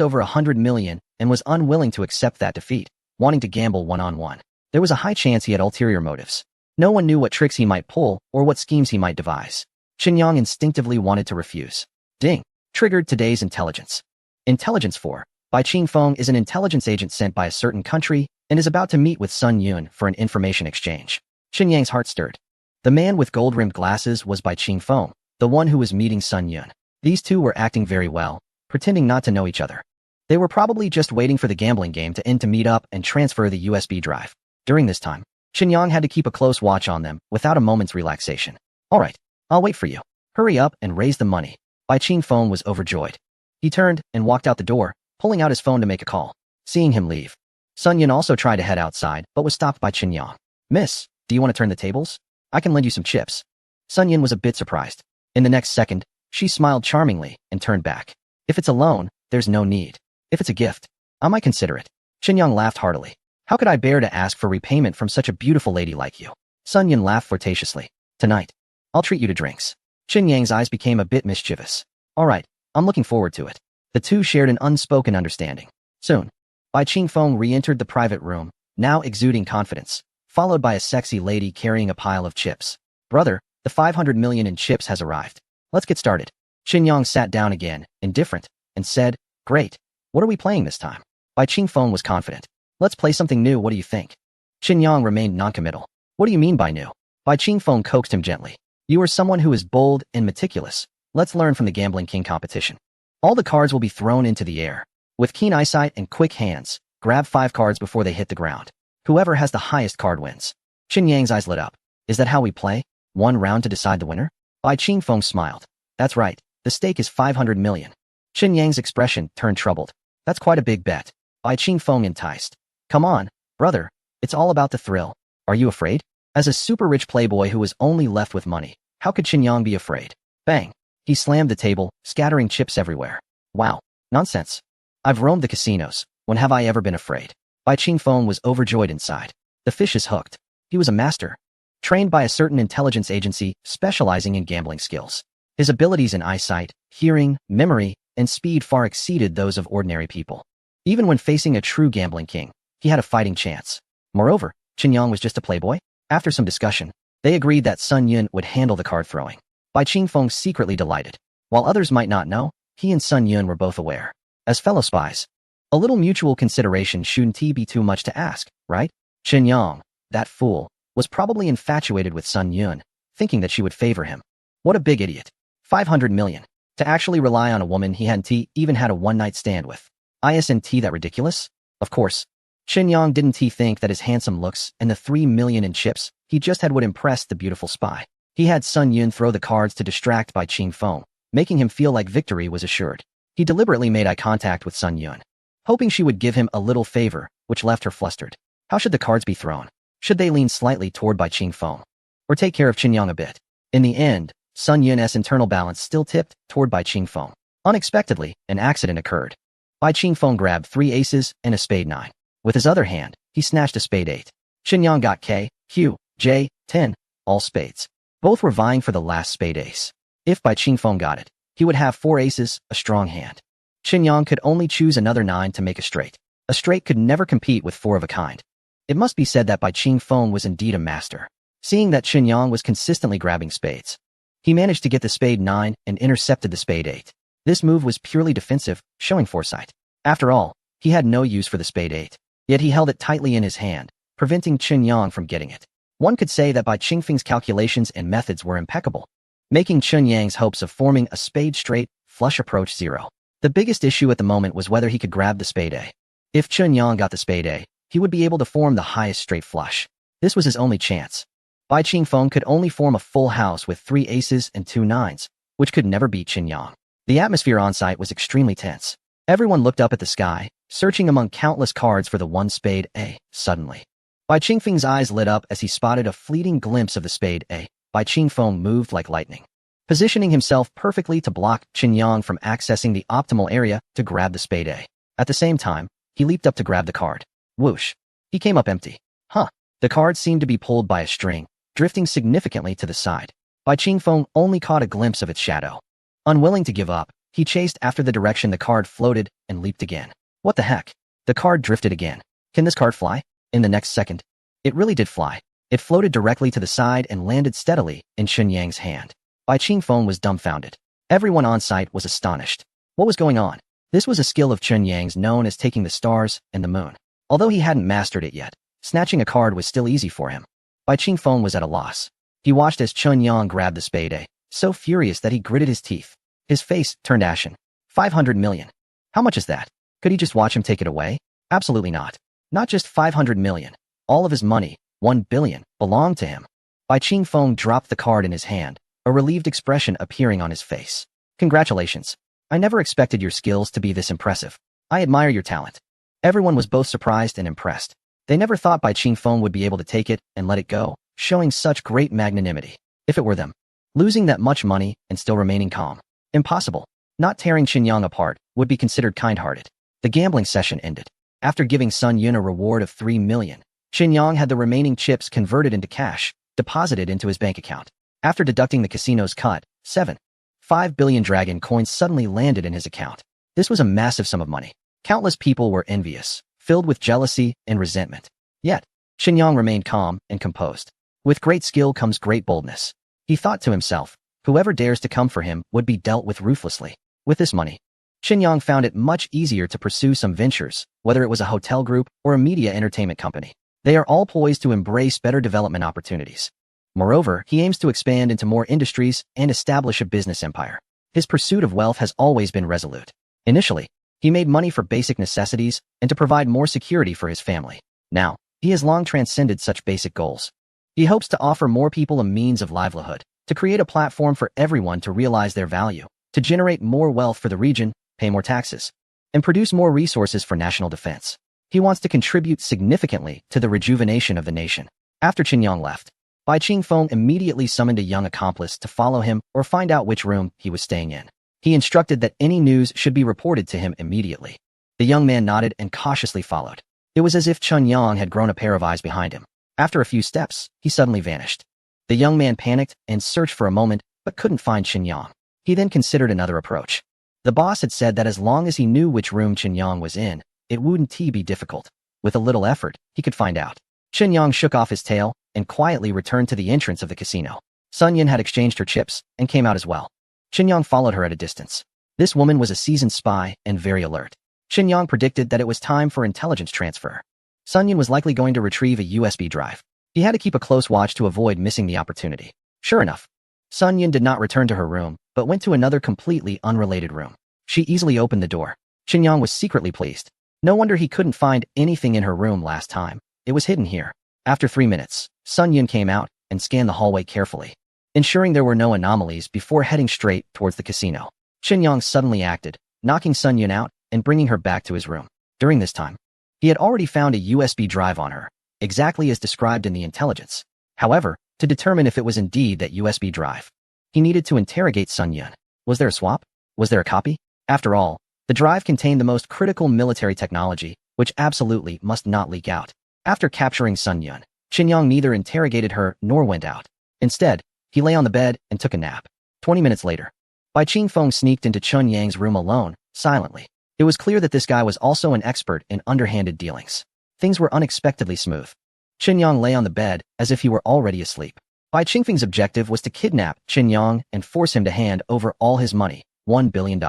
over 100 million and was unwilling to accept that defeat, wanting to gamble one-on-one. There was a high chance he had ulterior motives. No one knew what tricks he might pull or what schemes he might devise. Qinyang instinctively wanted to refuse. Ding. Triggered today's intelligence. Intelligence 4. Bai Qingfeng is an intelligence agent sent by a certain country and is about to meet with Sun Yun for an information exchange. Qinyang's heart stirred. The man with gold-rimmed glasses was Bai Qingfeng, the one who was meeting Sun Yun. These two were acting very well, pretending not to know each other. They were probably just waiting for the gambling game to end to meet up and transfer the USB drive. During this time, Qinyang had to keep a close watch on them without a moment's relaxation. All right, I'll wait for you. Hurry up and raise the money. Bai Qingfeng was overjoyed. He turned and walked out the door, pulling out his phone to make a call. Seeing him leave, Sun Yun also tried to head outside but was stopped by Qinyang. Miss, do you want to turn the tables? I can lend you some chips. Sun Yun was a bit surprised. In the next second, she smiled charmingly and turned back. If it's a loan, there's no need. If it's a gift, I might consider it. Qinyang laughed heartily. How could I bear to ask for repayment from such a beautiful lady like you? Sun Yun laughed flirtatiously. Tonight, I'll treat you to drinks. Qinyang's eyes became a bit mischievous. All right, I'm looking forward to it. The two shared an unspoken understanding. Soon, Bai Qingfeng re-entered the private room, now exuding confidence, followed by a sexy lady carrying a pile of chips. Brother, the 500 million in chips has arrived. Let's get started. Qinyang sat down again, indifferent, and said, Great. What are we playing this time? Bai Qingfeng was confident. Let's play something new, what do you think? Qinyang remained noncommittal. What do you mean by new? Bai Qingfeng coaxed him gently. You are someone who is bold and meticulous. Let's learn from the Gambling King competition. All the cards will be thrown into the air. With keen eyesight and quick hands, grab 5 cards before they hit the ground. Whoever has the highest card wins. Qinyang's eyes lit up. Is that how we play? 1 round to decide the winner? Bai Qingfeng smiled. That's right. The stake is 500 million. Qinyang's expression turned troubled. That's quite a big bet. Bai Qingfeng enticed. Come on, brother. It's all about the thrill. Are you afraid? As a super-rich playboy who was only left with money, how could Qinyang be afraid? Bang. He slammed the table, scattering chips everywhere. Wow. Nonsense. I've roamed the casinos. When have I ever been afraid? Bai Qingfeng was overjoyed inside. The fish is hooked. He was a master, trained by a certain intelligence agency specializing in gambling skills. His abilities in eyesight, hearing, memory, and speed far exceeded those of ordinary people. Even when facing a true gambling king, he had a fighting chance. Moreover, Qinyang was just a playboy. After some discussion, they agreed that Sun Yun would handle the card throwing. Bai Qingfeng secretly delighted. While others might not know, he and Sun Yun were both aware. As fellow spies, a little mutual consideration shouldn't be too much to ask, right? Qinyang, that fool, was probably infatuated with Sun Yun, thinking that she would favor him. What a big idiot. 500 million. To actually rely on a woman he hadn't even had a one-night stand with. Isn't that ridiculous? Of course. Qinyang didn't think that his handsome looks and the 3 million in chips he just had would impress the beautiful spy. He had Sun Yun throw the cards to distract Bai Qingfeng, making him feel like victory was assured. He deliberately made eye contact with Sun Yun, hoping she would give him a little favor, which left her flustered. How should the cards be thrown? Should they lean slightly toward Bai Qingfeng, or take care of Qinyang a bit? In the end, Sun Yun's internal balance still tipped toward Bai Qingfeng. Unexpectedly, an accident occurred. Bai Qingfeng grabbed 3 aces and a spade 9. With his other hand, he snatched a spade 8. Qinyang got K, Q, J, 10, all spades. Both were vying for the last spade ace. If Bai Qingfeng got it, he would have 4 aces, a strong hand. Qinyang could only choose another 9 to make a straight. A straight could never compete with 4 of a kind. It must be said that Bai Qingfeng was indeed a master. Seeing that Qinyang was consistently grabbing spades, he managed to get the spade 9 and intercepted the spade 8. This move was purely defensive, showing foresight. After all, he had no use for the spade 8. Yet he held it tightly in his hand, preventing Qinyang from getting it. One could say that Bai Qingfeng's calculations and methods were impeccable, making Qinyang's hopes of forming a spade straight flush approach 0. The biggest issue at the moment was whether he could grab the spade A. If Qinyang got the spade A, he would be able to form the highest straight flush. This was his only chance. Bai Qingfeng could only form a full house with 3 aces and 2 9s, which could never beat Qinyang. The atmosphere on site was extremely tense. Everyone looked up at the sky, searching among countless cards for the one spade A. Suddenly, Bai Qingfeng's eyes lit up as he spotted a fleeting glimpse of the spade A. Bai Qingfeng moved like lightning, positioning himself perfectly to block Qinyang from accessing the optimal area to grab the spade A. At the same time, he leaped up to grab the card. Whoosh! He came up empty. Huh. The card seemed to be pulled by a string, drifting significantly to the side. Bai Qingfeng only caught a glimpse of its shadow. Unwilling to give up, He chased after the direction the card floated and leaped again. What the heck? The card drifted again. Can this card fly? In the next second, it really did fly. It floated directly to the side and landed steadily in Chen Yang's hand. Bai Qingfeng was dumbfounded. Everyone on site was astonished. What was going on? This was a skill of Chen Yang's known as taking the stars and the moon. Although he hadn't mastered it yet, snatching a card was still easy for him. Bai Qingfeng was at a loss. He watched as Chen Yang grabbed the spade, so furious that he gritted his teeth. His face turned ashen. 500 million. How much is that? Could he just watch him take it away? Absolutely not. Not just 500 million. All of his money, 1 billion, belonged to him. Bai Qingfeng dropped the card in his hand, a relieved expression appearing on his face. Congratulations. I never expected your skills to be this impressive. I admire your talent. Everyone was both surprised and impressed. They never thought Bai Qingfeng would be able to take it and let it go, showing such great magnanimity. If it were them, losing that much money and still remaining calm. Impossible. Not tearing Chen Yang apart would be considered kind-hearted. The gambling session ended. After giving Sun Yun a reward of 3 million, Chen Yang had the remaining chips converted into cash, deposited into his bank account. After deducting the casino's cut, 7.5 billion dragon coins suddenly landed in his account. This was a massive sum of money. Countless people were envious, filled with jealousy and resentment. Yet, Chen Yang remained calm and composed. With great skill comes great boldness. He thought to himself, whoever dares to come for him would be dealt with ruthlessly. With this money, Chen Yang found it much easier to pursue some ventures, whether it was a hotel group or a media entertainment company. They are all poised to embrace better development opportunities. Moreover, he aims to expand into more industries and establish a business empire. His pursuit of wealth has always been resolute. Initially, he made money for basic necessities and to provide more security for his family. Now, he has long transcended such basic goals. He hopes to offer more people a means of livelihood, to create a platform for everyone to realize their value, to generate more wealth for the region, pay more taxes, and produce more resources for national defense. He wants to contribute significantly to the rejuvenation of the nation. After Chen Yang left, Bai Qingfeng immediately summoned a young accomplice to follow him or find out which room he was staying in. He instructed that any news should be reported to him immediately. The young man nodded and cautiously followed. It was as if Chen Yang had grown a pair of eyes behind him. After a few steps, he suddenly vanished. The young man panicked and searched for a moment, but couldn't find Chen Yang. He then considered another approach. The boss had said that as long as he knew which room Chen Yang was in, it wouldn't be difficult. With a little effort, he could find out. Chen Yang shook off his tail and quietly returned to the entrance of the casino. Sun Yun had exchanged her chips and came out as well. Chen Yang followed her at a distance. This woman was a seasoned spy and very alert. Chen Yang predicted that it was time for intelligence transfer. Sun Yun was likely going to retrieve a USB drive. He had to keep a close watch to avoid missing the opportunity. Sure enough, Sun Yun did not return to her room, but went to another completely unrelated room. She easily opened the door. Chen Yang was secretly pleased. No wonder he couldn't find anything in her room last time. It was hidden here. After 3 minutes, Sun Yun came out and scanned the hallway carefully, ensuring there were no anomalies before heading straight towards the casino. Chen Yang suddenly acted, knocking Sun Yun out and bringing her back to his room. During this time, he had already found a USB drive on her, exactly as described in the intelligence. However, to determine if it was indeed that USB drive, he needed to interrogate Sun Yun. Was there a swap? Was there a copy? After all, the drive contained the most critical military technology, which absolutely must not leak out. After capturing Sun Yun, Chen Yang neither interrogated her nor went out. Instead, he lay on the bed and took a nap. 20 minutes later, Bai Qingfeng sneaked into Chen Yang's room alone, silently. It was clear that this guy was also an expert in underhanded dealings. Things were unexpectedly smooth. Chen Yang lay on the bed as if he were already asleep. Bai Qingfeng's objective was to kidnap Chen Yang and force him to hand over all his money, $1 billion.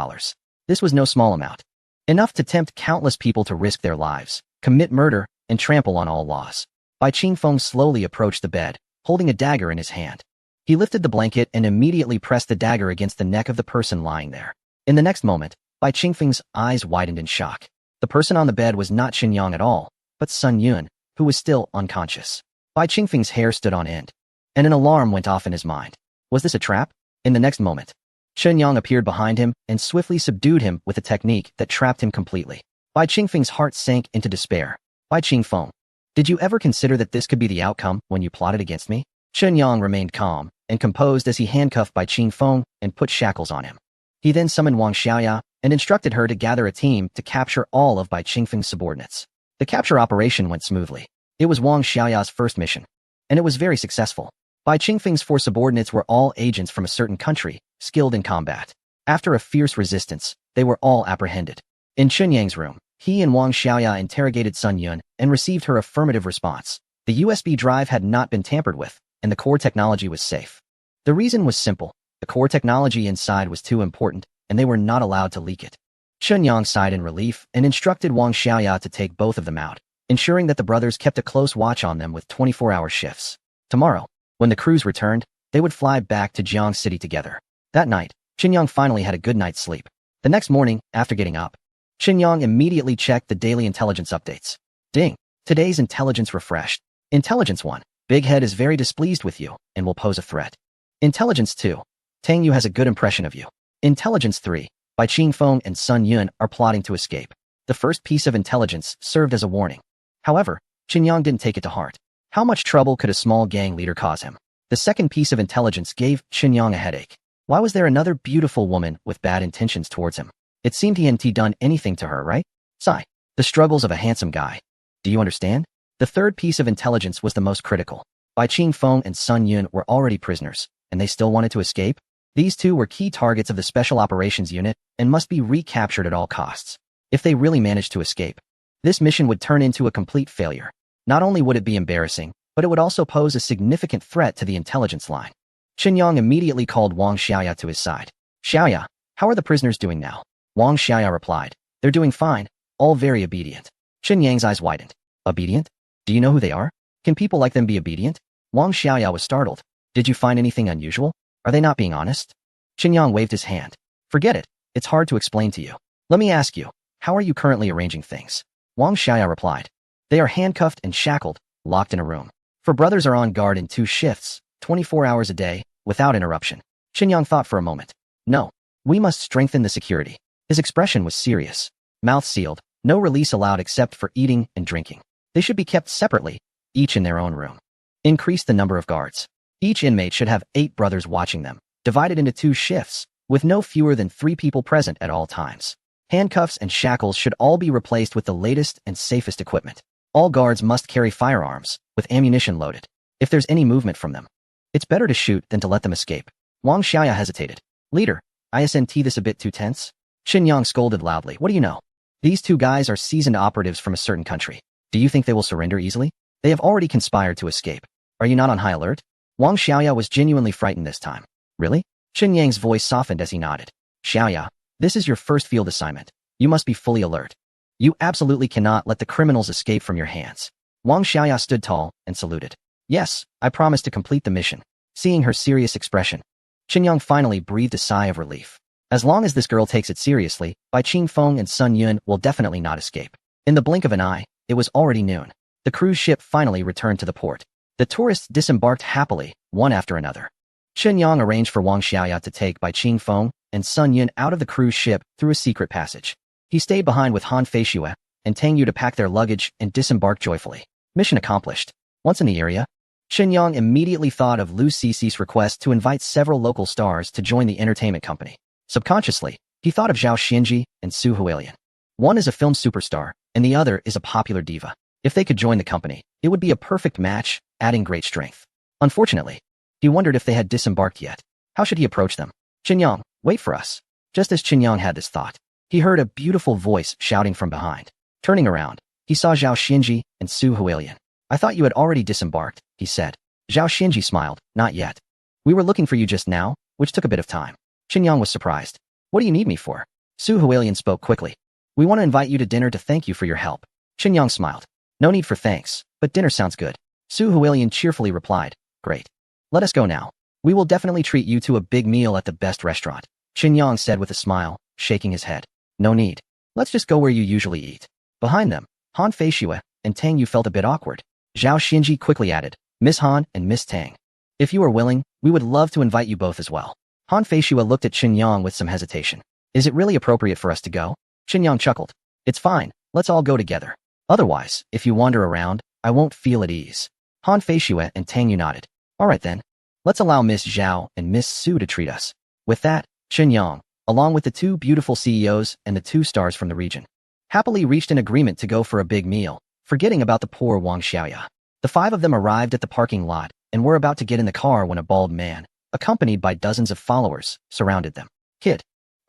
This was no small amount. Enough to tempt countless people to risk their lives, commit murder, and trample on all laws. Bai Qingfeng slowly approached the bed, holding a dagger in his hand. He lifted the blanket and immediately pressed the dagger against the neck of the person lying there. In the next moment, Bai Qingfeng's eyes widened in shock. The person on the bed was not Chen Yang at all, but Sun Yun, who was still unconscious. Bai Qingfeng's hair stood on end, and an alarm went off in his mind. Was this a trap? In the next moment, Chen Yang appeared behind him and swiftly subdued him with a technique that trapped him completely. Bai Qingfeng's heart sank into despair. Bai Qingfeng, did you ever consider that this could be the outcome when you plotted against me? Chen Yang remained calm and composed as he handcuffed Bai Qingfeng and put shackles on him. He then summoned Wang Xiaoya and instructed her to gather a team to capture all of Bai Qingfeng's subordinates. The capture operation went smoothly. It was Wang Xiaoya's first mission, and it was very successful. Bai Qingfeng's 4 subordinates were all agents from a certain country, skilled in combat. After a fierce resistance, they were all apprehended. In Chunyang's room, he and Wang Xiaoya interrogated Sun Yun and received her affirmative response. The USB drive had not been tampered with, and the core technology was safe. The reason was simple. The core technology inside was too important, and they were not allowed to leak it. Chunyang sighed in relief and instructed Wang Xiaoya to take both of them out, ensuring that the brothers kept a close watch on them with 24-hour shifts. Tomorrow, when the crews returned, they would fly back to Jiang City together. That night, Chunyang finally had a good night's sleep. The next morning, after getting up, Chunyang immediately checked the daily intelligence updates. Ding! Today's intelligence refreshed. Intelligence 1. Big Head is very displeased with you and will pose a threat. Intelligence 2. Tang Yu has a good impression of you. Intelligence 3. Bai Qingfeng and Sun Yun are plotting to escape. The first piece of intelligence served as a warning. However, Chunyang didn't take it to heart. How much trouble could a small gang leader cause him? The second piece of intelligence gave Chunyang a headache. Why was there another beautiful woman with bad intentions towards him? It seemed he hadn't done anything to her, right? Sigh. The struggles of a handsome guy. Do you understand? The third piece of intelligence was the most critical. Bai Qingfeng and Sun Yun were already prisoners, and they still wanted to escape? These two were key targets of the Special Operations Unit and must be recaptured at all costs. If they really managed to escape, this mission would turn into a complete failure. Not only would it be embarrassing, but it would also pose a significant threat to the intelligence line. Chunyang immediately called Wang Xiaoya to his side. Xiaoya, how are the prisoners doing now? Wang Xiaoya replied, they're doing fine, all very obedient. Chunyang's eyes widened. Obedient? Do you know who they are? Can people like them be obedient? Wang Xiaoya was startled. Did you find anything unusual? Are they not being honest? Chunyang waved his hand. Forget it. It's hard to explain to you. Let me ask you, how are you currently arranging things? Wang Xiaoya replied. They are handcuffed and shackled, locked in a room. For brothers are on guard in 2 shifts, 24 hours a day, without interruption. Chunyang thought for a moment. No. We must strengthen the security. His expression was serious. Mouth sealed, no release allowed except for eating and drinking. They should be kept separately, each in their own room. Increase the number of guards. Each inmate should have 8 brothers watching them, divided into 2 shifts, with no fewer than 3 people present at all times. Handcuffs and shackles should all be replaced with the latest and safest equipment. All guards must carry firearms, with ammunition loaded. If there's any movement from them, it's better to shoot than to let them escape. Wang Xiaoya hesitated. Leader, isn't this a bit too tense? Chunyang scolded loudly. What do you know? These 2 guys are seasoned operatives from a certain country. Do you think they will surrender easily? They have already conspired to escape. Are you not on high alert? Wang Xiaoya was genuinely frightened this time. Really? Chunyang's voice softened as he nodded. Xiaoya, this is your first field assignment. You must be fully alert. You absolutely cannot let the criminals escape from your hands. Wang Xiaoya stood tall and saluted. Yes, I promise to complete the mission. Seeing her serious expression, Chunyang finally breathed a sigh of relief. As long as this girl takes it seriously, Bai Qingfeng and Sun Yun will definitely not escape. In the blink of an eye, it was already noon. The cruise ship finally returned to the port. The tourists disembarked happily, one after another. Chunyang arranged for Wang Xiaoya to take Bai Qingfeng and Sun Yun out of the cruise ship through a secret passage. He stayed behind with Han Feishue and Tang Yu to pack their luggage and disembark joyfully. Mission accomplished. Once in the area, Chunyang immediately thought of Lu Cici's request to invite several local stars to join the entertainment company. Subconsciously, he thought of Zhao Xinji and Su Huilian. One is a film superstar, and the other is a popular diva. If they could join the company, it would be a perfect match, adding great strength. Unfortunately, he wondered if they had disembarked yet. How should he approach them? Chunyang, wait for us. Just as Chunyang had this thought, he heard a beautiful voice shouting from behind. Turning around, he saw Zhao Xinji and Su Huilian. I thought you had already disembarked, he said. Zhao Xinji smiled, not yet. We were looking for you just now, which took a bit of time. Chunyang was surprised. What do you need me for? Su Huilian spoke quickly. We want to invite you to dinner to thank you for your help. Chunyang smiled. No need for thanks, but dinner sounds good. Su Huilian cheerfully replied. Great. Let us go now. We will definitely treat you to a big meal at the best restaurant. Chunyang said with a smile, shaking his head. No need. Let's just go where you usually eat. Behind them, Han Feishue and Tang Yu felt a bit awkward. Zhao Xinji quickly added, Miss Han and Miss Tang. If you are willing, we would love to invite you both as well. Han Feishue looked at Chunyang with some hesitation. Is it really appropriate for us to go? Chunyang chuckled. It's fine, let's all go together. Otherwise, if you wander around, I won't feel at ease. Han Feishue and Tang Yu nodded. Alright then. Let's allow Miss Zhao and Miss Su to treat us. With that, Chunyang, along with the 2 beautiful CEOs and the 2 stars from the region, happily reached an agreement to go for a big meal, forgetting about the poor Wang Xiaoya. The 5 of them arrived at the parking lot and were about to get in the car when a bald man, accompanied by dozens of followers, surrounded them. Kid,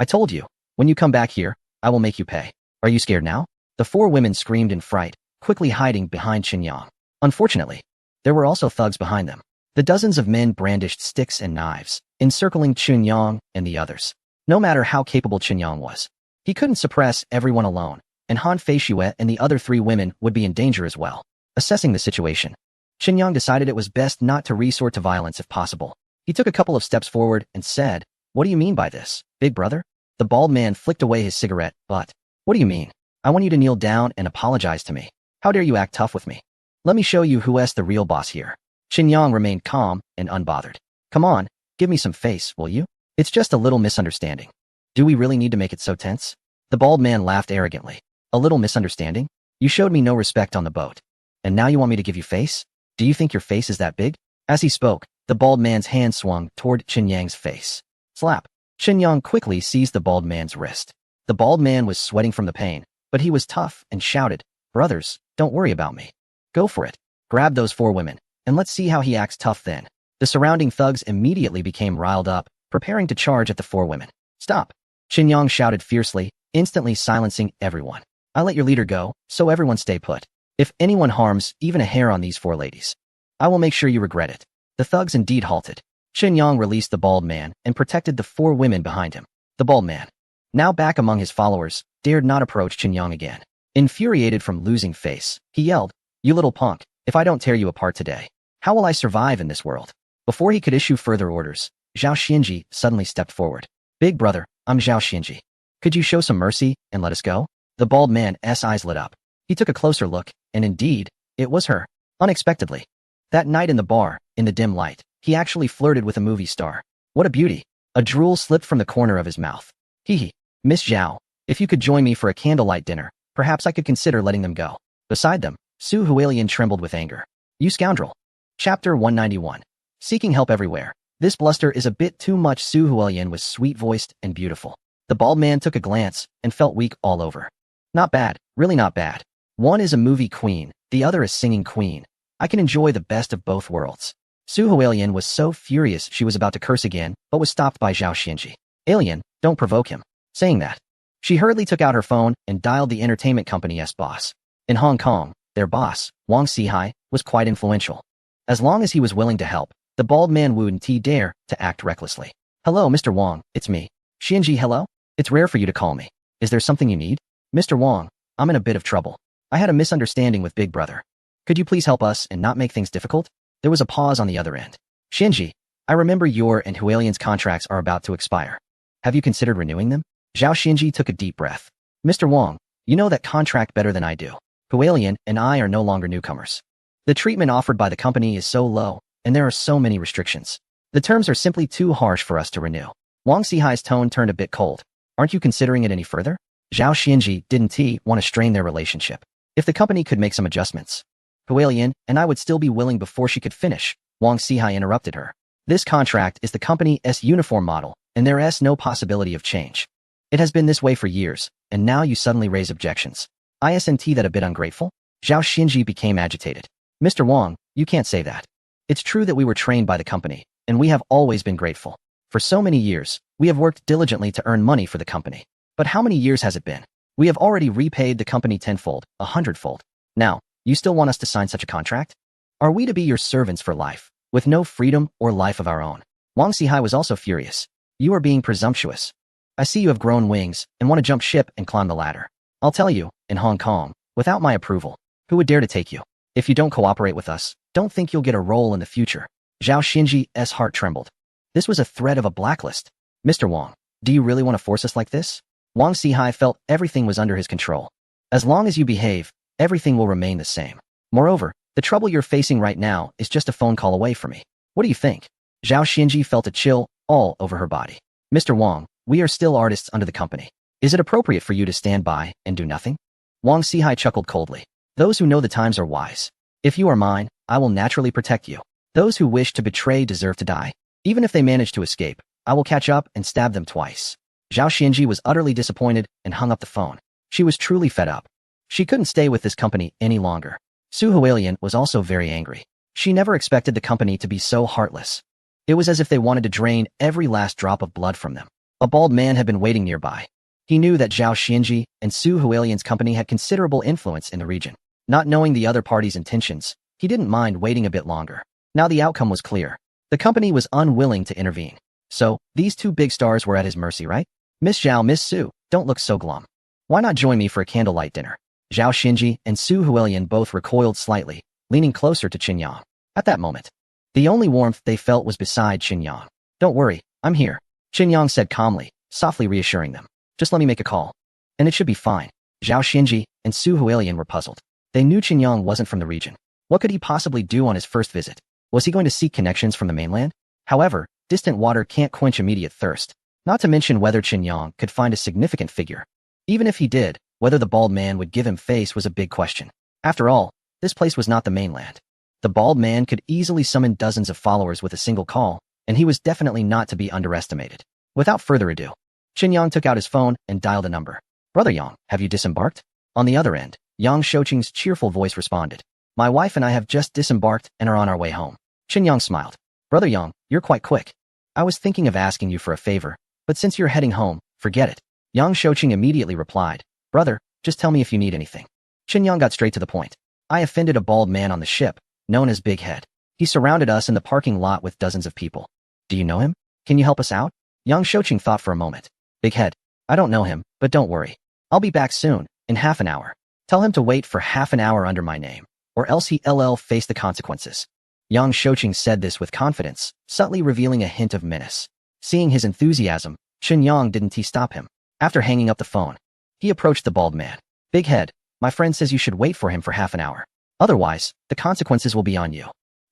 I told you, when you come back here, I will make you pay. Are you scared now? The four women screamed in fright, quickly hiding behind Qinyang. Unfortunately, there were also thugs behind them. The dozens of men brandished sticks and knives, encircling Qinyang and the others. No matter how capable Qinyang was, he couldn't suppress everyone alone, and Han Feishue and the other three women would be in danger as well. Assessing the situation, Qinyang decided it was best not to resort to violence if possible. He took a couple of steps forward and said, "What do you mean by this, big brother?" The bald man flicked away his cigarette. "But, what do you mean? I want you to kneel down and apologize to me. How dare you act tough with me? Let me show you who's the real boss here." Qinyang remained calm and unbothered. "Come on, give me some face, will you? It's just a little misunderstanding. Do we really need to make it so tense?" The bald man laughed arrogantly. "A little misunderstanding? You showed me no respect on the boat. And now you want me to give you face? Do you think your face is that big?" As he spoke, the bald man's hand swung toward Qinyang's face. Slap. Qinyang quickly seized the bald man's wrist. The bald man was sweating from the pain, but he was tough and shouted, "Brothers, don't worry about me. Go for it. Grab those four women, and let's see how he acts tough then." The surrounding thugs immediately became riled up, preparing to charge at the four women. "Stop!" Qinyang shouted fiercely, instantly silencing everyone. "I'll let your leader go, so everyone stay put. If anyone harms even a hair on these four ladies, I will make sure you regret it." The thugs indeed halted. Qinyang released the bald man and protected the four women behind him. The bald man, now back among his followers, dared not approach Qinyang again. Infuriated from losing face, he yelled, "You little punk, if I don't tear you apart today, how will I survive in this world?" Before he could issue further orders, Zhao Xinji suddenly stepped forward. "Big brother, I'm Zhao Xinji. Could you show some mercy and let us go?" The bald man's eyes lit up. He took a closer look, and indeed, it was her. Unexpectedly. That night in the bar, in the dim light, he actually flirted with a movie star. What a beauty. A drool slipped from the corner of his mouth. Hee. "Miss Zhao, if you could join me for a candlelight dinner, perhaps I could consider letting them go." Beside them, Su Hualian trembled with anger. "You scoundrel." Chapter 191. Seeking help everywhere. This bluster is a bit too much. Su Hualian was sweet-voiced and beautiful. The bald man took a glance and felt weak all over. Not bad, really not bad. One is a movie queen, the other a singing queen. I can enjoy the best of both worlds. Su Hualian was so furious she was about to curse again, but was stopped by Zhao Xinji. "Alien, don't provoke him." Saying that, she hurriedly took out her phone and dialed the entertainment company's boss. In Hong Kong, their boss, Wang Sihai, was quite influential. As long as he was willing to help, the bald man wouldn't dare to act recklessly. "Hello, Mr. Wang, it's me. Xinji, hello? It's rare for you to call me. Is there something you need?" "Mr. Wang, I'm in a bit of trouble. I had a misunderstanding with Big Brother. Could you please help us and not make things difficult?" There was a pause on the other end. "Xinji, I remember your and Hualian's contracts are about to expire. Have you considered renewing them?" Zhao Xinji took a deep breath. "Mr. Wang, you know that contract better than I do. Hualian and I are no longer newcomers. The treatment offered by the company is so low, and there are so many restrictions. The terms are simply too harsh for us to renew." Wang Sihai's tone turned a bit cold. "Aren't you considering it any further?" Zhao Xinji didn't want to strain their relationship. If the company could make some adjustments, Hualian and I would still be willing. Before she could finish, Wang Sihai interrupted her. "This contract is the company's uniform model, and there is no possibility of change. It has been this way for years, and now you suddenly raise objections. Isn't that a bit ungrateful?" Zhao Xinji became agitated. "Mr. Wang, you can't say that. It's true that we were trained by the company, and we have always been grateful. For so many years, we have worked diligently to earn money for the company. But how many years has it been? We have already repaid the company tenfold, 100-fold. Now, you still want us to sign such a contract? Are we to be your servants for life, with no freedom or life of our own?" Wang Sihai was also furious. "You are being presumptuous. I see you have grown wings and want to jump ship and climb the ladder. I'll tell you, in Hong Kong, without my approval, who would dare to take you? If you don't cooperate with us, don't think you'll get a role in the future." Zhao Xinji's heart trembled. This was a threat of a blacklist. "Mr. Wang, do you really want to force us like this?" Wang Sihai felt everything was under his control. "As long as you behave, everything will remain the same. Moreover, the trouble you're facing right now is just a phone call away from me. What do you think?" Zhao Xinji felt a chill all over her body. "Mr. Wang, we are still artists under the company. Is it appropriate for you to stand by and do nothing?" Wang Sihai chuckled coldly. "Those who know the times are wise. If you are mine, I will naturally protect you. Those who wish to betray deserve to die. Even if they manage to escape, I will catch up and stab them twice." Zhao Xinji was utterly disappointed and hung up the phone. She was truly fed up. She couldn't stay with this company any longer. Su Hualian was also very angry. She never expected the company to be so heartless. It was as if they wanted to drain every last drop of blood from them. A bald man had been waiting nearby. He knew that Zhao Xianji and Su Hualian's company had considerable influence in the region. Not knowing the other party's intentions, he didn't mind waiting a bit longer. Now the outcome was clear. The company was unwilling to intervene. So, these two big stars were at his mercy, right? Miss Zhao, Miss Su, don't look so glum. Why not join me for a candlelight dinner? Zhao Xinji and Su Hualian both recoiled slightly, leaning closer to Qin Yang. At that moment, the only warmth they felt was beside Qin Yang. Don't worry, I'm here, Qin Yang said calmly, softly reassuring them. Just let me make a call. And it should be fine. Zhao Xinji and Su Hualian were puzzled. They knew Qin Yang wasn't from the region. What could he possibly do on his first visit? Was he going to seek connections from the mainland? However, distant water can't quench immediate thirst. Not to mention whether Qin Yang could find a significant figure. Even if he did, whether the bald man would give him face was a big question. After all, this place was not the mainland. The bald man could easily summon dozens of followers with a single call, and he was definitely not to be underestimated. Without further ado, Qin Yang took out his phone and dialed a number. Brother Yang, have you disembarked? On the other end, Yang Shouqing's cheerful voice responded. My wife and I have just disembarked and are on our way home. Qin Yang smiled. Brother Yang, you're quite quick. I was thinking of asking you for a favor, but since you're heading home, forget it. Yang Shouqing immediately replied. Brother, just tell me if you need anything. Qin Yang got straight to the point. I offended a bald man on the ship, known as Big Head. He surrounded us in the parking lot with dozens of people. Do you know him? Can you help us out? Yang Shouqing thought for a moment. Big Head, I don't know him, but don't worry. I'll be back soon, in half an hour. Tell him to wait for half an hour under my name, or else he'll face the consequences. Yang Shouqing said this with confidence, subtly revealing a hint of menace. Seeing his enthusiasm, Qin Yang didn't stop him. After hanging up the phone, he approached the bald man. Big Head, my friend says you should wait for him for half an hour. Otherwise, the consequences will be on you.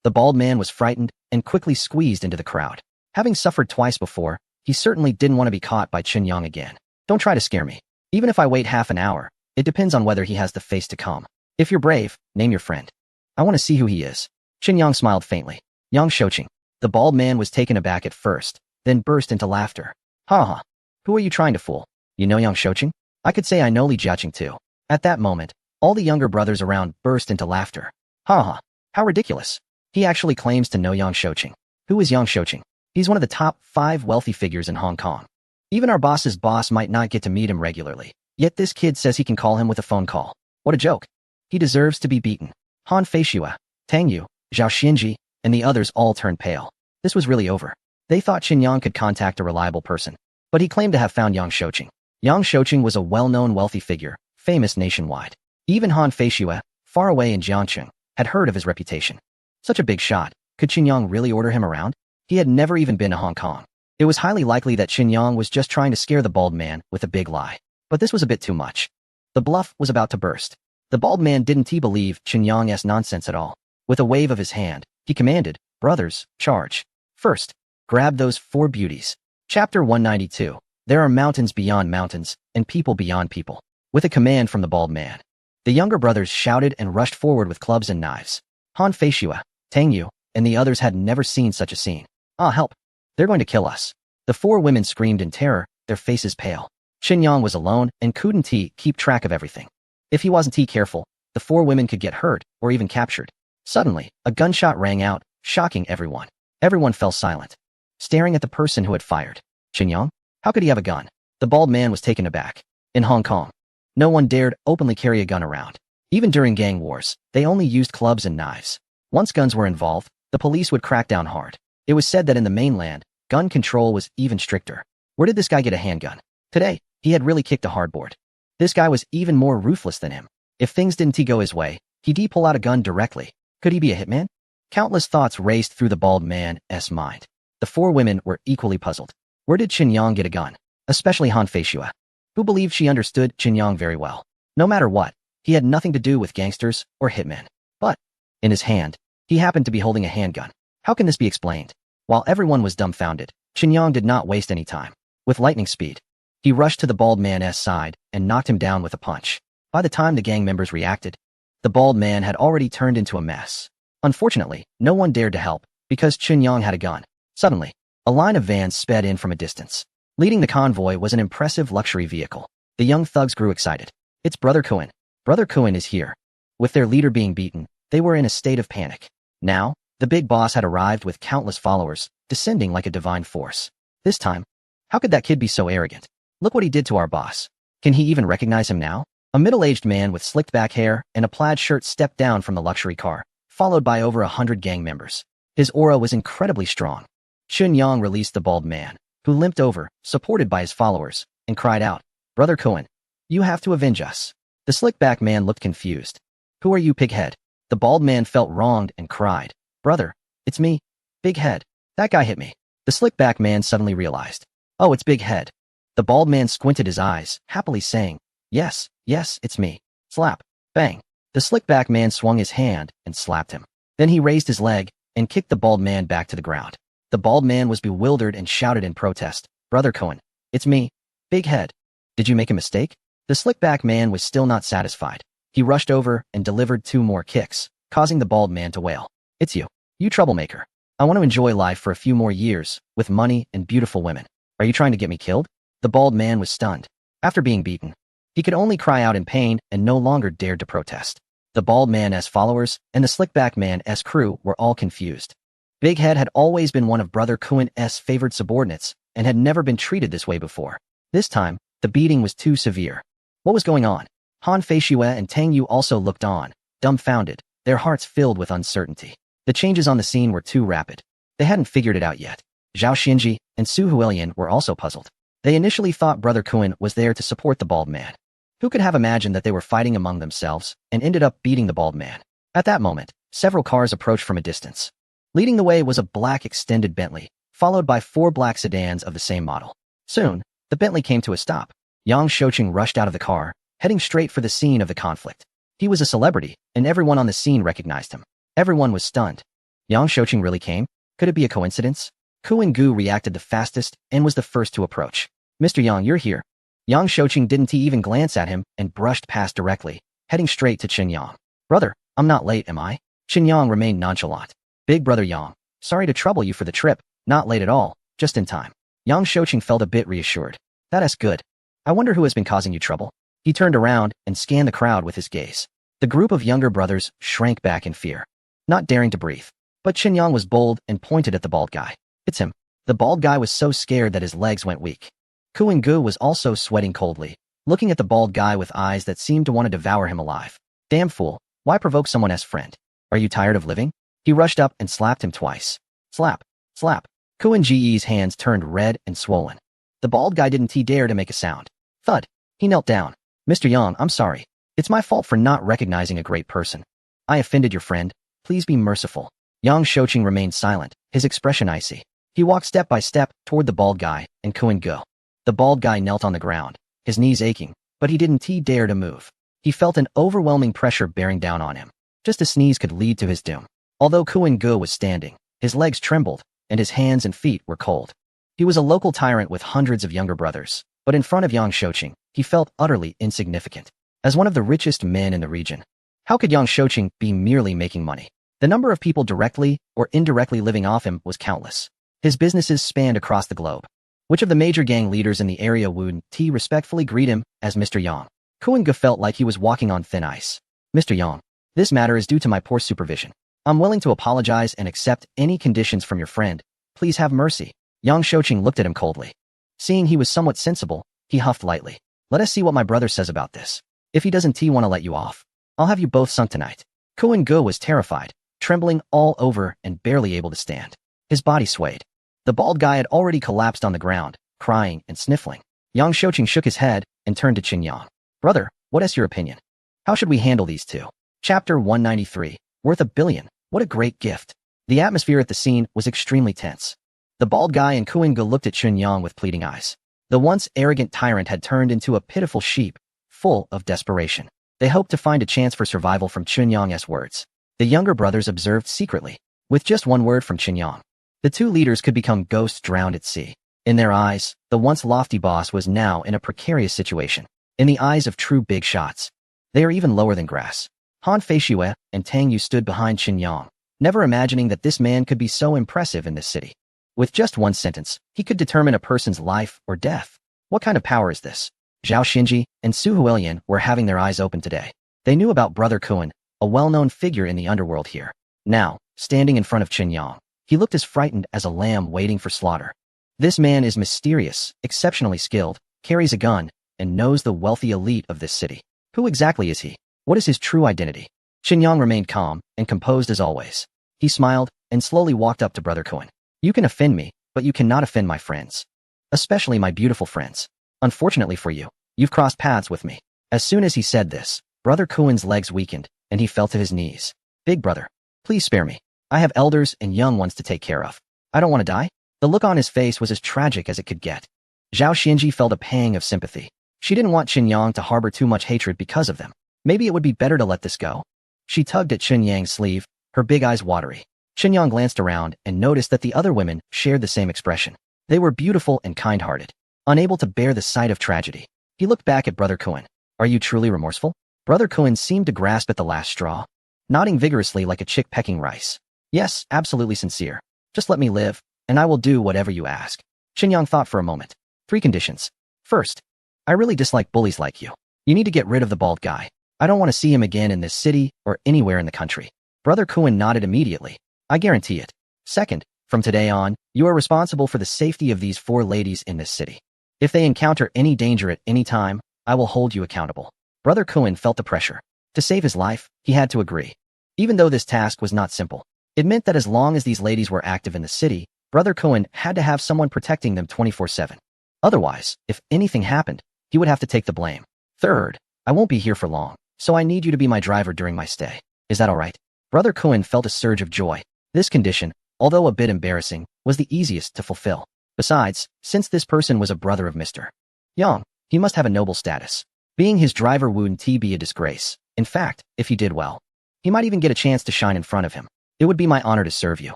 The bald man was frightened and quickly squeezed into the crowd. Having suffered twice before, he certainly didn't want to be caught by Qin Yang again. Don't try to scare me. Even if I wait half an hour, it depends on whether he has the face to come. If you're brave, name your friend. I want to see who he is. Qin Yang smiled faintly. Yang Shouqing. The bald man was taken aback at first, then burst into laughter. Ha ha. Who are you trying to fool? You know Yang Shouqing? I could say I know Li Jiaqing too. At that moment, all the younger brothers around burst into laughter. Ha ha. How ridiculous. He actually claims to know Yang Shouqing. Who is Yang Shouqing? He's one of the top 5 wealthy figures in Hong Kong. Even our boss's boss might not get to meet him regularly, yet this kid says he can call him with a phone call. What a joke. He deserves to be beaten. Han Feishua, Tang Yu, Zhao Xianji, and the others all turned pale. This was really over. They thought Qin Yang could contact a reliable person, but he claimed to have found Yang Shouqing. Yang Shouqing was a well-known wealthy figure, famous nationwide. Even Han Feishua, far away in Jiangcheng, had heard of his reputation. Such a big shot. Could Qin Yang really order him around? He had never even been to Hong Kong. It was highly likely that Qin Yang was just trying to scare the bald man with a big lie. But this was a bit too much. The bluff was about to burst. The bald man didn't believe Qin Yang's nonsense at all. With a wave of his hand, he commanded, Brothers, charge. First, grab those 4 beauties. Chapter 192. There are mountains beyond mountains, and people beyond people. With a command from the bald man, the younger brothers shouted and rushed forward with clubs and knives. Han Feishua, Tang Yu, and the others had never seen such a scene. Ah, help. They're going to kill us. The 4 women screamed in terror, their faces pale. Qin Yang was alone and couldn't keep track of everything. If he wasn't careful, the 4 women could get hurt or even captured. Suddenly, a gunshot rang out, shocking everyone. Everyone fell silent, staring at the person who had fired. Qin Yang? How could he have a gun? The bald man was taken aback. In Hong Kong, no one dared openly carry a gun around. Even during gang wars, they only used clubs and knives. Once guns were involved, the police would crack down hard. It was said that in the mainland, gun control was even stricter. Where did this guy get a handgun? Today, he had really kicked a hardboard. This guy was even more ruthless than him. If things didn't go his way, he'd pull out a gun directly. Could he be a hitman? Countless thoughts raced through the bald man's mind. The 4 women were equally puzzled. Where did Qin Yang get a gun? Especially Han Feishua, who believed she understood Qin Yang very well. No matter what, he had nothing to do with gangsters or hitmen. But, in his hand, he happened to be holding a handgun. How can this be explained? While everyone was dumbfounded, Qin Yang did not waste any time. With lightning speed, he rushed to the bald man's side and knocked him down with a punch. By the time the gang members reacted, the bald man had already turned into a mess. Unfortunately, no one dared to help, because Qin Yang had a gun. Suddenly, a line of vans sped in from a distance. Leading the convoy was an impressive luxury vehicle. The young thugs grew excited. It's Brother Cohen. Brother Cohen is here. With their leader being beaten, they were in a state of panic. Now, the big boss had arrived with countless followers, descending like a divine force. This time, How could that kid be so arrogant? Look what he did to our boss. Can he even recognize him now? A middle-aged man with slicked back hair and a plaid shirt stepped down from the luxury car, followed by over 100 gang members. His aura was incredibly strong. Chunyang released the bald man, who limped over, supported by his followers, and cried out, "Brother Cohen, you have to avenge us." The slick-back man looked confused. "Who are you, pighead?" The bald man felt wronged and cried, "Brother, it's me, Big Head. That guy hit me." The slick-back man suddenly realized, "Oh, it's Big Head." The bald man squinted his eyes, happily saying, "Yes, yes, it's me." Slap. Bang. The slick-back man swung his hand and slapped him. Then he raised his leg and kicked the bald man back to the ground. The bald man was bewildered and shouted in protest, "Brother Cohen, it's me, Big Head. Did you make a mistake?" The slick-back man was still not satisfied. He rushed over and delivered 2 more kicks, causing the bald man to wail, "It's you, you troublemaker. I want to enjoy life for a few more years, with money and beautiful women. Are you trying to get me killed?" The bald man was stunned. After being beaten, he could only cry out in pain and no longer dared to protest. The bald man's followers and the slick-back man's crew were all confused. Big Head had always been one of Brother Cohen's favored subordinates and had never been treated this way before. This time, the beating was too severe. What was going on? Han Feishue and Tang Yu also looked on, dumbfounded, their hearts filled with uncertainty. The changes on the scene were too rapid. They hadn't figured it out yet. Zhao Xinji and Su Huilian were also puzzled. They initially thought Brother Cohen was there to support the bald man. Who could have imagined that they were fighting among themselves and ended up beating the bald man? At that moment, several cars approached from a distance. Leading the way was a black extended Bentley, followed by 4 black sedans of the same model. Soon, the Bentley came to a stop. Yang Shouqing rushed out of the car, heading straight for the scene of the conflict. He was a celebrity, and everyone on the scene recognized him. Everyone was stunned. Yang Shouqing really came? Could it be a coincidence? Kuan Gu reacted the fastest and was the first to approach. "Mr. Yang, you're here." Yang Shouqing didn't even glance at him and brushed past directly, heading straight to Chen Yang. "Brother, I'm not late, am I?" Chen Yang remained nonchalant. "Big brother Yang, sorry to trouble you for the trip, not late at all, just in time." Yang Shouqing felt a bit reassured. "That's good. I wonder who has been causing you trouble." He turned around and scanned the crowd with his gaze. The group of younger brothers shrank back in fear, not daring to breathe. But Chen Yang was bold and pointed at the bald guy. "It's him." The bald guy was so scared that his legs went weak. Kuan Gu was also sweating coldly, looking at the bald guy with eyes that seemed to want to devour him alive. "Damn fool, why provoke someone as friend? Are you tired of living?" He rushed up and slapped him twice. Slap, slap. Kuan Ji's hands turned red and swollen. The bald guy didn't dare to make a sound. Thud. He knelt down. "Mr. Yang, I'm sorry. It's my fault for not recognizing a great person. I offended your friend. Please be merciful." Yang Shouqing remained silent, his expression icy. He walked step by step toward the bald guy and Kuan Gu. The bald guy knelt on the ground, his knees aching, but he didn't dare to move. He felt an overwhelming pressure bearing down on him. Just a sneeze could lead to his doom. Although Kuan Gu was standing, his legs trembled, and his hands and feet were cold. He was a local tyrant with hundreds of younger brothers, but in front of Yang Shouqing, he felt utterly insignificant. As one of the richest men in the region, how could Yang Shouqing be merely making money? The number of people directly or indirectly living off him was countless. His businesses spanned across the globe. Which of the major gang leaders in the area would respectfully greet him as Mr. Yang? Kuan Gu felt like he was walking on thin ice. "Mr. Yang, this matter is due to my poor supervision. I'm willing to apologize and accept any conditions from your friend. Please have mercy." Yang Shouqing looked at him coldly. Seeing he was somewhat sensible, he huffed lightly. "Let us see what my brother says about this. If he doesn't want to let you off, I'll have you both sunk tonight." Kuan Gu was terrified, trembling all over and barely able to stand. His body swayed. The bald guy had already collapsed on the ground, crying and sniffling. Yang Shouqing shook his head and turned to Chen Yang. "Brother, what is your opinion? How should we handle these two?" Chapter 193, Worth $1 billion. What a great gift. The atmosphere at the scene was extremely tense. The bald guy and Kuan Gu looked at Chen Yang with pleading eyes. The once arrogant tyrant had turned into a pitiful sheep, full of desperation. They hoped to find a chance for survival from Chen Yang's words. The younger brothers observed secretly. With just one word from Chen Yang, the two leaders could become ghosts drowned at sea. In their eyes, the once lofty boss was now in a precarious situation. In the eyes of true big shots, they are even lower than grass. Han Feishue and Tang Yu stood behind Chen Yang, never imagining that this man could be so impressive in this city. With just one sentence, he could determine a person's life or death. What kind of power is this? Zhao Xinji and Su Huilian were having their eyes open today. They knew about Brother Cohen, a well-known figure in the underworld here. Now, standing in front of Chen Yang, he looked as frightened as a lamb waiting for slaughter. This man is mysterious, exceptionally skilled, carries a gun, and knows the wealthy elite of this city. Who exactly is he? What is his true identity? Qinyang remained calm and composed as always. He smiled and slowly walked up to Brother Kun. You can offend me, but you cannot offend my friends. Especially my beautiful friends. Unfortunately for you, you've crossed paths with me. As soon as he said this, Brother Kuen's legs weakened, and he fell to his knees. Big brother, please spare me. I have elders and young ones to take care of. I don't want to die. The look on his face was as tragic as it could get. Zhao Xianji felt a pang of sympathy. She didn't want Qinyang to harbor too much hatred because of them. Maybe it would be better to let this go. She tugged at Qinyang's sleeve, her big eyes watery. Qinyang glanced around and noticed that the other women shared the same expression. They were beautiful and kind-hearted, unable to bear the sight of tragedy. He looked back at Brother Kuen. Are you truly remorseful? Brother Kuen seemed to grasp at the last straw, nodding vigorously like a chick pecking rice. Yes, absolutely sincere. Just let me live, and I will do whatever you ask. Qinyang thought for a moment. 3 conditions. First, I really dislike bullies like you. You need to get rid of the bald guy. I don't want to see him again in this city or anywhere in the country. Brother Kuen nodded immediately. I guarantee it. Second, from today on, you are responsible for the safety of these 4 ladies in this city. If they encounter any danger at any time, I will hold you accountable. Brother Kuen felt the pressure. To save his life, he had to agree. Even though this task was not simple, it meant that as long as these ladies were active in the city, Brother Kuen had to have someone protecting them 24/7. Otherwise, if anything happened, he would have to take the blame. Third, I won't be here for long, so I need you to be my driver during my stay. Is that all right? Brother Kuen felt a surge of joy. This condition, although a bit embarrassing, was the easiest to fulfill. Besides, since this person was a brother of Mr. Yang, he must have a noble status. Being his driver wouldn't be a disgrace. In fact, if he did well, he might even get a chance to shine in front of him. It would be my honor to serve you.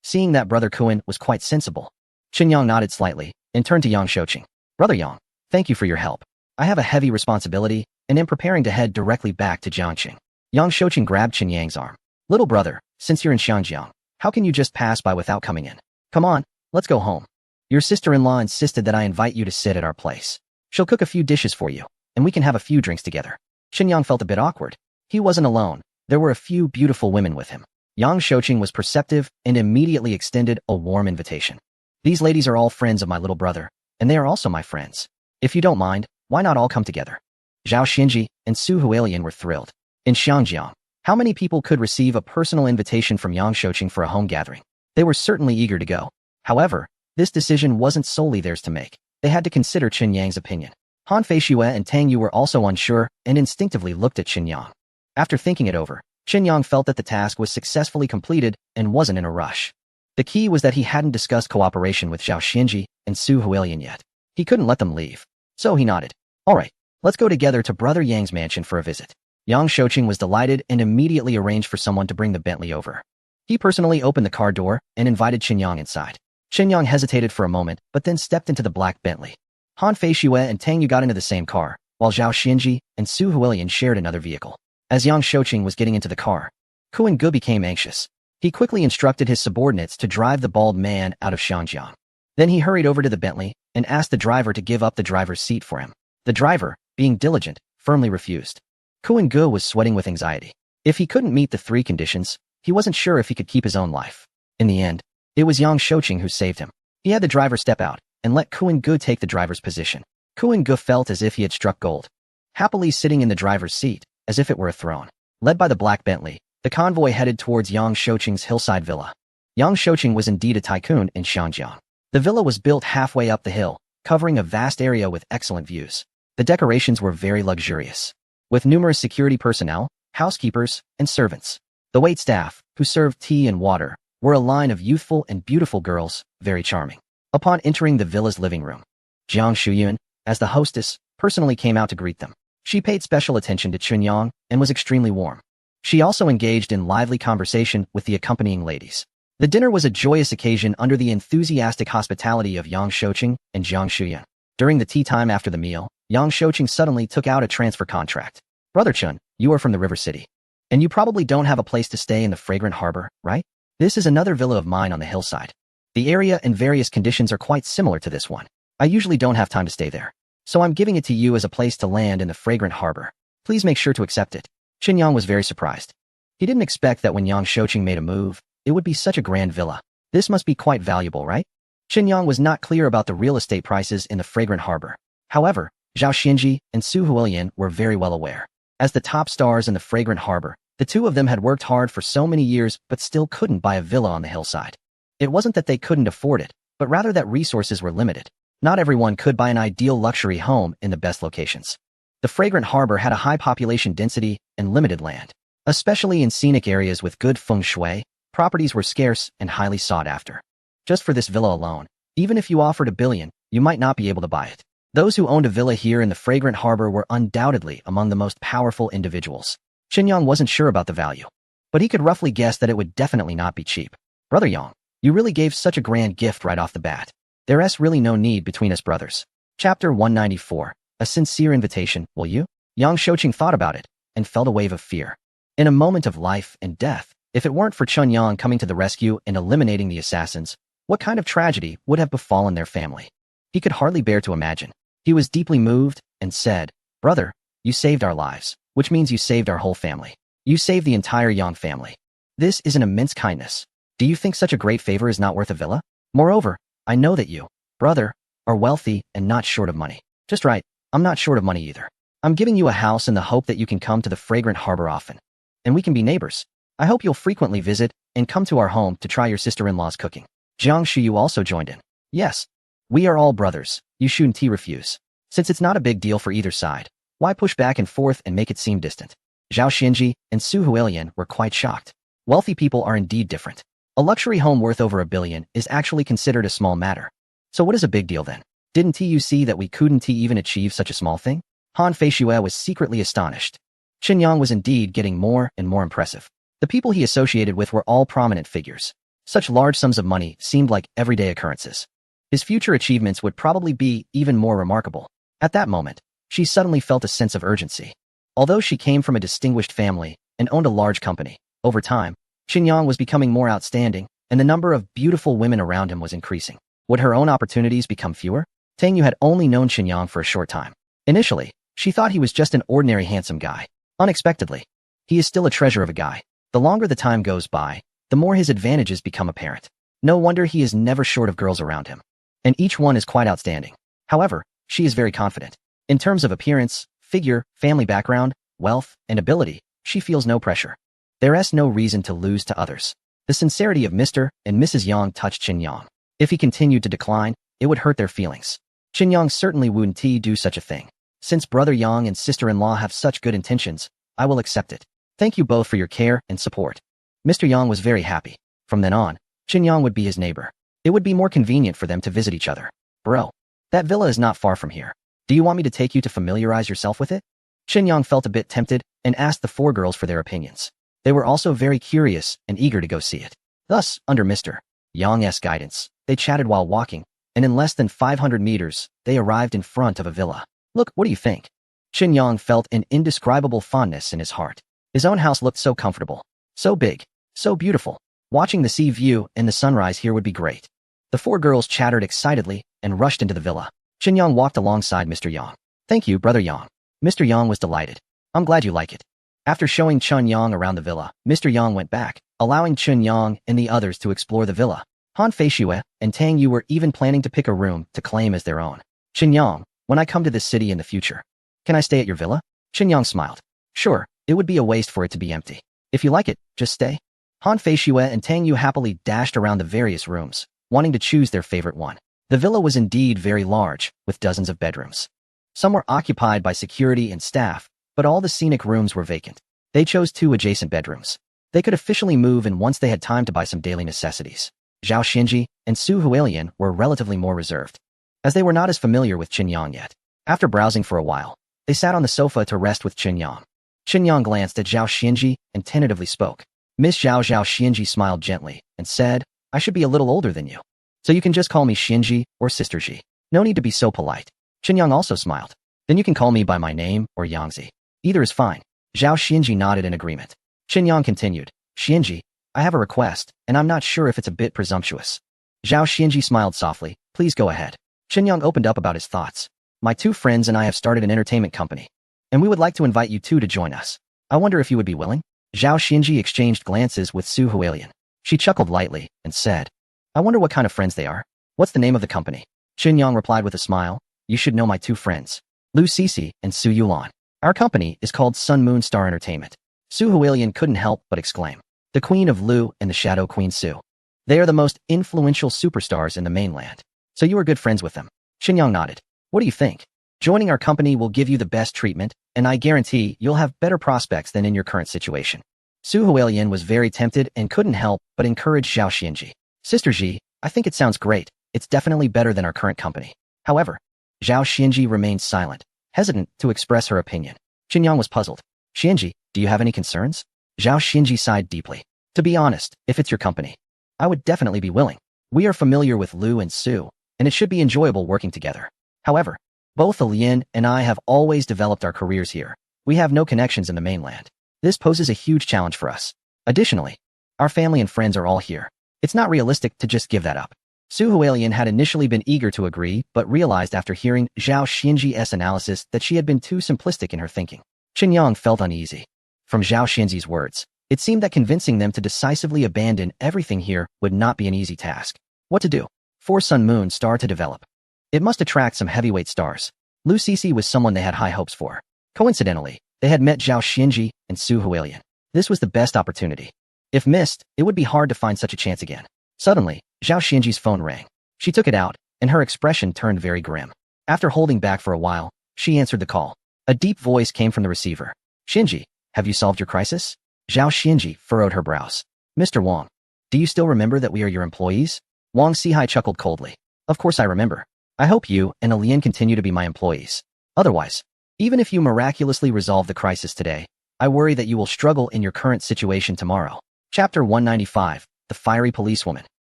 Seeing that Brother Kuen was quite sensible, Qinyang nodded slightly and turned to Yang Shouqing. Brother Yang, thank you for your help. I have a heavy responsibility and am preparing to head directly back to Jiangqing. Yang Shouqing grabbed Qinyang's arm. Little brother, since you're in Xiangjiang, how can you just pass by without coming in? Come on, let's go home. Your sister-in-law insisted that I invite you to sit at our place. She'll cook a few dishes for you, and we can have a few drinks together. Qinyang felt a bit awkward. He wasn't alone. There were a few beautiful women with him. Yang Shouqing was perceptive and immediately extended a warm invitation. These ladies are all friends of my little brother, and they are also my friends. If you don't mind, why not all come together? Zhao Xinji and Su Huilian were thrilled. In Xiangjiang, how many people could receive a personal invitation from Yang Shouqing for a home gathering? They were certainly eager to go. However, this decision wasn't solely theirs to make. They had to consider Qinyang's opinion. Han Feishue and Tang Yu were also unsure and instinctively looked at Qinyang. After thinking it over, Qinyang felt that the task was successfully completed and wasn't in a rush. The key was that he hadn't discussed cooperation with Zhao Xinji and Su Huilian yet. He couldn't let them leave. So he nodded. All right, let's go together to Brother Yang's mansion for a visit. Yang Shouqing was delighted and immediately arranged for someone to bring the Bentley over. He personally opened the car door and invited Qinyang inside. Qinyang hesitated for a moment, but then stepped into the black Bentley. Han Feishue and Tang Yu got into the same car, while Zhao Xinji and Su Huilian shared another vehicle. As Yang Shouqing was getting into the car, Kuen Ge became anxious. He quickly instructed his subordinates to drive the bald man out of Xiangjiang. Then he hurried over to the Bentley and asked the driver to give up the driver's seat for him. The driver, being diligent, firmly refused. Kuen Ge was sweating with anxiety. If he couldn't meet the 3 conditions, he wasn't sure if he could keep his own life. In the end, it was Yang Shouqing who saved him. He had the driver step out and let Kuen Ge take the driver's position. Kuen Ge felt as if he had struck gold, happily sitting in the driver's seat, as if it were a throne. Led by the black Bentley, the convoy headed towards Yang Shouqing's hillside villa. Yang Shouqing was indeed a tycoon in Xiangjiang. The villa was built halfway up the hill, covering a vast area with excellent views. The decorations were very luxurious, with numerous security personnel, housekeepers, and servants. The waitstaff, who served tea and water, were a line of youthful and beautiful girls, very charming. Upon entering the villa's living room, Jiang Shuyun, as the hostess, personally came out to greet them. She paid special attention to Qinyang and was extremely warm. She also engaged in lively conversation with the accompanying ladies. The dinner was a joyous occasion under the enthusiastic hospitality of Yang Shouqing and Jiang Shuyun. During the tea time after the meal, Yang Shouqing suddenly took out a transfer contract. Brother Chun, you are from the River City, and you probably don't have a place to stay in the fragrant harbor, right? This is another villa of mine on the hillside. The area and various conditions are quite similar to this one. I usually don't have time to stay there, so I'm giving it to you as a place to land in the fragrant harbor. Please make sure to accept it. Qinyang was very surprised. He didn't expect that when Yang Shouqing made a move, it would be such a grand villa. This must be quite valuable, right? Qinyang was not clear about the real estate prices in the fragrant harbor. However, Zhao Xianji and Su Huilian were very well aware. As the top stars in the fragrant harbor, the two of them had worked hard for so many years but still couldn't buy a villa on the hillside. It wasn't that they couldn't afford it, but rather that resources were limited. Not everyone could buy an ideal luxury home in the best locations. The fragrant harbor had a high population density and limited land. Especially in scenic areas with good feng shui, properties were scarce and highly sought after. Just for this villa alone, even if you offered $1 billion, you might not be able to buy it. Those who owned a villa here in the fragrant harbor were undoubtedly among the most powerful individuals. Qinyang wasn't sure about the value, but he could roughly guess that it would definitely not be cheap. Brother Yang, you really gave such a grand gift right off the bat. There's really no need between us brothers. Chapter 194. A sincere invitation, will you? Yang Shouqing thought about it and felt a wave of fear. In a moment of life and death, if it weren't for Chun Yang coming to the rescue and eliminating the assassins, what kind of tragedy would have befallen their family? He could hardly bear to imagine. He was deeply moved and said, "Brother, you saved our lives, which means you saved our whole family. You saved the entire Yang family. This is an immense kindness. Do you think such a great favor is not worth a villa? Moreover, I know that you, brother, are wealthy and not short of money." Just right, I'm not short of money either. I'm giving you a house in the hope that you can come to the fragrant harbor often. And we can be neighbors. I hope you'll frequently visit and come to our home to try your sister-in-law's cooking. Jiang Shuyu also joined in. Yes, we are all brothers, Yu Shunti refused. Since it's not a big deal for either side, why push back and forth and make it seem distant? Zhao Xianji and Su Huilian were quite shocked. Wealthy people are indeed different. A luxury home worth over $1 billion is actually considered a small matter. So what is a big deal then? Didn't you see that we couldn't even achieve such a small thing? Han Feishue was secretly astonished. Qinyang was indeed getting more and more impressive. The people he associated with were all prominent figures. Such large sums of money seemed like everyday occurrences. His future achievements would probably be even more remarkable. At that moment, she suddenly felt a sense of urgency. Although she came from a distinguished family and owned a large company, over time, Qinyang was becoming more outstanding, and the number of beautiful women around him was increasing. Would her own opportunities become fewer? Tang Yu had only known Qinyang for a short time. Initially, she thought he was just an ordinary handsome guy. Unexpectedly, he is still a treasure of a guy. The longer the time goes by, the more his advantages become apparent. No wonder he is never short of girls around him. And each one is quite outstanding. However, she is very confident. In terms of appearance, figure, family background, wealth, and ability, she feels no pressure. There's no reason to lose to others. The sincerity of Mr. and Mrs. Yang touched Qinyang. If he continued to decline, it would hurt their feelings. Qinyang certainly wouldn't do such a thing. Since brother Yang and sister-in-law have such good intentions, I will accept it. Thank you both for your care and support. Mr. Yang was very happy. From then on, Qinyang would be his neighbor. It would be more convenient for them to visit each other. Bro, that villa is not far from here. Do you want me to take you to familiarize yourself with it? Qinyang felt a bit tempted and asked the 4 girls for their opinions. They were also very curious and eager to go see it. Thus, under Mr. Yang's guidance, they chatted while walking, and in less than 500 meters, they arrived in front of a villa. Look, what do you think? Qinyang felt an indescribable fondness in his heart. His own house looked so comfortable, so big, so beautiful. Watching the sea view and the sunrise here would be great. The 4 girls chattered excitedly and rushed into the villa. Qinyang walked alongside Mr. Yang. Thank you, brother Yang. Mr. Yang was delighted. I'm glad you like it. After showing Chun Yang around the villa, Mr. Yang went back, allowing Chun Yang and the others to explore the villa. Han Feishue and Tang Yu were even planning to pick a room to claim as their own. Chun Yang, when I come to this city in the future, can I stay at your villa? Chun Yang smiled. Sure, it would be a waste for it to be empty. If you like it, just stay. Han Feishue and Tang Yu happily dashed around the various rooms, wanting to choose their favorite one. The villa was indeed very large, with dozens of bedrooms. Some were occupied by security and staff, but all the scenic rooms were vacant. They chose 2 adjacent bedrooms. They could officially move in once they had time to buy some daily necessities. Zhao Xinji and Su Huilian were relatively more reserved, as they were not as familiar with Qinyang yet. After browsing for a while, they sat on the sofa to rest with Qinyang. Qinyang glanced at Zhao Xinji and tentatively spoke. Miss Zhao Xinji smiled gently and said, I should be a little older than you, so you can just call me Xinji or Sister Ji. No need to be so polite. Qinyang also smiled. Then you can call me by my name or Yangzi. Either is fine. Zhao Xinji nodded in agreement. Qinyang continued, Xinji, I have a request, and I'm not sure if it's a bit presumptuous. Zhao Xinji smiled softly. Please go ahead. Qinyang opened up about his thoughts. My 2 friends and I have started an entertainment company, and we would like to invite you 2 to join us. I wonder if you would be willing? Zhao Xinji exchanged glances with Su Huilian. She chuckled lightly and said, I wonder what kind of friends they are. What's the name of the company? Qin Yang replied with a smile. You should know my two friends, Lu Cixi and Su Yulan. Our company is called Sun Moon Star Entertainment. Su Huilian couldn't help but exclaim. The Queen of Lu and the Shadow Queen Su. They are the most influential superstars in the mainland. So you are good friends with them. Qin Yang nodded. What do you think? Joining our company will give you the best treatment, and I guarantee you'll have better prospects than in your current situation. Su Huilian was very tempted and couldn't help but encourage Zhao Xianji. Sister Ji, I think it sounds great. It's definitely better than our current company. However, Zhao Xianji remained silent, hesitant to express her opinion. Qin Yang was puzzled. Xianji, do you have any concerns? Zhao Xianji sighed deeply. To be honest, if it's your company, I would definitely be willing. We are familiar with Lu and Su, and it should be enjoyable working together. However, both Lian and I have always developed our careers here. We have no connections in the mainland. This poses a huge challenge for us. Additionally, our family and friends are all here. It's not realistic to just give that up. Su Huilian had initially been eager to agree, but realized after hearing Zhao Xianji's analysis that she had been too simplistic in her thinking. Qin Yang felt uneasy. From Zhao Xianji's words, it seemed that convincing them to decisively abandon everything here would not be an easy task. What to do? For Sun Moon Star to develop. It must attract some heavyweight stars. Lu Cixi was someone they had high hopes for. Coincidentally, they had met Zhao Xianji and Su Huilian. This was the best opportunity. If missed, it would be hard to find such a chance again. Suddenly, Zhao Xianji's phone rang. She took it out, and her expression turned very grim. After holding back for a while, she answered the call. A deep voice came from the receiver. Xianji, have you solved your crisis? Zhao Xianji furrowed her brows. Mr. Wang, do you still remember that we are your employees? Wang Xihai chuckled coldly. Of course I remember. I hope you and Lian continue to be my employees. Otherwise, even if you miraculously resolve the crisis today, I worry that you will struggle in your current situation tomorrow. Chapter 195, The Fiery Policewoman.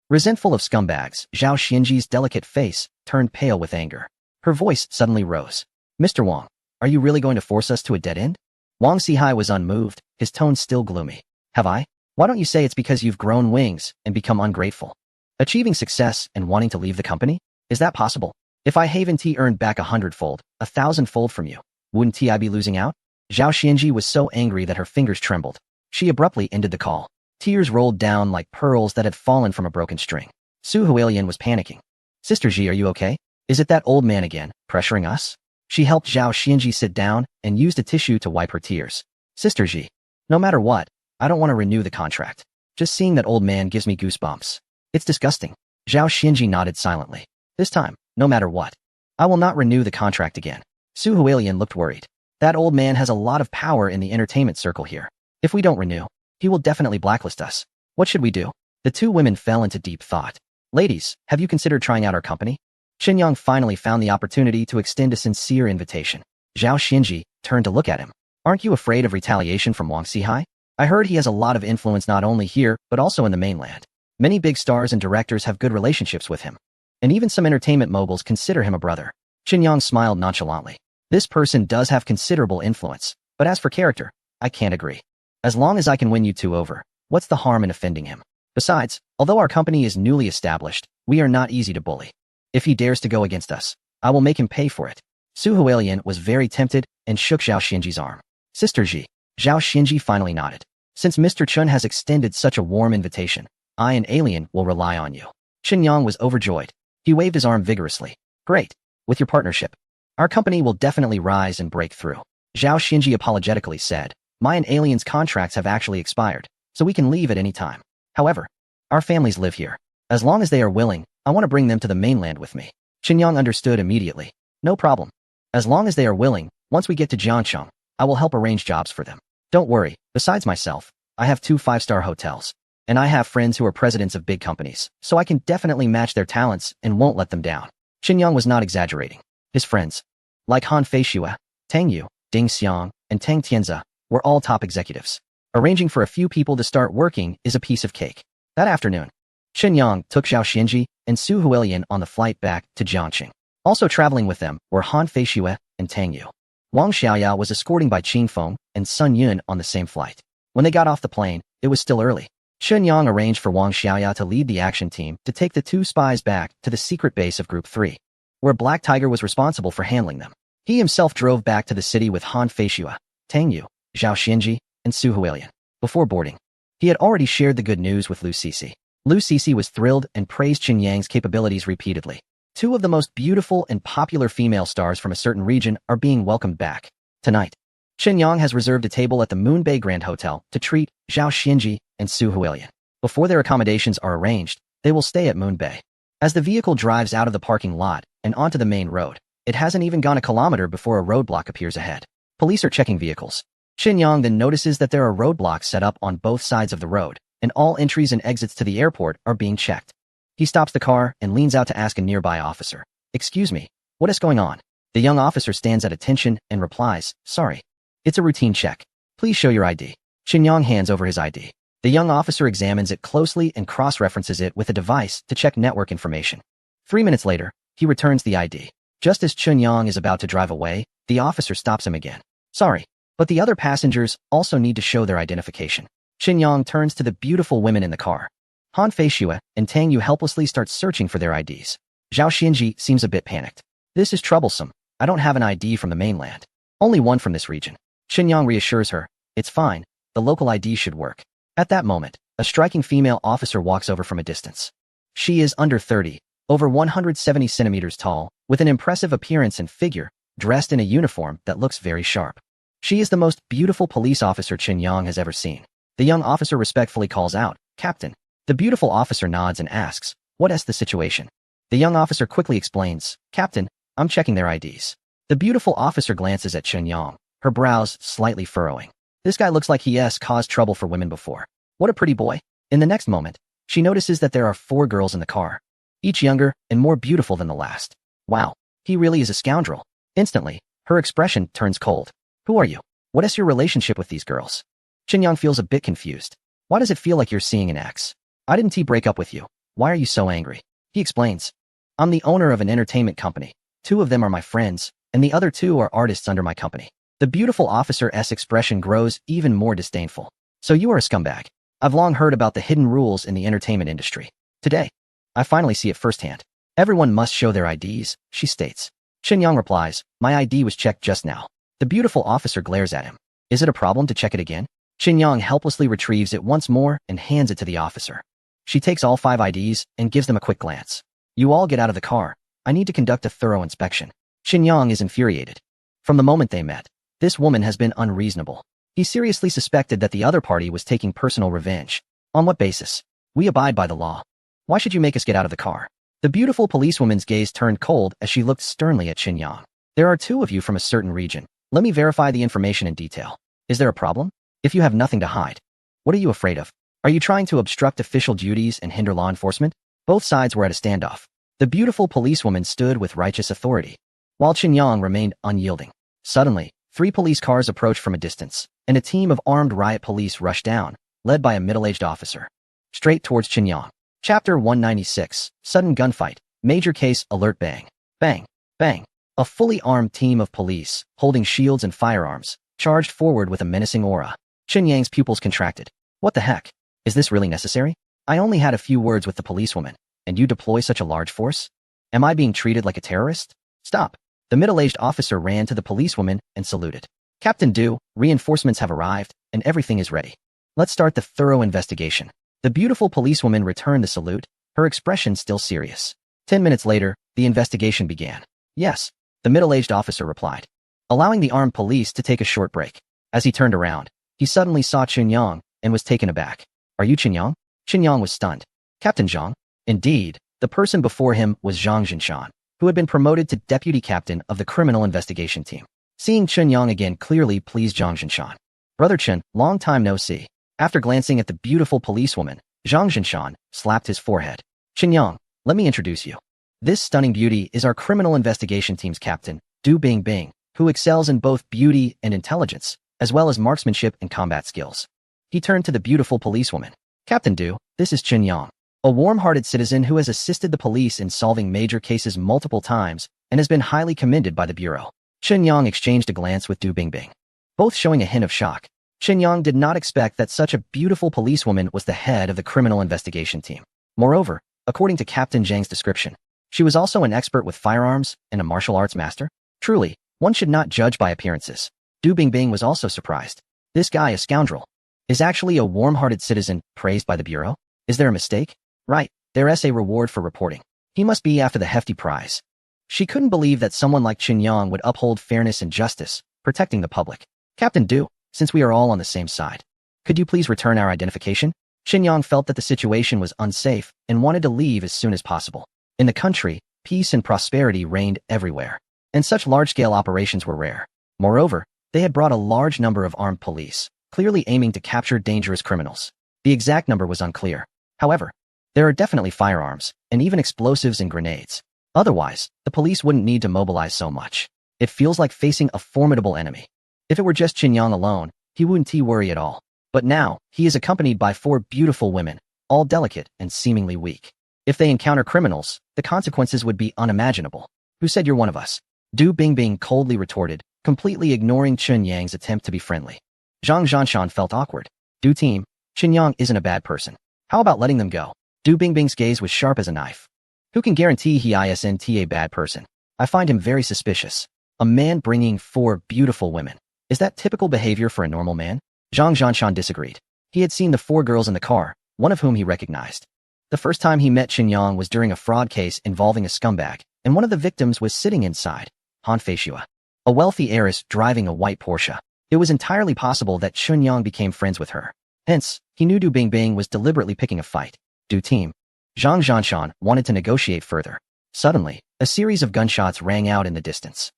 Resentful of scumbags, Zhao Xianji's delicate face turned pale with anger. Her voice suddenly rose. Mr. Wang, are you really going to force us to a dead end? Wang Xihai was unmoved, his tone still gloomy. Have I? Why don't you say it's because you've grown wings and become ungrateful? Achieving success and wanting to leave the company? Is that possible? If I Haven T earned back 100-fold, 1,000-fold from you, wouldn't I be losing out? Zhao Xianji was so angry that her fingers trembled. She abruptly ended the call. Tears rolled down like pearls that had fallen from a broken string. Su Huilian was panicking. Sister Ji, are you okay? Is it that old man again, pressuring us? She helped Zhao Xianji sit down and used a tissue to wipe her tears. Sister Ji, no matter what, I don't want to renew the contract. Just seeing that old man gives me goosebumps. It's disgusting. Zhao Xianji nodded silently. This time, no matter what, I will not renew the contract again. Su Huilian looked worried. That old man has a lot of power in the entertainment circle here. If we don't renew, he will definitely blacklist us. What should we do? The two women fell into deep thought. Ladies, have you considered trying out our company? Qin Yang finally found the opportunity to extend a sincere invitation. Zhao Xianji turned to look at him. Aren't you afraid of retaliation from Wang Xihai? I heard he has a lot of influence not only here, but also in the mainland. Many big stars and directors have good relationships with him. And even some entertainment moguls consider him a brother. Qin Yang smiled nonchalantly. This person does have considerable influence, but as for character, I can't agree. As long as I can win you two over, what's the harm in offending him? Besides, although our company is newly established, we are not easy to bully. If he dares to go against us, I will make him pay for it. Su Huilian was very tempted and shook Zhao Xianji's arm. Sister Ji, Zhao Xianji finally nodded. Since Mr. Chun has extended such a warm invitation, I and Alien will rely on you. Qin Yang was overjoyed. He waved his arm vigorously. Great. With your partnership, our company will definitely rise and break through. Zhao Xianji apologetically said, my and Alien's contracts have actually expired, so we can leave at any time. However, our families live here. As long as they are willing, I want to bring them to the mainland with me. Qin Yang understood immediately. No problem. As long as they are willing, once we get to Jiangcheng, I will help arrange jobs for them. Don't worry, besides myself, I have 2 5-star hotels. And I have friends who are presidents of big companies, so I can definitely match their talents and won't let them down. Qin Yang was not exaggerating. His friends, like Han Feishue, Tang Yu, Ding Xiang, and Tang Tianze, were all top executives. Arranging for a few people to start working is a piece of cake. That afternoon, Qin Yang took Zhao Xianji and Su Huilian on the flight back to Jiangxing. Also traveling with them were Han Feishue and Tang Yu. Wang Xiaoya was escorting by Qing Feng and Sun Yun on the same flight. When they got off the plane, it was still early. Qin Yang arranged for Wang Xiaoya to lead the action team to take the 2 spies back to the secret base of Group 3, where Black Tiger was responsible for handling them. He himself drove back to the city with Han Feishue, Tang Yu, Zhao Xianji, and Su Huilian. Before boarding, he had already shared the good news with Lu Cixi. Lu Cece was thrilled and praised Chen Yang's capabilities repeatedly. Two of the most beautiful and popular female stars from a certain region are being welcomed back. Tonight, Chen Yang has reserved a table at the Moon Bay Grand Hotel to treat Zhao Xinji and Su Huilian. Before their accommodations are arranged, they will stay at Moon Bay. As the vehicle drives out of the parking lot and onto the main road, it hasn't even gone a kilometer before a roadblock appears ahead. Police are checking vehicles. Chen Yang then notices that there are roadblocks set up on both sides of the road, and all entries and exits to the airport are being checked. He stops the car and leans out to ask a nearby officer, "Excuse me, what is going on?" The young officer stands at attention and replies, "Sorry. It's a routine check. Please show your ID." Chen Yang hands over his ID. The young officer examines it closely and cross-references it with a device to check network information. 3 minutes later, he returns the ID. Just as Chen Yang is about to drive away, the officer stops him again. "Sorry, but the other passengers also need to show their identification." Chen Yang turns to the beautiful women in the car. Han Feishue and Tang Yu helplessly start searching for their IDs. Zhao Xinji seems a bit panicked. "This is troublesome. I don't have an ID from the mainland. Only one from this region." Chen Yang reassures her, "It's fine. The local ID should work." At that moment, a striking female officer walks over from a distance. She is under 30, over 170 centimeters tall, with an impressive appearance and figure, dressed in a uniform that looks very sharp. She is the most beautiful police officer Chen Yang has ever seen. The young officer respectfully calls out, "Captain." The beautiful officer nods and asks, "What is the situation?" The young officer quickly explains, "Captain, I'm checking their IDs." The beautiful officer glances at Chen Yang, her brows slightly furrowing. This guy looks like he has caused trouble for women before. What a pretty boy. In the next moment, she notices that there are 4 girls in the car, each younger and more beautiful than the last. Wow, he really is a scoundrel. Instantly, her expression turns cold. "Who are you? What is your relationship with these girls?" Chen Yang feels a bit confused. "Why does it feel like you're seeing an ex? I didn't break up with you. Why are you so angry?" He explains, "I'm the owner of an entertainment company. 2 of them are my friends, and the other 2 are artists under my company." The beautiful officer's expression grows even more disdainful. "So you are a scumbag. I've long heard about the hidden rules in the entertainment industry. Today, I finally see it firsthand. Everyone must show their IDs," she states. Chen Yang replies, "My ID was checked just now." The beautiful officer glares at him. "Is it a problem to check it again?" Chen Yang helplessly retrieves it once more and hands it to the officer. She takes all 5 IDs and gives them a quick glance. "You all get out of the car. I need to conduct a thorough inspection." Chen Yang is infuriated. From the moment they met, this woman has been unreasonable. He seriously suspected that the other party was taking personal revenge. "On what basis? We abide by the law. Why should you make us get out of the car?" The beautiful policewoman's gaze turned cold as she looked sternly at Chen Yang. "There are 2 of you from a certain region. Let me verify the information in detail. Is there a problem? If you have nothing to hide, what are you afraid of? Are you trying to obstruct official duties and hinder law enforcement?" Both sides were at a standoff. The beautiful policewoman stood with righteous authority, while Chen Yang remained unyielding. Suddenly, 3 police cars approached from a distance, and a team of armed riot police rushed down, led by a middle-aged officer, straight towards Chen Yang. Chapter 196, Sudden Gunfight, Major Case Alert. Bang, bang, bang. A fully armed team of police, holding shields and firearms, charged forward with a menacing aura. Chen Yang's pupils contracted. "What the heck? Is this really necessary? I only had a few words with the policewoman, and you deploy such a large force? Am I being treated like a terrorist? Stop." The middle-aged officer ran to the policewoman and saluted. "Captain Du, reinforcements have arrived, and everything is ready. Let's start the thorough investigation." The beautiful policewoman returned the salute, her expression still serious. 10 minutes later, the investigation began. "Yes," the middle-aged officer replied, allowing the armed police to take a short break. As he turned around, he suddenly saw Chen Yang and was taken aback. "Are you Chen Yang?" Chen Yang was stunned. "Captain Zhang?" Indeed, the person before him was Zhang Jinshan, who had been promoted to deputy captain of the criminal investigation team. Seeing Chen Yang again clearly pleased Zhang Jinshan. "Brother Chen, long time no see." After glancing at the beautiful policewoman, Zhang Jinshan slapped his forehead. "Chen Yang, let me introduce you. This stunning beauty is our criminal investigation team's captain, Du Bingbing, who excels in both beauty and intelligence, as well as marksmanship and combat skills." He turned to the beautiful policewoman. "Captain Du, this is Chen Yang, a warm-hearted citizen who has assisted the police in solving major cases multiple times and has been highly commended by the Bureau." Chen Yang exchanged a glance with Du Bingbing, both showing a hint of shock. Chen Yang did not expect that such a beautiful policewoman was the head of the criminal investigation team. Moreover, according to Captain Zhang's description, she was also an expert with firearms and a martial arts master. Truly, one should not judge by appearances. Du Bingbing was also surprised. This guy, a scoundrel, is actually a warm-hearted citizen praised by the Bureau? Is there a mistake? Right, there's a reward for reporting. He must be after the hefty prize. She couldn't believe that someone like Qin Yang would uphold fairness and justice, protecting the public. Captain Du, since we are all on the same side, could you please return our identification? Qin Yang felt that the situation was unsafe and wanted to leave as soon as possible. In the country, peace and prosperity reigned everywhere, and such large-scale operations were rare. Moreover, they had brought a large number of armed police, clearly aiming to capture dangerous criminals. The exact number was unclear. However, there are definitely firearms, and even explosives and grenades. Otherwise, the police wouldn't need to mobilize so much. It feels like facing a formidable enemy. If it were just Qin Yang alone, he wouldn't worry at all. But now, he is accompanied by 4 beautiful women, all delicate and seemingly weak. If they encounter criminals, the consequences would be unimaginable. Who said you're one of us? Du Bingbing coldly retorted, completely ignoring Qin Yang's attempt to be friendly. Zhang Zhanshan felt awkward. Du team, Qin Yang isn't a bad person. How about letting them go? Du Bingbing's gaze was sharp as a knife. Who can guarantee he isn't a bad person? I find him very suspicious. A man bringing 4 beautiful women. Is that typical behavior for a normal man? Zhang Zhanshan disagreed. He had seen the 4 girls in the car, one of whom he recognized. The first time he met Qin Yang was during a fraud case involving a scumbag, and one of the victims was sitting inside, Han Feishua, a wealthy heiress driving a white Porsche. It was entirely possible that Qin Yang became friends with her. Hence, he knew Du Bingbing was deliberately picking a fight. Du team. Zhang Zhanshan wanted to negotiate further. Suddenly, a series of gunshots rang out in the distance.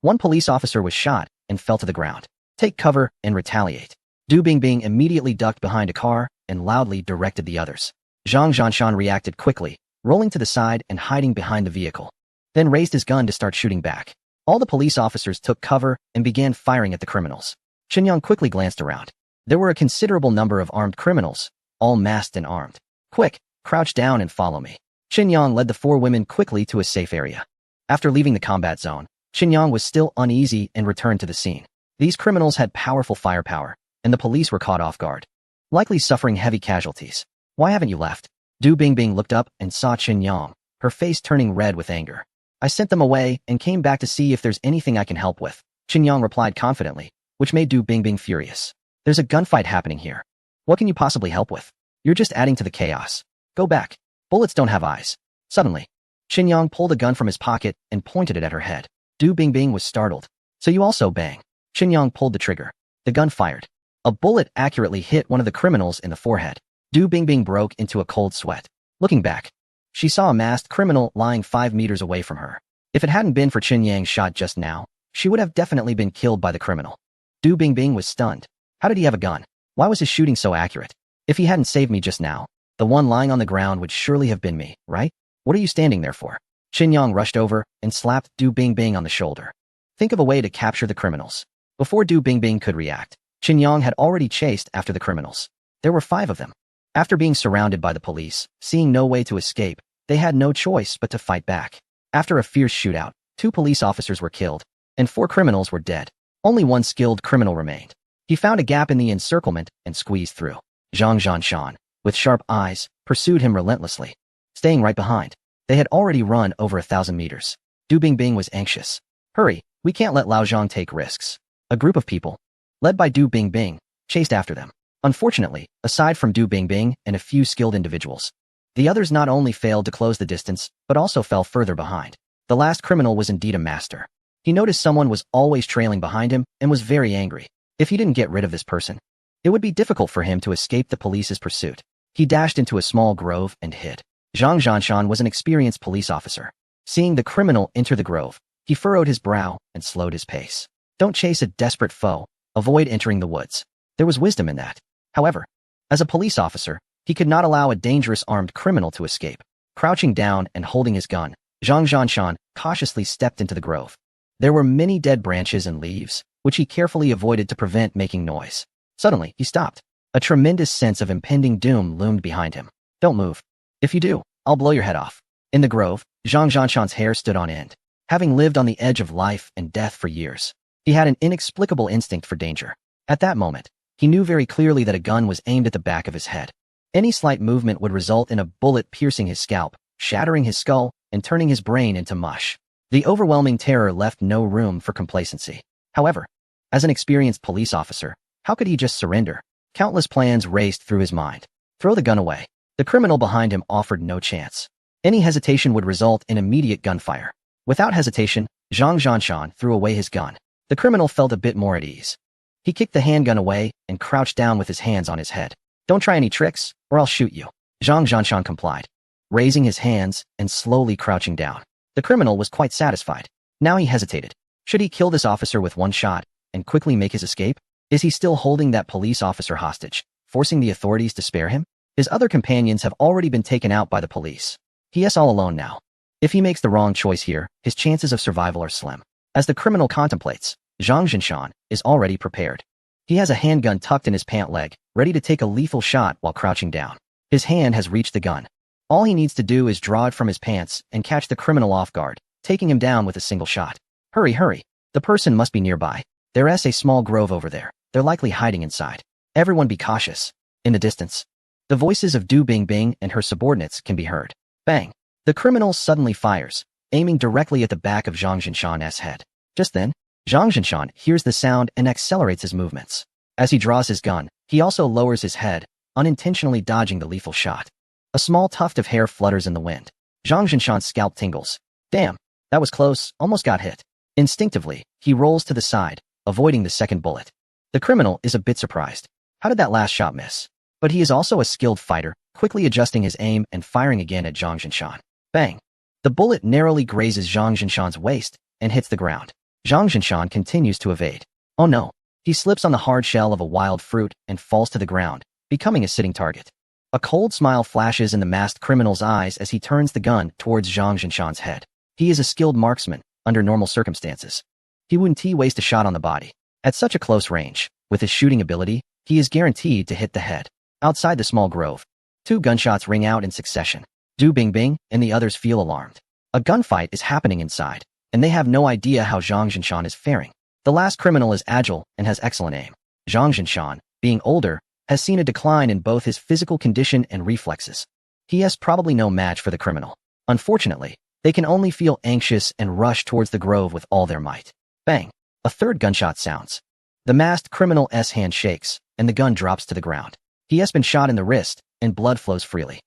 One police officer was shot and fell to the ground. Take cover and retaliate. Du Bingbing immediately ducked behind a car and loudly directed the others. Zhang Zhanshan reacted quickly, rolling to the side and hiding behind the vehicle. Then raised his gun to start shooting back. All the police officers took cover and began firing at the criminals. Qin Yang quickly glanced around. There were a considerable number of armed criminals, all masked and armed. Quick, crouch down and follow me. Qin Yang led the 4 women quickly to a safe area. After leaving the combat zone, Qin Yang was still uneasy and returned to the scene. These criminals had powerful firepower, and the police were caught off guard, likely suffering heavy casualties. Why haven't you left? Du Bingbing looked up and saw Qin Yang, her face turning red with anger. I sent them away and came back to see if there's anything I can help with. Qin Yang replied confidently, which made Du Bingbing furious. There's a gunfight happening here. What can you possibly help with? You're just adding to the chaos. Go back. Bullets don't have eyes. Suddenly, Qin Yang pulled a gun from his pocket and pointed it at her head. Du Bingbing was startled. So you also bang. Qin Yang pulled the trigger. The gun fired. A bullet accurately hit one of the criminals in the forehead. Du Bingbing broke into a cold sweat. Looking back, she saw a masked criminal lying 5 meters away from her. If it hadn't been for Qin Yang's shot just now, she would have definitely been killed by the criminal. Du Bingbing was stunned. How did he have a gun? Why was his shooting so accurate? If he hadn't saved me just now, the one lying on the ground would surely have been me, right? What are you standing there for? Qin Yang rushed over and slapped Du Bingbing on the shoulder. Think of a way to capture the criminals. Before Du Bingbing could react, Qin Yang had already chased after the criminals. There were 5 of them. After being surrounded by the police, seeing no way to escape, they had no choice but to fight back. After a fierce shootout, 2 police officers were killed, and 4 criminals were dead. Only one skilled criminal remained. He found a gap in the encirclement and squeezed through. Zhang Zhanshan, with sharp eyes, pursued him relentlessly, staying right behind. They had already run over 1,000 meters. Du Bingbing was anxious. Hurry, we can't let Lao Zhang take risks. A group of people, led by Du Bingbing, chased after them. Unfortunately, aside from Du Bingbing and a few skilled individuals, the others not only failed to close the distance, but also fell further behind. The last criminal was indeed a master. He noticed someone was always trailing behind him and was very angry. If he didn't get rid of this person, it would be difficult for him to escape the police's pursuit. He dashed into a small grove and hid. Zhang Zhanshan was an experienced police officer. Seeing the criminal enter the grove, he furrowed his brow and slowed his pace. Don't chase a desperate foe. Avoid entering the woods. There was wisdom in that. However, as a police officer, he could not allow a dangerous armed criminal to escape. Crouching down and holding his gun, Zhang Zhanshan cautiously stepped into the grove. There were many dead branches and leaves, which he carefully avoided to prevent making noise. Suddenly, he stopped. A tremendous sense of impending doom loomed behind him. Don't move. If you do, I'll blow your head off. In the grove, Zhang Zhanshan's hair stood on end. Having lived on the edge of life and death for years, he had an inexplicable instinct for danger. At that moment, he knew very clearly that a gun was aimed at the back of his head. Any slight movement would result in a bullet piercing his scalp, shattering his skull, and turning his brain into mush. The overwhelming terror left no room for complacency. However, as an experienced police officer, how could he just surrender? Countless plans raced through his mind. Throw the gun away. The criminal behind him offered no chance. Any hesitation would result in immediate gunfire. Without hesitation, Zhang Zhanshan threw away his gun. The criminal felt a bit more at ease. He kicked the handgun away and crouched down with his hands on his head. "Don't try any tricks, or I'll shoot you." Zhang Zhanshan complied, raising his hands and slowly crouching down. The criminal was quite satisfied. Now he hesitated. Should he kill this officer with one shot and quickly make his escape? Is he still holding that police officer hostage, forcing the authorities to spare him? His other companions have already been taken out by the police. He is all alone now. If he makes the wrong choice here, his chances of survival are slim. As the criminal contemplates, Zhang Zhanshan is already prepared. He has a handgun tucked in his pant leg, ready to take a lethal shot while crouching down. His hand has reached the gun. All he needs to do is draw it from his pants and catch the criminal off guard, taking him down with a single shot. Hurry, hurry. The person must be nearby. There's a small grove over there. They're likely hiding inside. Everyone be cautious. In the distance, the voices of Du Bingbing and her subordinates can be heard. Bang. The criminal suddenly fires, aiming directly at the back of Zhang Zhanshan's head. Just then, Zhang Zhanshan hears the sound and accelerates his movements. As he draws his gun, he also lowers his head, unintentionally dodging the lethal shot. A small tuft of hair flutters in the wind. Zhang Zhanshan's scalp tingles. Damn, that was close, almost got hit. Instinctively, he rolls to the side, avoiding the second bullet. The criminal is a bit surprised. How did that last shot miss? But he is also a skilled fighter, quickly adjusting his aim and firing again at Zhang Zhanshan. Bang! The bullet narrowly grazes Zhang Zhanshan's waist and hits the ground. Zhang Zhanshan continues to evade. Oh no! He slips on the hard shell of a wild fruit and falls to the ground, becoming a sitting target. A cold smile flashes in the masked criminal's eyes as he turns the gun towards Zhang Zhanshan's head. He is a skilled marksman, under normal circumstances. He wouldn't waste a shot on the body. At such a close range, with his shooting ability, he is guaranteed to hit the head. Outside the small grove, 2 gunshots ring out in succession. Du Bingbing and the others feel alarmed. A gunfight is happening inside, and they have no idea how Zhang Zhanshan is faring. The last criminal is agile and has excellent aim. Zhang Zhanshan, being older, has seen a decline in both his physical condition and reflexes. He has probably no match for the criminal. Unfortunately, they can only feel anxious and rush towards the grove with all their might. Bang! A third gunshot sounds. The masked criminal's hand shakes, and the gun drops to the ground. He has been shot in the wrist, and blood flows freely.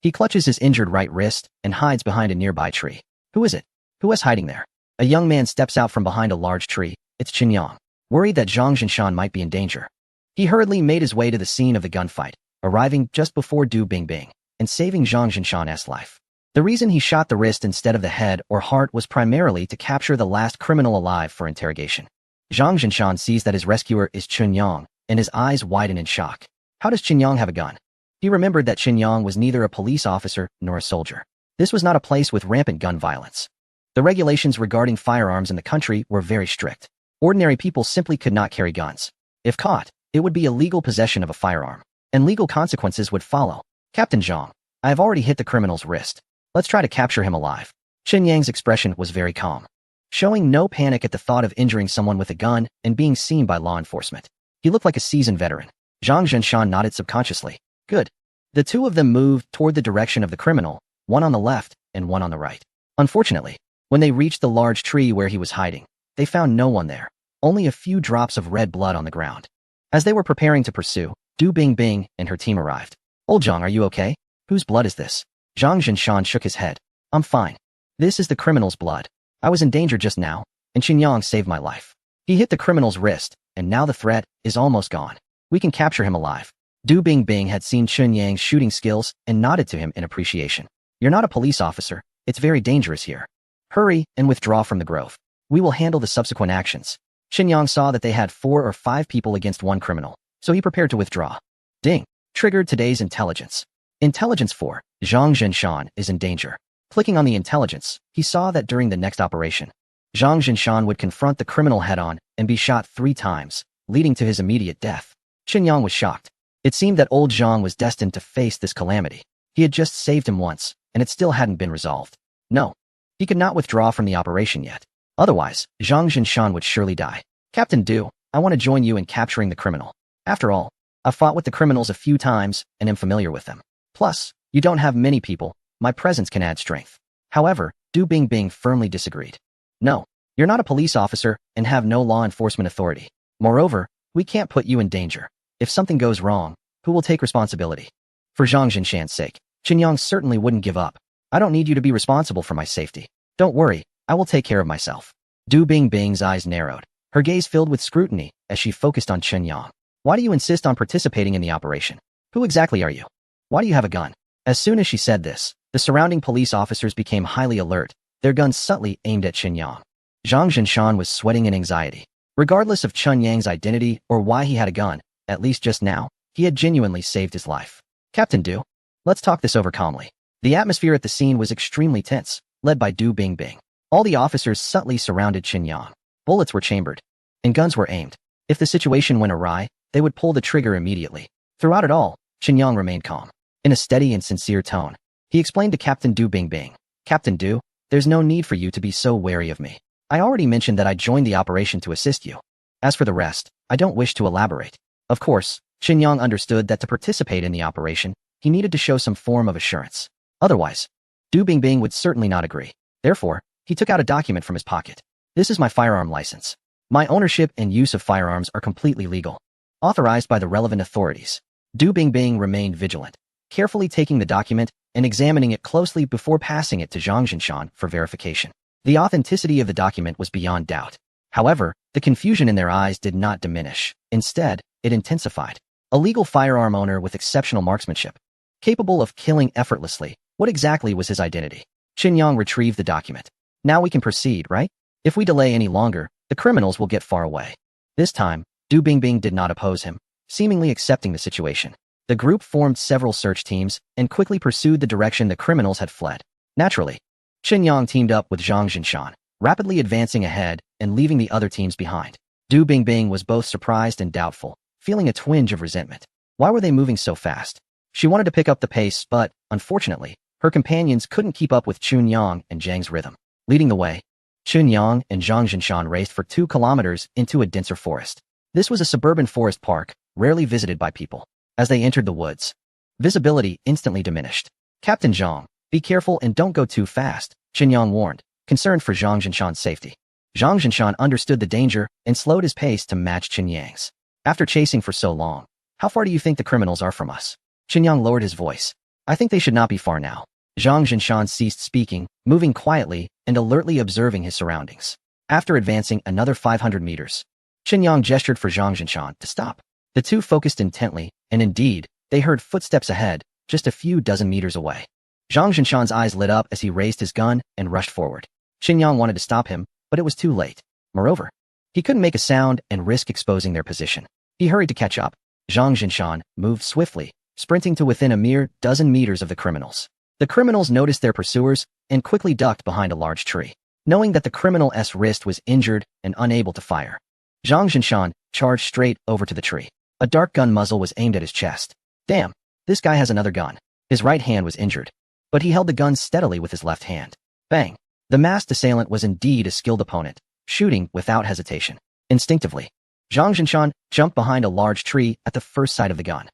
He clutches his injured right wrist and hides behind a nearby tree. Who is it? Who is hiding there? A young man steps out from behind a large tree. It's Chen Yang. Worried that Zhang Zhanshan might be in danger, he hurriedly made his way to the scene of the gunfight, arriving just before Du Bingbing, and saving Zhang Zhanshan's life. The reason he shot the wrist instead of the head or heart was primarily to capture the last criminal alive for interrogation. Zhang Zhanshan sees that his rescuer is Chen Yang, and his eyes widen in shock. How does Chen Yang have a gun? He remembered that Chen Yang was neither a police officer nor a soldier. This was not a place with rampant gun violence. The regulations regarding firearms in the country were very strict. Ordinary people simply could not carry guns. If caught, it would be illegal possession of a firearm, and legal consequences would follow. Captain Zhang, I have already hit the criminal's wrist. Let's try to capture him alive. Chen Yang's expression was very calm, showing no panic at the thought of injuring someone with a gun and being seen by law enforcement. He looked like a seasoned veteran. Zhang Zhanshan nodded subconsciously. Good. The 2 of them moved toward the direction of the criminal, one on the left and one on the right. Unfortunately, when they reached the large tree where he was hiding, they found no one there, only a few drops of red blood on the ground. As they were preparing to pursue, Du Bingbing and her team arrived. Old Zhang, are you okay? Whose blood is this? Zhang Zhanshan shook his head. I'm fine. This is the criminal's blood. I was in danger just now, and Chen Yang saved my life. He hit the criminal's wrist, and now the threat is almost gone. We can capture him alive. Du Bingbing had seen Chen Yang's shooting skills and nodded to him in appreciation. You're not a police officer. It's very dangerous here. Hurry and withdraw from the grove. We will handle the subsequent actions. Chen Yang saw that they had 4 or 5 people against 1 criminal, so he prepared to withdraw. Ding! Triggered today's intelligence. Intelligence 4. Zhang Zhanshan is in danger. Clicking on the intelligence, he saw that during the next operation, Zhang Zhanshan would confront the criminal head-on and be shot 3 times, leading to his immediate death. Chen Yang was shocked. It seemed that old Zhang was destined to face this calamity. He had just saved him once, and it still hadn't been resolved. No. He could not withdraw from the operation yet. Otherwise, Zhang Zhanshan would surely die. Captain Du, I want to join you in capturing the criminal. After all, I've fought with the criminals a few times and am familiar with them. Plus, you don't have many people. My presence can add strength. However, Du Bingbing firmly disagreed. No, you're not a police officer and have no law enforcement authority. Moreover, we can't put you in danger. If something goes wrong, who will take responsibility? For Zhang Jinshan's sake, Qinyang certainly wouldn't give up. I don't need you to be responsible for my safety. Don't worry, I will take care of myself. Du Bingbing's eyes narrowed, her gaze filled with scrutiny as she focused on Qinyang. Why do you insist on participating in the operation? Who exactly are you? Why do you have a gun? As soon as she said this, the surrounding police officers became highly alert, their guns subtly aimed at Qinyang. Zhang Jinshan was sweating in anxiety. Regardless of Qinyang's identity or why he had a gun, at least just now, he had genuinely saved his life. Captain Du, let's talk this over calmly. The atmosphere at the scene was extremely tense, led by Du Bingbing. All the officers subtly surrounded Qinyang. Bullets were chambered, and guns were aimed. If the situation went awry, they would pull the trigger immediately. Throughout it all, Qinyang remained calm. In a steady and sincere tone, he explained to Captain Du Bingbing, Captain Du, there's no need for you to be so wary of me. I already mentioned that I joined the operation to assist you. As for the rest, I don't wish to elaborate. Of course, Qinyang understood that to participate in the operation, he needed to show some form of assurance. Otherwise, Du Bingbing would certainly not agree. Therefore, he took out a document from his pocket. This is my firearm license. My ownership and use of firearms are completely legal, authorized by the relevant authorities. Du Bingbing remained vigilant, carefully taking the document and examining it closely before passing it to Zhang Jinshan for verification. The authenticity of the document was beyond doubt. However, the confusion in their eyes did not diminish. Instead, it intensified. A legal firearm owner with exceptional marksmanship, capable of killing effortlessly. What exactly was his identity? Qinyang retrieved the document. Now we can proceed, right? If we delay any longer, the criminals will get far away. This time, Du Bingbing did not oppose him, seemingly accepting the situation. The group formed several search teams and quickly pursued the direction the criminals had fled. Naturally, Qinyang teamed up with Zhang Jinshan, rapidly advancing ahead and leaving the other teams behind. Du Bingbing was both surprised and doubtful, feeling a twinge of resentment. Why were they moving so fast? She wanted to pick up the pace, but, unfortunately, her companions couldn't keep up with Qinyang and Zhang's rhythm. Leading the way, Qinyang and Zhang Jinshan raced for 2 kilometers into a denser forest. This was a suburban forest park, rarely visited by people. As they entered the woods, visibility instantly diminished. Captain Zhang, be careful and don't go too fast, Qinyang warned, concerned for Zhang Jinshan's safety. Zhang Jinshan understood the danger and slowed his pace to match Qinyang's. After chasing for so long, how far do you think the criminals are from us? Qinyang lowered his voice. I think they should not be far now. Zhang Jinshan ceased speaking, moving quietly and alertly observing his surroundings. After advancing another 500 meters, Qinyang gestured for Zhang Jinshan to stop. The two focused intently, and indeed, they heard footsteps ahead, just a few dozen meters away. Zhang Jinshan's eyes lit up as he raised his gun and rushed forward. Qinyang wanted to stop him, but it was too late. Moreover, he couldn't make a sound and risk exposing their position. He hurried to catch up. Zhang Jinshan moved swiftly, sprinting to within a mere dozen meters of the criminals. The criminals noticed their pursuers and quickly ducked behind a large tree. Knowing that the criminal's wrist was injured and unable to fire, Zhang Jinshan charged straight over to the tree. A dark gun muzzle was aimed at his chest. Damn, this guy has another gun. His right hand was injured, but he held the gun steadily with his left hand. Bang! The masked assailant was indeed a skilled opponent, shooting without hesitation. Instinctively, Zhang Jinshan jumped behind a large tree at the first sight of the gun.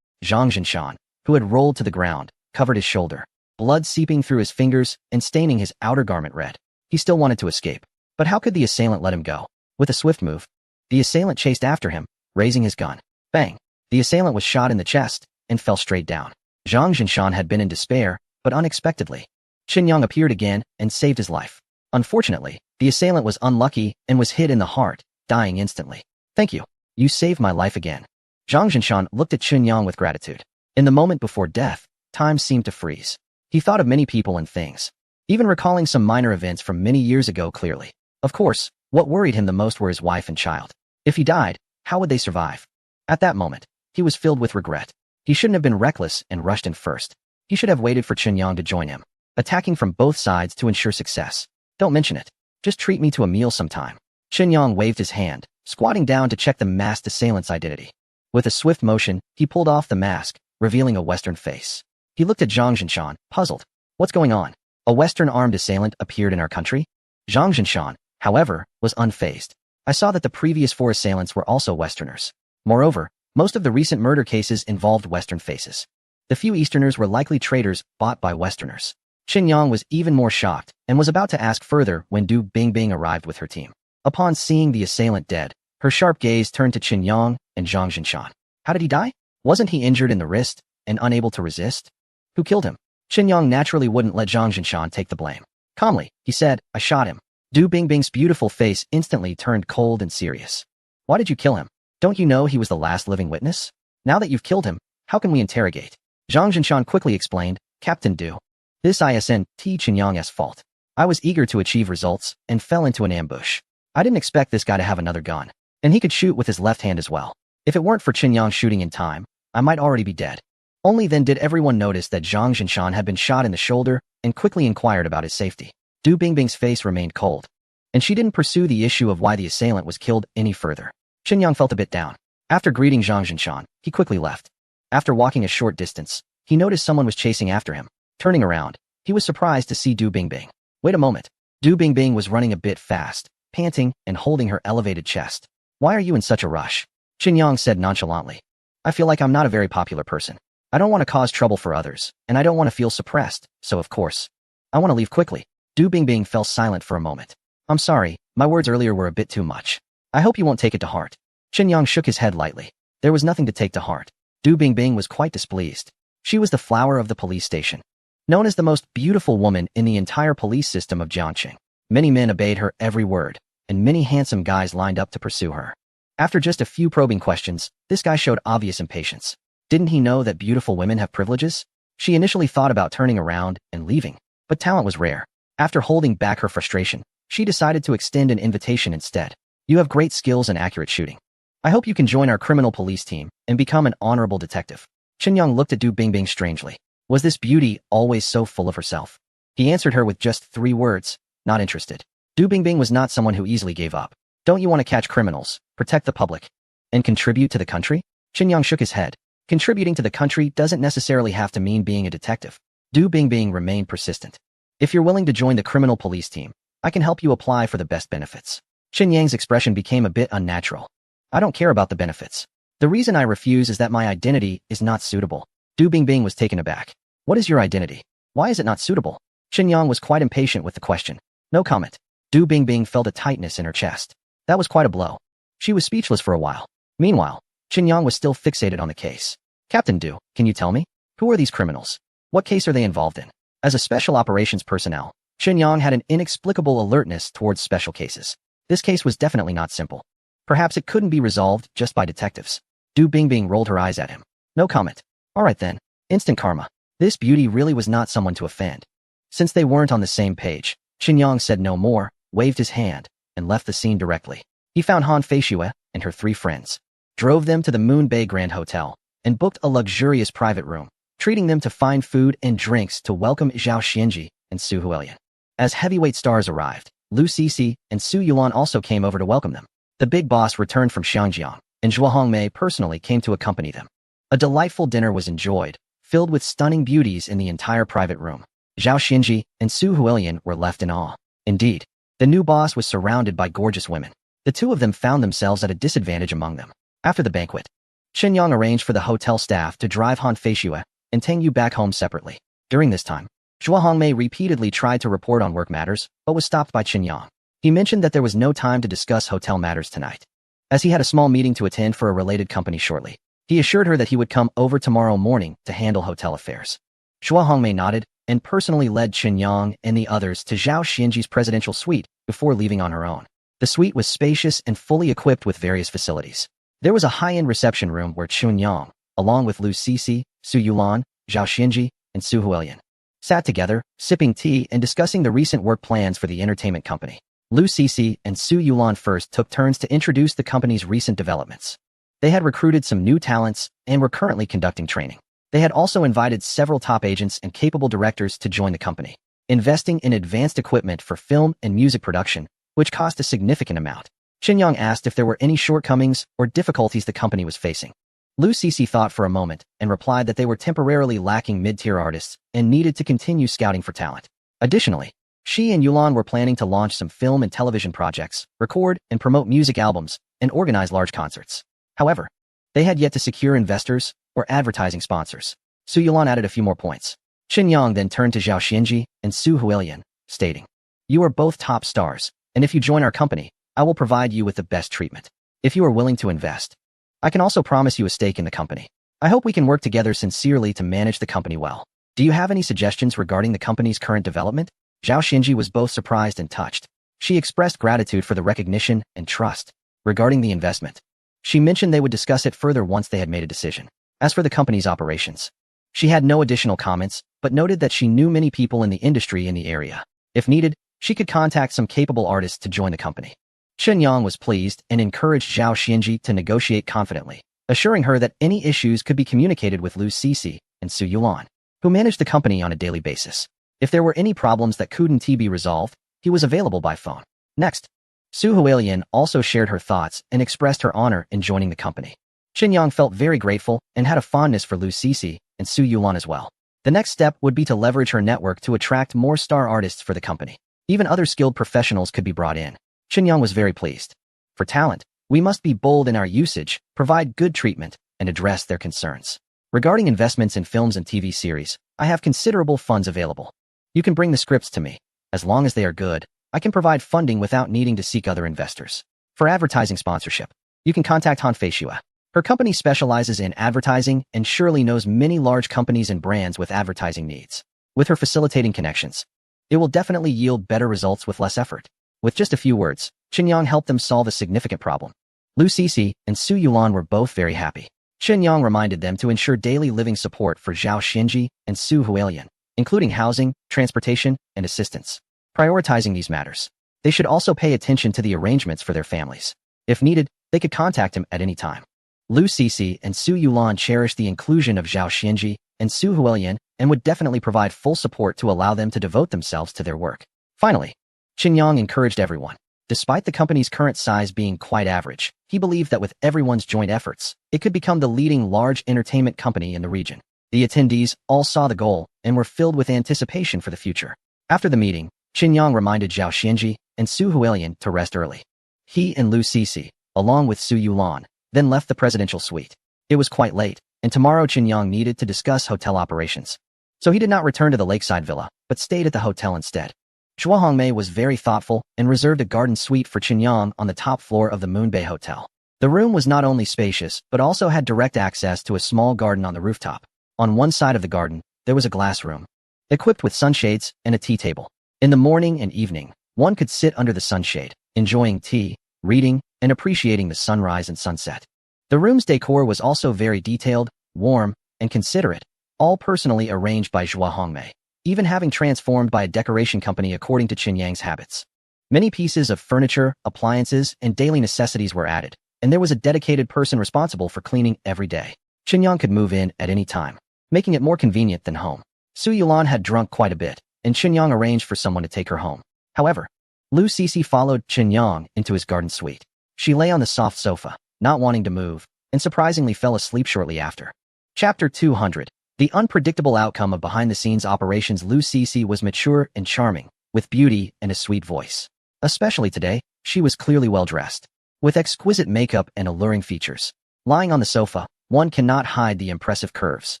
Zhang Jinshan, who had rolled to the ground, covered his shoulder, blood seeping through his fingers and staining his outer garment red. He still wanted to escape, but how could the assailant let him go? With a swift move, the assailant chased after him, raising his gun. Bang! The assailant was shot in the chest and fell straight down. Zhang Jinshan had been in despair, but unexpectedly, Qinyang appeared again and saved his life. Unfortunately, the assailant was unlucky and was hit in the heart, dying instantly. Thank you. You saved my life again. Zhang Jinshan looked at Qinyang with gratitude. In the moment before death, time seemed to freeze. He thought of many people and things, even recalling some minor events from many years ago clearly. Of course, what worried him the most were his wife and child. If he died, how would they survive? At that moment, he was filled with regret. He shouldn't have been reckless and rushed in first. He should have waited for Qinyang to join him, attacking from both sides to ensure success. Don't mention it. Just treat me to a meal sometime. Qinyang waved his hand, squatting down to check the masked assailant's identity. With a swift motion, he pulled off the mask, revealing a Western face. He looked at Zhang Jinshan, puzzled. What's going on? A Western-armed assailant appeared in our country? Zhang Jinshan, however, was unfazed. I saw that the previous 4 assailants were also Westerners. Moreover, most of the recent murder cases involved Western faces. The few Easterners were likely traitors bought by Westerners. Qinyang was even more shocked and was about to ask further when Du Bingbing arrived with her team. Upon seeing the assailant dead, her sharp gaze turned to Qinyang and Zhang Jinshan. How did he die? Wasn't he injured in the wrist? and unable to resist? Who killed him? Qinyang naturally wouldn't let Zhang Jinshan take the blame. Calmly, he said, I shot him. Du Bingbing's beautiful face instantly turned cold and serious. Why did you kill him? Don't you know he was the last living witness? Now that you've killed him, how can we interrogate? Zhang Jinshan quickly explained, Captain Du. This isn't Qinyang's fault. I was eager to achieve results and fell into an ambush. I didn't expect this guy to have another gun, and he could shoot with his left hand as well. If it weren't for Qinyang shooting in time, I might already be dead. Only then did everyone notice that Zhang Jinshan had been shot in the shoulder and quickly inquired about his safety. Du Bingbing's face remained cold, and she didn't pursue the issue of why the assailant was killed any further. Qinyang felt a bit down. After greeting Zhang Jinshan, he quickly left. After walking a short distance, he noticed someone was chasing after him. Turning around, he was surprised to see Du Bingbing. Wait a moment. Du Bingbing was running a bit fast, panting and holding her elevated chest. Why are you in such a rush? Qinyang said nonchalantly. I feel like I'm not a very popular person. I don't want to cause trouble for others, and I don't want to feel suppressed, so of course, I want to leave quickly. Du Bingbing fell silent for a moment. I'm sorry, my words earlier were a bit too much. I hope you won't take it to heart. Qinyang shook his head lightly. There was nothing to take to heart. Du Bingbing was quite displeased. She was the flower of the police station, known as the most beautiful woman in the entire police system of Jiangqing. Many men obeyed her every word, and many handsome guys lined up to pursue her. After just a few probing questions, this guy showed obvious impatience. Didn't he know that beautiful women have privileges? She initially thought about turning around and leaving, but talent was rare. After holding back her frustration, she decided to extend an invitation instead. You have great skills and accurate shooting. I hope you can join our criminal police team and become an honorable detective. Qinyang looked at Du Bingbing strangely. Was this beauty always so full of herself? He answered her with just 3 words, not interested. Du Bingbing was not someone who easily gave up. Don't you want to catch criminals, protect the public, and contribute to the country? Qinyang shook his head. Contributing to the country doesn't necessarily have to mean being a detective. Du Bingbing remained persistent. If you're willing to join the criminal police team, I can help you apply for the best benefits. Qinyang's expression became a bit unnatural. I don't care about the benefits. The reason I refuse is that my identity is not suitable. Du Bingbing was taken aback. What is your identity? Why is it not suitable? Qinyang was quite impatient with the question. No comment. Du Bingbing felt a tightness in her chest. That was quite a blow. She was speechless for a while. Meanwhile, Qinyang was still fixated on the case. Captain Du, can you tell me? Who are these criminals? What case are they involved in? As a special operations personnel, Qinyang had an inexplicable alertness towards special cases. This case was definitely not simple. Perhaps it couldn't be resolved just by detectives. Du Bingbing rolled her eyes at him. No comment. All right then. Instant karma. This beauty really was not someone to offend. Since they weren't on the same page, Qinyang said no more, waved his hand, and left the scene directly. He found Han Feishue and her 3 friends, drove them to the Moon Bay Grand Hotel, and booked a luxurious private room, treating them to fine food and drinks to welcome Zhao Xianji and Su Huilian. As heavyweight stars arrived, Lu Cixi and Su Yulan also came over to welcome them. The big boss returned from Xiangjiang, and Zhuo Hongmei personally came to accompany them. A delightful dinner was enjoyed, filled with stunning beauties in the entire private room. Zhao Xianji and Su Huilian were left in awe. Indeed, the new boss was surrounded by gorgeous women. The 2 of them found themselves at a disadvantage among them. After the banquet, Qinyang arranged for the hotel staff to drive Han Feishue and Tang Yu back home separately. During this time, Zhuo Hongmei repeatedly tried to report on work matters, but was stopped by Qinyang. He mentioned that there was no time to discuss hotel matters tonight, as he had a small meeting to attend for a related company shortly. He assured her that he would come over tomorrow morning to handle hotel affairs. Zhuo Hongmei nodded and personally led Qinyang and the others to Zhao Xianji's presidential suite before leaving on her own. The suite was spacious and fully equipped with various facilities. There was a high-end reception room where Qinyang, along with Lu Cixi, Su Yulan, Zhao Xianji, and Su Huilian, sat together, sipping tea and discussing the recent work plans for the entertainment company. Lu Cixi and Su Yulan first took turns to introduce the company's recent developments. They had recruited some new talents and were currently conducting training. They had also invited several top agents and capable directors to join the company, investing in advanced equipment for film and music production, which cost a significant amount. Qinyang asked if there were any shortcomings or difficulties the company was facing. Lu Cixi thought for a moment and replied that they were temporarily lacking mid-tier artists and needed to continue scouting for talent. Additionally, she and Yulan were planning to launch some film and television projects, record and promote music albums, and organize large concerts. However, they had yet to secure investors or advertising sponsors. Su Yulan added a few more points. Qinyang then turned to Zhao Xianji and Su Huilian, stating, "You are both top stars, and if you join our company, I will provide you with the best treatment. If you are willing to invest, I can also promise you a stake in the company. I hope we can work together sincerely to manage the company well. Do you have any suggestions regarding the company's current development? Zhao Xinji was both surprised and touched. She expressed gratitude for the recognition and trust. Regarding the investment, she mentioned they would discuss it further once they had made a decision. As for the company's operations, she had no additional comments, but noted that she knew many people in the industry in the area. If needed, she could contact some capable artists to join the company. Chen Yang was pleased and encouraged Zhao Xinji to negotiate confidently, assuring her that any issues could be communicated with Lu Cixi and Su Yulan, who managed the company on a daily basis. If there were any problems that couldn't be resolved, he was available by phone. Next, Su Huilian also shared her thoughts and expressed her honor in joining the company. Chen Yang felt very grateful and had a fondness for Lu Cixi and Su Yulan as well. The next step would be to leverage her network to attract more star artists for the company. Even other skilled professionals could be brought in. Chen Yang was very pleased. For talent, we must be bold in our usage, provide good treatment, and address their concerns. Regarding investments in films and TV series, I have considerable funds available. You can bring the scripts to me. As long as they are good, I can provide funding without needing to seek other investors. For advertising sponsorship, you can contact Han Feishua. Her company specializes in advertising and surely knows many large companies and brands with advertising needs. With her facilitating connections, it will definitely yield better results with less effort. With just a few words, Chen Yang helped them solve a significant problem. Lu Cixi and Su Yulan were both very happy. Chen Yang reminded them to ensure daily living support for Zhao Xinji and Su Huilian, including housing, transportation, and assistance. Prioritizing these matters, they should also pay attention to the arrangements for their families. If needed, they could contact him at any time. Lu Cixi and Su Yulan cherished the inclusion of Zhao Xinji and Su Huilian and would definitely provide full support to allow them to devote themselves to their work. Finally, Chen Yang encouraged everyone. Despite the company's current size being quite average, he believed that with everyone's joint efforts, it could become the leading large entertainment company in the region. The attendees all saw the goal and were filled with anticipation for the future. After the meeting, Chen Yang reminded Zhao Xinji and Su Huilian to rest early. He and Lu Cixi, along with Su Yulan, then left the presidential suite. It was quite late, and tomorrow Chen Yang needed to discuss hotel operations. So he did not return to the lakeside villa, but stayed at the hotel instead. Zhua Hongmei was very thoughtful and reserved a garden suite for Chen Yang on the top floor of the Moonbay Hotel. The room was not only spacious, but also had direct access to a small garden on the rooftop. On one side of the garden, there was a glass room, equipped with sunshades and a tea table. In the morning and evening, one could sit under the sunshade, enjoying tea, reading, and appreciating the sunrise and sunset. The room's decor was also very detailed, warm, and considerate, all personally arranged by Zhua Hongmei, even having transformed by a decoration company according to Chen Yang's habits. Many pieces of furniture, appliances, and daily necessities were added, and there was a dedicated person responsible for cleaning every day. Chen Yang could move in at any time, making it more convenient than home. Su Yulan had drunk quite a bit, and Chen Yang arranged for someone to take her home. However, Lu Cixi followed Chen Yang into his garden suite. She lay on the soft sofa, not wanting to move, and surprisingly fell asleep shortly after. Chapter 200. The unpredictable outcome of behind-the-scenes operations. Lu Cixi was mature and charming, with beauty and a sweet voice. Especially today, she was clearly well-dressed, with exquisite makeup and alluring features. Lying on the sofa, one cannot hide the impressive curves.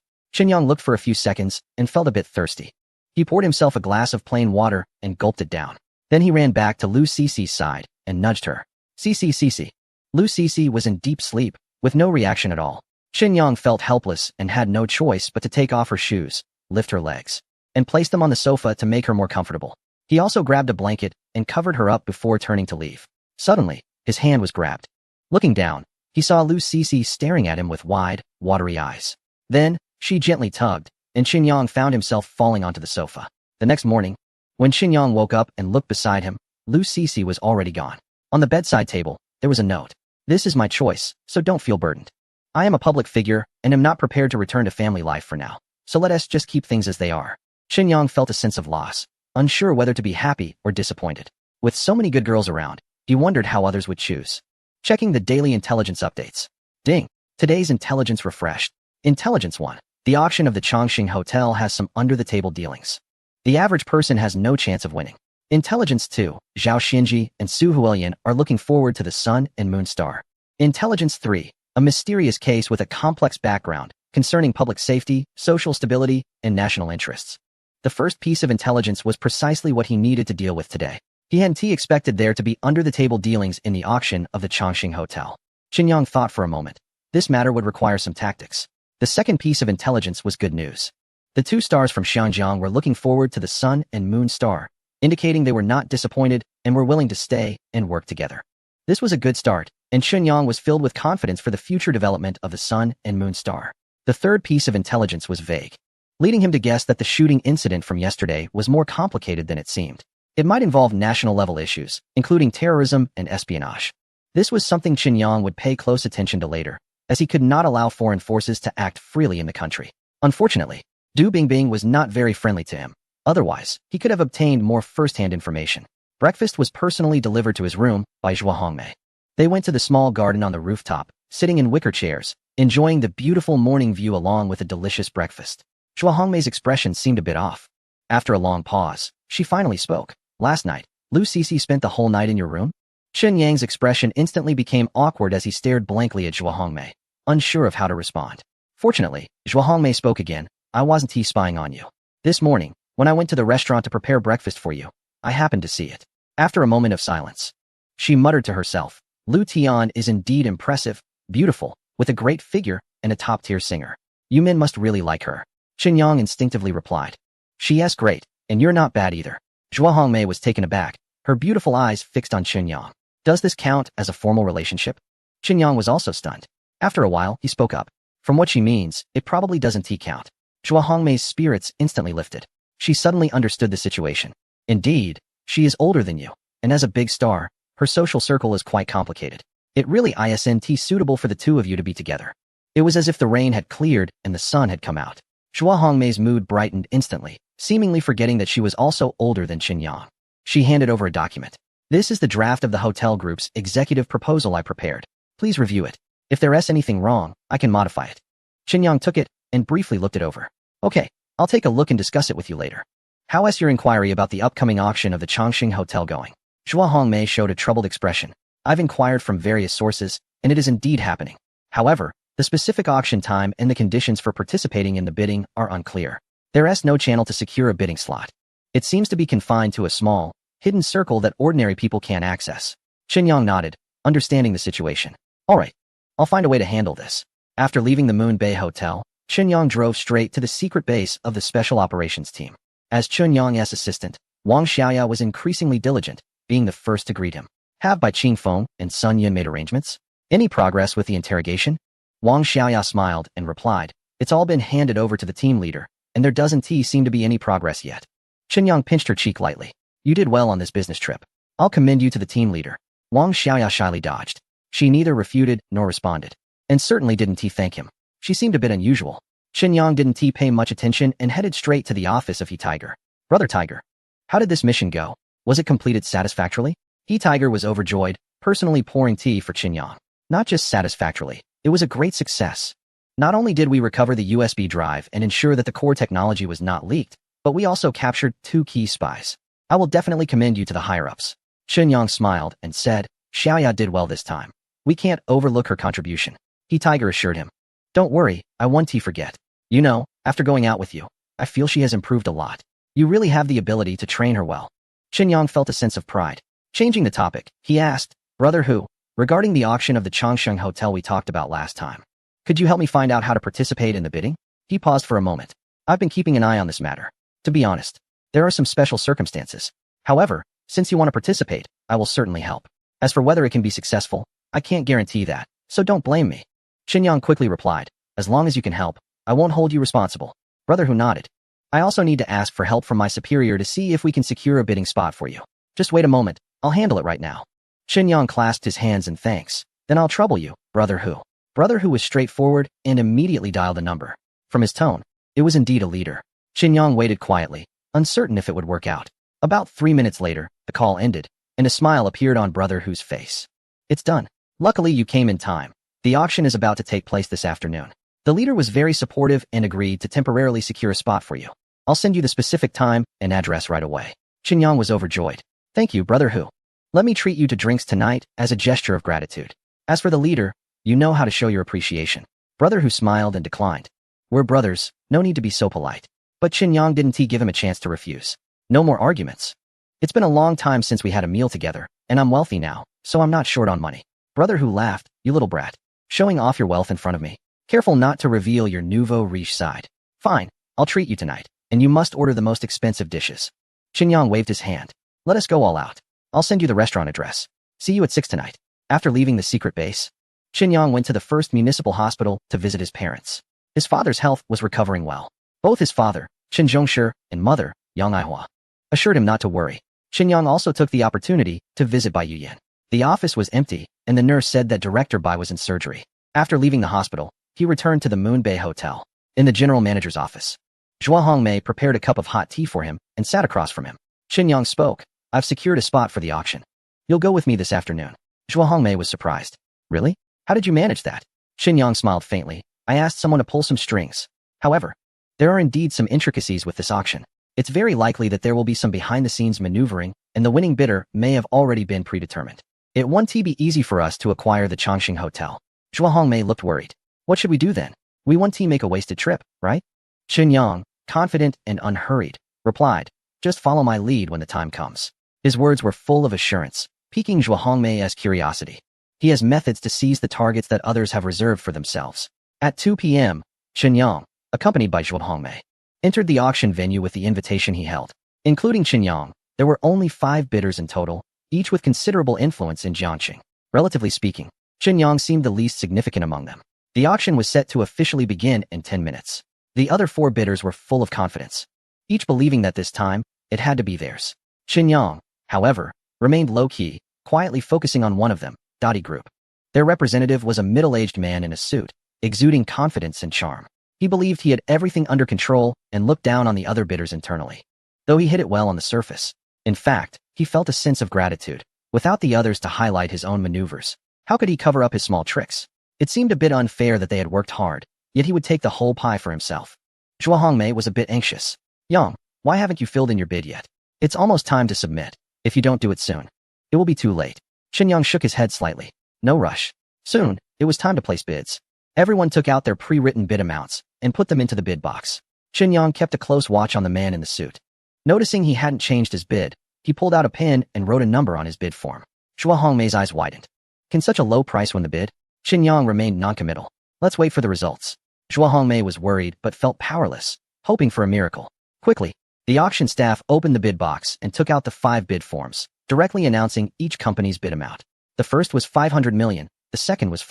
Chen Yang looked for a few seconds and felt a bit thirsty. He poured himself a glass of plain water and gulped it down. Then he ran back to Lu Cixi's side and nudged her. Cici. Lu Cixi was in deep sleep, with no reaction at all. Chen Yang felt helpless and had no choice but to take off her shoes, lift her legs, and place them on the sofa to make her more comfortable. He also grabbed a blanket and covered her up before turning to leave. Suddenly, his hand was grabbed. Looking down, he saw Lu Cixi staring at him with wide, watery eyes. Then, she gently tugged, and Chen Yang found himself falling onto the sofa. The next morning, when Chen Yang woke up and looked beside him, Lu Cixi was already gone. On the bedside table, there was a note. "This is my choice, so don't feel burdened. I am a public figure and am not prepared to return to family life for now, so let us just keep things as they are." Chen Yang felt a sense of loss, unsure whether to be happy or disappointed. With so many good girls around, he wondered how others would choose. Checking the daily intelligence updates. Ding! Today's intelligence refreshed. Intelligence 1. The auction of the Chongqing Hotel has some under-the-table dealings. The average person has no chance of winning. Intelligence 2. Zhao Xinji and Su Huilian are looking forward to the Sun and Moon Star. Intelligence 3. A mysterious case with a complex background concerning public safety, social stability, and national interests. The first piece of intelligence was precisely what he needed to deal with today. He hadn't expected there to be under-the-table dealings in the auction of the Chongqing Hotel. Chen Yang thought for a moment. This matter would require some tactics. The second piece of intelligence was good news. The two stars from Xiangjiang were looking forward to the sun and moon star, indicating they were not disappointed and were willing to stay and work together. This was a good start, and Chunyang was filled with confidence for the future development of the sun and moon star. The third piece of intelligence was vague, leading him to guess that the shooting incident from yesterday was more complicated than it seemed. It might involve national-level issues, including terrorism and espionage. This was something Chunyang would pay close attention to later, as he could not allow foreign forces to act freely in the country. Unfortunately, Du Bingbing was not very friendly to him. Otherwise, he could have obtained more first-hand information. Breakfast was personally delivered to his room by Zhua Hongmei. They went to the small garden on the rooftop, sitting in wicker chairs, enjoying the beautiful morning view along with a delicious breakfast. Zhua Hongmei's expression seemed a bit off. After a long pause, she finally spoke. Last night, Lu Cixi spent the whole night in your room? Chunyang's expression instantly became awkward as he stared blankly at Zhua Hongmei, unsure of how to respond. Fortunately, Zhua Hongmei spoke again. I wasn't spying on you. This morning, when I went to the restaurant to prepare breakfast for you, I happened to see it. After a moment of silence, she muttered to herself, Lu Tian is indeed impressive, beautiful, with a great figure and a top-tier singer. You men must really like her. Chunyang instinctively replied. She is great, and you're not bad either. Zhua Hongmei was taken aback, her beautiful eyes fixed on Chunyang. Does this count as a formal relationship? Chunyang was also stunned. After a while, he spoke up. From what she means, it probably doesn't count. Zhua Hongmei's spirits instantly lifted. She suddenly understood the situation. Indeed, she is older than you, and as a big star, her social circle is quite complicated. It really isn't suitable for the two of you to be together. It was as if the rain had cleared and the sun had come out. Zhua Hongmei's mood brightened instantly, seemingly forgetting that she was also older than Chunyang. She handed over a document. This is the draft of the hotel group's executive proposal I prepared. Please review it. If there is anything wrong, I can modify it. Chunyang took it and briefly looked it over. Okay, I'll take a look and discuss it with you later. How is your inquiry about the upcoming auction of the Chongqing Hotel going? Zhua Hongmei showed a troubled expression. I've inquired from various sources, and it is indeed happening. However, the specific auction time and the conditions for participating in the bidding are unclear. There is no channel to secure a bidding slot. It seems to be confined to a small, hidden circle that ordinary people can't access. Chunyang nodded, understanding the situation. All right, I'll find a way to handle this. After leaving the Moon Bay Hotel, Chunyang drove straight to the secret base of the Special Operations Team. As Chunyang's assistant, Wang Xiaoya was increasingly diligent, being the first to greet him. Have Bai Qingfeng and Sun Yun made arrangements? Any progress with the interrogation? Wang Xiaoya smiled and replied, it's all been handed over to the team leader, and there doesn't seem to be any progress yet. Chunyang pinched her cheek lightly. You did well on this business trip. I'll commend you to the team leader. Wang Xiaoya shyly dodged. She neither refuted nor responded, and certainly didn't thank him. She seemed a bit unusual. Chunyang didn't pay much attention and headed straight to the office of He Tiger. Brother Tiger, how did this mission go? Was it completed satisfactorily? He Tiger was overjoyed, personally pouring tea for Chunyang. Not just satisfactorily, it was a great success. Not only did we recover the USB drive and ensure that the core technology was not leaked, but we also captured 2 key spies. I will definitely commend you to the higher-ups. Chunyang smiled and said, Xiaoya did well this time. We can't overlook her contribution. He Tiger assured him. Don't worry, I won't forget. You know, after going out with you, I feel she has improved a lot. You really have the ability to train her well. Chunyang felt a sense of pride. Changing the topic, he asked, Brother Hu, regarding the auction of the Chongqing Hotel we talked about last time. Could you help me find out how to participate in the bidding? He paused for a moment. I've been keeping an eye on this matter. To be honest, there are some special circumstances. However, since you want to participate, I will certainly help. As for whether it can be successful, I can't guarantee that, so don't blame me. Chunyang quickly replied, as long as you can help, I won't hold you responsible. Brother Hu nodded. I also need to ask for help from my superior to see if we can secure a bidding spot for you. Just wait a moment, I'll handle it right now. Chunyang clasped his hands in thanks. Then I'll trouble you, Brother Hu. Brother Hu was straightforward and immediately dialed the number. From his tone, it was indeed a leader. Chunyang waited quietly, uncertain if it would work out. About 3 minutes later, the call ended, and a smile appeared on Brother Hu's face. It's done. Luckily you came in time. The auction is about to take place this afternoon. The leader was very supportive and agreed to temporarily secure a spot for you. I'll send you the specific time and address right away. Chunyang was overjoyed. Thank you, Brother Hu. Let me treat you to drinks tonight as a gesture of gratitude. As for the leader, you know how to show your appreciation. Brother Hu smiled and declined. We're brothers, no need to be so polite. But Chunyang didn't give him a chance to refuse. No more arguments. It's been a long time since we had a meal together, and I'm wealthy now, so I'm not short on money. Brother Hu laughed, you little brat. Showing off your wealth in front of me. Careful not to reveal your nouveau riche side. Fine, I'll treat you tonight, and you must order the most expensive dishes. Qinyang waved his hand. Let us go all out. I'll send you the restaurant address. See you at 6 tonight. After leaving the secret base, Qinyang went to the first municipal hospital to visit his parents. His father's health was recovering well. Both his father, Qin Zhongshi, and mother, Yang Aihua, assured him not to worry. Qinyang also took the opportunity to visit Bai Yuyan. The office was empty, and the nurse said that Director Bai was in surgery. After leaving the hospital, he returned to the Moonbay Hotel. In the general manager's office, Zhua Hongmei prepared a cup of hot tea for him and sat across from him. Qinyang spoke. I've secured a spot for the auction. You'll go with me this afternoon. Zhua Hongmei was surprised. Really? How did you manage that? Qinyang smiled faintly. I asked someone to pull some strings. However, there are indeed some intricacies with this auction. It's very likely that there will be some behind-the-scenes maneuvering, and the winning bidder may have already been predetermined. It won't be easy for us to acquire the Chongqing Hotel. Zhua Hongmei looked worried. What should we do then? We won't make a wasted trip, right? Qinyang, confident and unhurried, replied, just follow my lead when the time comes. His words were full of assurance, piquing Zhua Hongmei's curiosity. He has methods to seize the targets that others have reserved for themselves. At 2 p.m., Qinyang, accompanied by Zhua Hongmei, entered the auction venue with the invitation he held. Including Qinyang, there were only 5 bidders in total, each with considerable influence in Jiangqing. Relatively speaking, Qinyang seemed the least significant among them. The auction was set to officially begin in 10 minutes. The other 4 bidders were full of confidence, each believing that this time, it had to be theirs. Qinyang, however, remained low-key, quietly focusing on one of them, Dottie Group. Their representative was a middle-aged man in a suit, exuding confidence and charm. He believed he had everything under control and looked down on the other bidders internally. Though he hid it well on the surface, in fact, he felt a sense of gratitude. Without the others to highlight his own maneuvers, how could he cover up his small tricks? It seemed a bit unfair that they had worked hard, yet he would take the whole pie for himself. Zhua Hongmei was a bit anxious. Yang, why haven't you filled in your bid yet? It's almost time to submit. If you don't do it soon, it will be too late. Qinyang shook his head slightly. No rush. Soon, it was time to place bids. Everyone took out their pre-written bid amounts and put them into the bid box. Qinyang kept a close watch on the man in the suit. Noticing he hadn't changed his bid, he pulled out a pen and wrote a number on his bid form. Zhua Hongmei's eyes widened. Can such a low price win the bid? Qinyang remained noncommittal. Let's wait for the results. Zhua Hongmei was worried but felt powerless, hoping for a miracle. Quickly, the auction staff opened the bid box and took out the 5 bid forms, directly announcing each company's bid amount. The first was 500 million, the second was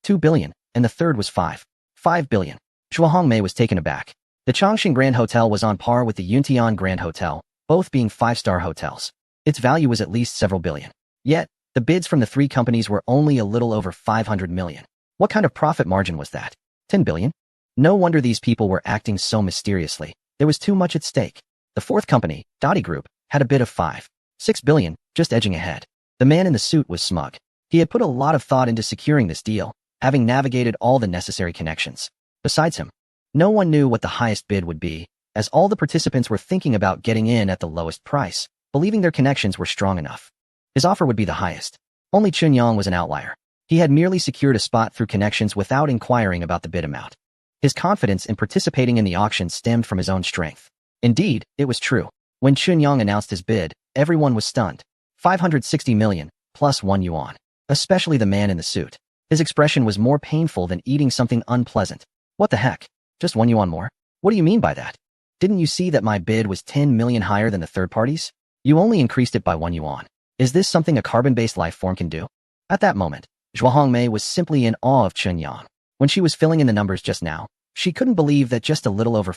2 billion, and the third was 5 billion. Zhua Hongmei was taken aback. The Chongqing Grand Hotel was on par with the Yuntian Grand Hotel, both being 5-star hotels. Its value was at least several billion. Yet, the bids from the 3 companies were only a little over 500 million. What kind of profit margin was that? 10 billion? No wonder these people were acting so mysteriously. There was too much at stake. The 4th company, Dottie Group, had a bid of 6 billion, just edging ahead. The man in the suit was smug. He had put a lot of thought into securing this deal, having navigated all the necessary connections. Besides him, no one knew what the highest bid would be, as all the participants were thinking about getting in at the lowest price, believing their connections were strong enough. His offer would be the highest. Only Qinyang was an outlier. He had merely secured a spot through connections without inquiring about the bid amount. His confidence in participating in the auction stemmed from his own strength. Indeed, it was true. When Qinyang announced his bid, everyone was stunned. 560 million, plus 1 yuan. Especially the man in the suit. His expression was more painful than eating something unpleasant. What the heck? Just 1 yuan more? What do you mean by that? Didn't you see that my bid was 10 million higher than the third party's? You only increased it by 1 yuan. Is this something a carbon-based life form can do? At that moment, Zhua Hongmei was simply in awe of Qinyang. When she was filling in the numbers just now, she couldn't believe that just a little over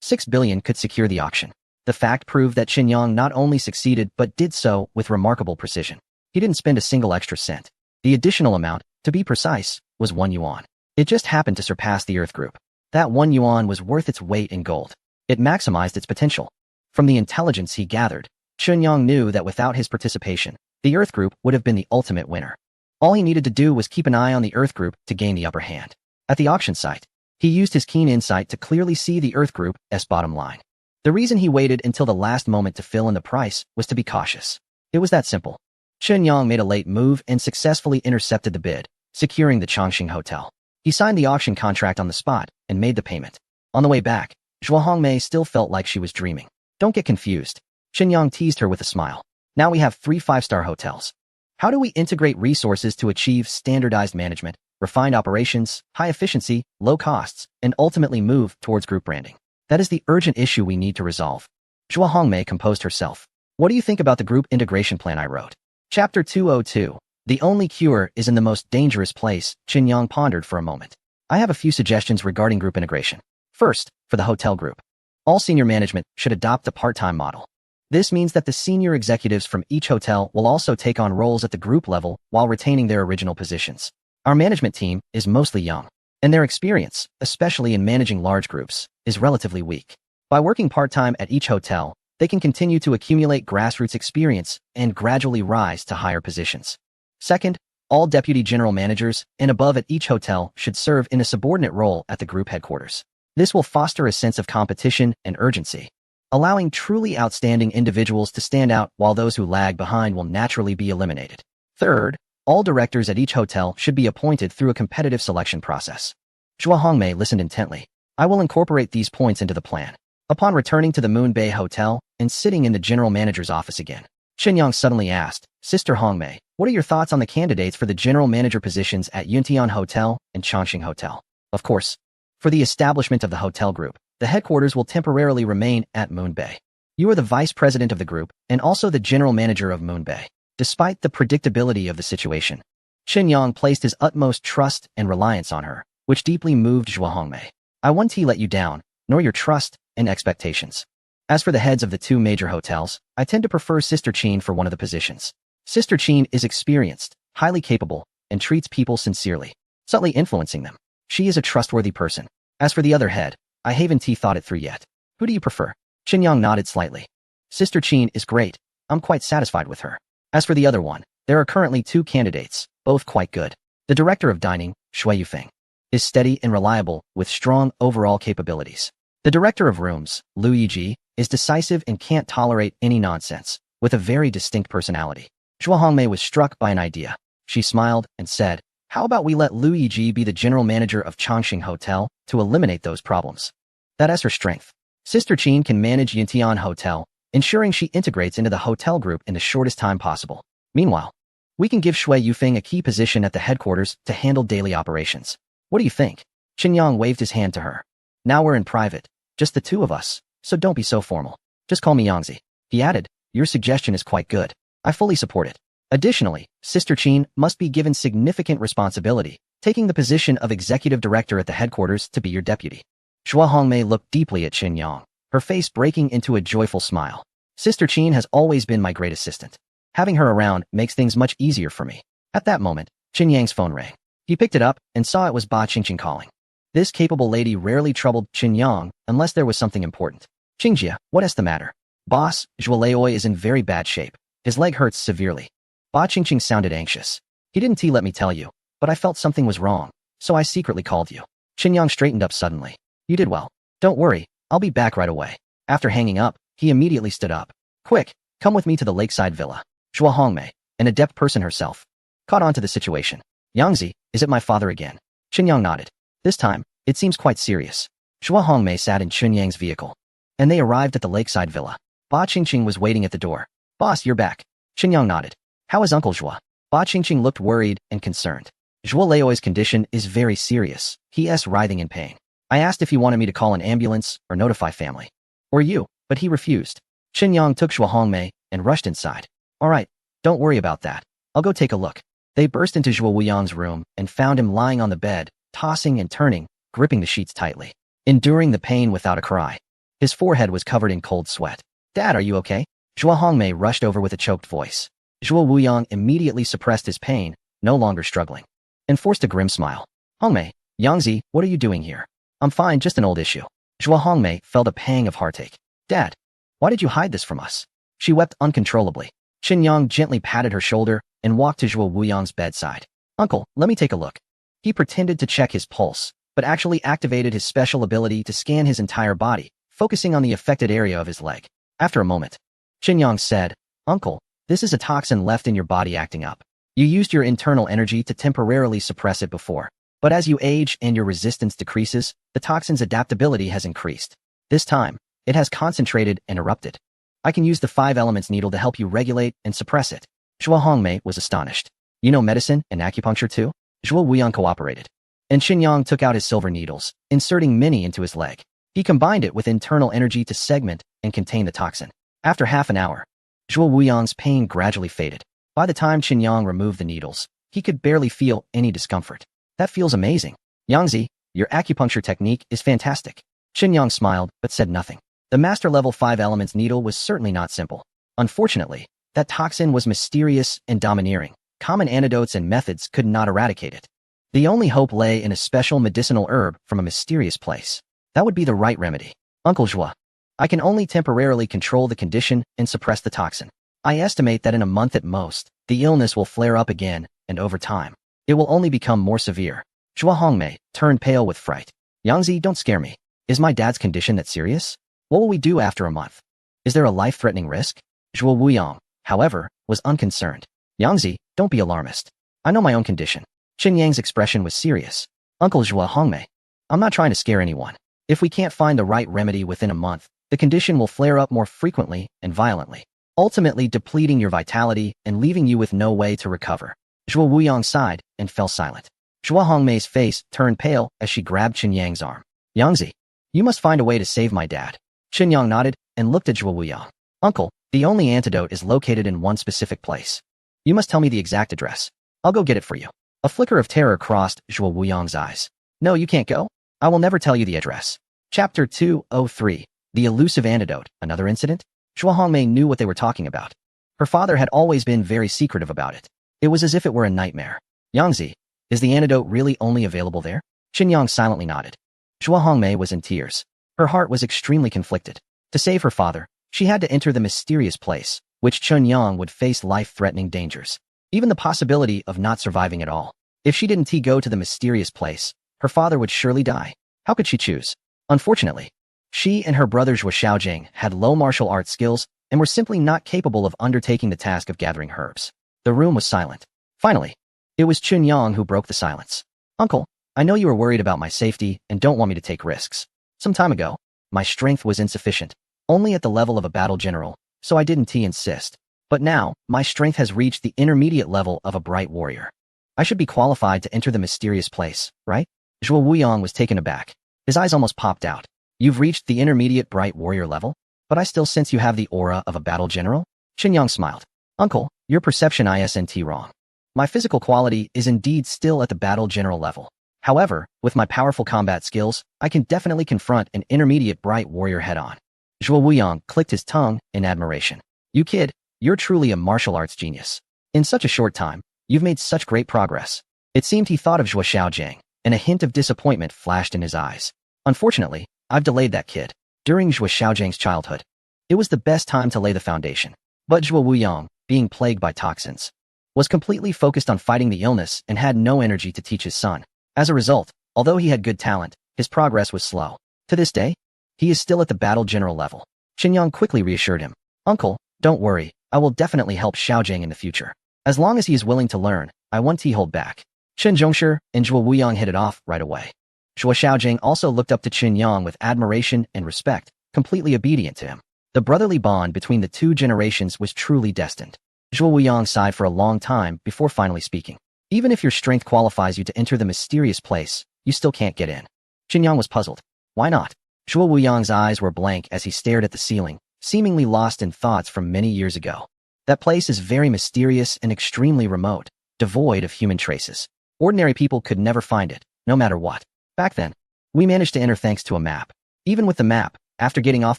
6 billion could secure the auction. The fact proved that Qinyang not only succeeded but did so with remarkable precision. He didn't spend a single extra cent. The additional amount, to be precise, was 1 yuan. It just happened to surpass the Earth Group. That 1 yuan was worth its weight in gold. It maximized its potential. From the intelligence he gathered, Qinyang knew that without his participation, the Earth Group would have been the ultimate winner. All he needed to do was keep an eye on the Earth Group to gain the upper hand. At the auction site, he used his keen insight to clearly see the Earth Group's bottom line. The reason he waited until the last moment to fill in the price was to be cautious. It was that simple. Qinyang made a late move and successfully intercepted the bid, securing the Chongqing Hotel. He signed the auction contract on the spot and made the payment. On the way back, Zhua Hongmei still felt like she was dreaming. Don't get confused. Qinyang teased her with a smile. Now we have 3 5-star hotels. How do we integrate resources to achieve standardized management? refined operations, high efficiency, low costs, and ultimately move towards group branding. That is the urgent issue we need to resolve. Zhua Hongmei composed herself. What do you think about the group integration plan I wrote? Chapter 202. The only cure is in the most dangerous place. Qin Yang pondered for a moment. I have a few suggestions regarding group integration. First, for the hotel group. All senior management should adopt a part-time model. This means that the senior executives from each hotel will also take on roles at the group level while retaining their original positions. Our management team is mostly young, and their experience, especially in managing large groups, is relatively weak. By working part-time at each hotel, they can continue to accumulate grassroots experience and gradually rise to higher positions. Second, all deputy general managers and above at each hotel should serve in a subordinate role at the group headquarters. This will foster a sense of competition and urgency, allowing truly outstanding individuals to stand out while those who lag behind will naturally be eliminated. Third, all directors at each hotel should be appointed through a competitive selection process. Zhua Hongmei listened intently. I will incorporate these points into the plan. Upon returning to the Moon Bay Hotel and sitting in the general manager's office again, Qin Yang suddenly asked, Sister Hongmei, what are your thoughts on the candidates for the general manager positions at Yuntian Hotel and Chongqing Hotel? Of course, for the establishment of the hotel group, the headquarters will temporarily remain at Moon Bay. You are the vice president of the group and also the general manager of Moon Bay. Despite the predictability of the situation, Qin Yang placed his utmost trust and reliance on her, which deeply moved Zhua Hongmei. I won't let you down, nor your trust and expectations. As for the heads of the two major hotels, I tend to prefer Sister Qin for one of the positions. Sister Qin is experienced, highly capable, and treats people sincerely, subtly influencing them. She is a trustworthy person. As for the other head, I haven't thought it through yet. Who do you prefer? Qin Yang nodded slightly. Sister Qin is great. I'm quite satisfied with her. As for the other one, there are currently two candidates, both quite good. The director of dining, Shui Yufeng, is steady and reliable with strong overall capabilities. The director of rooms, Liu Yiji, is decisive and can't tolerate any nonsense, with a very distinct personality. Zhua Hongmei was struck by an idea. She smiled and said, how about we let Liu Yiji be the general manager of Chongqing Hotel to eliminate those problems? That is her strength. Sister Qin can manage Yuntian Hotel, ensuring she integrates into the hotel group in the shortest time possible. Meanwhile, we can give Shui Yufeng a key position at the headquarters to handle daily operations. What do you think? Qin Yang waved his hand to her. Now we're in private, just the two of us, so don't be so formal. Just call me Yangzi. He added, your suggestion is quite good. I fully support it. Additionally, Sister Qin must be given significant responsibility, taking the position of executive director at the headquarters to be your deputy. Zhua Hongmei looked deeply at Qin Yang, her face breaking into a joyful smile. Sister Qin has always been my great assistant. Having her around makes things much easier for me. At that moment, Qin Yang's phone rang. He picked it up and saw it was Ba Qingqing calling. This capable lady rarely troubled Qin Yang unless there was something important. Qingjia, what is the matter? Boss, Zhuo Leoi is in very bad shape. His leg hurts severely. Ba Qingqing sounded anxious. He didn't let me tell you, but I felt something was wrong, so I secretly called you. Qin Yang straightened up suddenly. You did well. Don't worry, I'll be back right away. After hanging up, he immediately stood up. Quick, come with me to the lakeside villa. Zhua Hongmei, an adept person herself, caught on to the situation. Yangzi, is it my father again? Qin Yang nodded. This time, it seems quite serious. Zhua Hongmei sat in Qin Yang's vehicle, and they arrived at the lakeside villa. Ba Qingqing was waiting at the door. Boss, you're back. Qin Yang nodded. How is Uncle Zhua? Ba Qingqing looked worried and concerned. Zhuo Leoi's condition is very serious. He is writhing in pain. I asked if he wanted me to call an ambulance or notify family. Or you, but he refused. Qin Yang took Zhua Hongmei and rushed inside. All right, don't worry about that. I'll go take a look. They burst into Zhuo Wuyang's room and found him lying on the bed, tossing and turning, gripping the sheets tightly, enduring the pain without a cry. His forehead was covered in cold sweat. Dad, are you okay? Zhua Hongmei rushed over with a choked voice. Zhuo Wuyang immediately suppressed his pain, no longer struggling, and forced a grim smile. Hongmei, Yangzi, what are you doing here? I'm fine, just an old issue. Zhua Hongmei felt a pang of heartache. Dad, why did you hide this from us? She wept uncontrollably. Qin Yang gently patted her shoulder and walked to Zhuo Wuyang's bedside. Uncle, let me take a look. He pretended to check his pulse, but actually activated his special ability to scan his entire body, focusing on the affected area of his leg. After a moment, Qin Yang said, Uncle, this is a toxin left in your body acting up. You used your internal energy to temporarily suppress it before. But as you age and your resistance decreases, the toxin's adaptability has increased. This time, it has concentrated and erupted. I can use the 5 elements needle to help you regulate and suppress it. Zhua Hongmei was astonished. You know medicine and acupuncture too? Zhuo Wuyang cooperated, and Qinyang took out his silver needles, inserting many into his leg. He combined it with internal energy to segment and contain the toxin. After half an hour, Zhuo Wuyang's pain gradually faded. By the time Qinyang removed the needles, he could barely feel any discomfort. That feels amazing. Yangzi, your acupuncture technique is fantastic. Qinyang smiled, but said nothing. The Master Level 5 Elements needle was certainly not simple. Unfortunately, that toxin was mysterious and domineering. Common antidotes and methods could not eradicate it. The only hope lay in a special medicinal herb from a mysterious place. That would be the right remedy. Uncle Zhuo, I can only temporarily control the condition and suppress the toxin. I estimate that in a month at most, the illness will flare up again, and over time, it will only become more severe. Zhuo Hongmei turned pale with fright. Yangzi, don't scare me. Is my dad's condition that serious? What will we do after a month? Is there a life-threatening risk? Zhuo Wuyang, however, was unconcerned. Yangzi, don't be alarmist. I know my own condition. Qinyang's expression was serious. Uncle Zhuo Hongmei, I'm not trying to scare anyone. If we can't find the right remedy within a month, the condition will flare up more frequently and violently, ultimately depleting your vitality and leaving you with no way to recover. Zhuo Wuyang sighed and fell silent. Zhuo Hongmei's face turned pale as she grabbed Qinyang's arm. Yangzi, you must find a way to save my dad. Qinyang nodded and looked at Zhuo Wuyang. Uncle, the only antidote is located in one specific place. You must tell me the exact address. I'll go get it for you. A flicker of terror crossed Zhuo Wuyang's eyes. No, you can't go. I will never tell you the address. Chapter 203. The Elusive Antidote. Another incident? Zhuo Hongmei knew what they were talking about. Her father had always been very secretive about it. It was as if it were a nightmare. Yangzi, is the antidote really only available there? Qinyang silently nodded. Zhuo Hongmei was in tears. Her heart was extremely conflicted. To save her father, she had to enter the mysterious place, which Qinyang would face life-threatening dangers. Even the possibility of not surviving at all. If she didn't go to the mysterious place, her father would surely die. How could she choose? Unfortunately, she and her brother Zhuo Xiaojing had low martial arts skills and were simply not capable of undertaking the task of gathering herbs. The room was silent. Finally, it was Qinyang who broke the silence. Uncle, I know you are worried about my safety and don't want me to take risks. Some time ago, my strength was insufficient, only at the level of a battle general, so I didn't insist. But now, my strength has reached the intermediate level of a bright warrior. I should be qualified to enter the mysterious place, right? Zhuo Wuyang was taken aback. His eyes almost popped out. You've reached the intermediate bright warrior level? But I still sense you have the aura of a battle general? Qinyang smiled. Uncle, your perception isn't wrong. My physical quality is indeed still at the battle general level. However, with my powerful combat skills, I can definitely confront an intermediate bright warrior head-on. Zhuo Wuyang clicked his tongue in admiration. You kid, you're truly a martial arts genius. In such a short time, you've made such great progress. It seemed he thought of Zhuo Xiaojing, and a hint of disappointment flashed in his eyes. Unfortunately, I've delayed that kid. During Zhuo Xiaojing's childhood, it was the best time to lay the foundation. But Zhuo Wuyang, being plagued by toxins, was completely focused on fighting the illness and had no energy to teach his son. As a result, although he had good talent, his progress was slow. To this day, he is still at the battle general level. Qinyang quickly reassured him. Uncle, don't worry, I will definitely help Xiaojing in the future. As long as he is willing to learn, I won't hold back. Chen Zhongshi and Zhuo Wuyang hit it off right away. Zhuo Xiaojing also looked up to Qinyang with admiration and respect, completely obedient to him. The brotherly bond between the two generations was truly destined. Zhuo Wuyang sighed for a long time before finally speaking. Even if your strength qualifies you to enter the mysterious place, you still can't get in. Qinyang was puzzled. Why not? Zhuo Wuyang's eyes were blank as he stared at the ceiling, seemingly lost in thoughts from many years ago. That place is very mysterious and extremely remote, devoid of human traces. Ordinary people could never find it, no matter what. Back then, we managed to enter thanks to a map. Even with the map, after getting off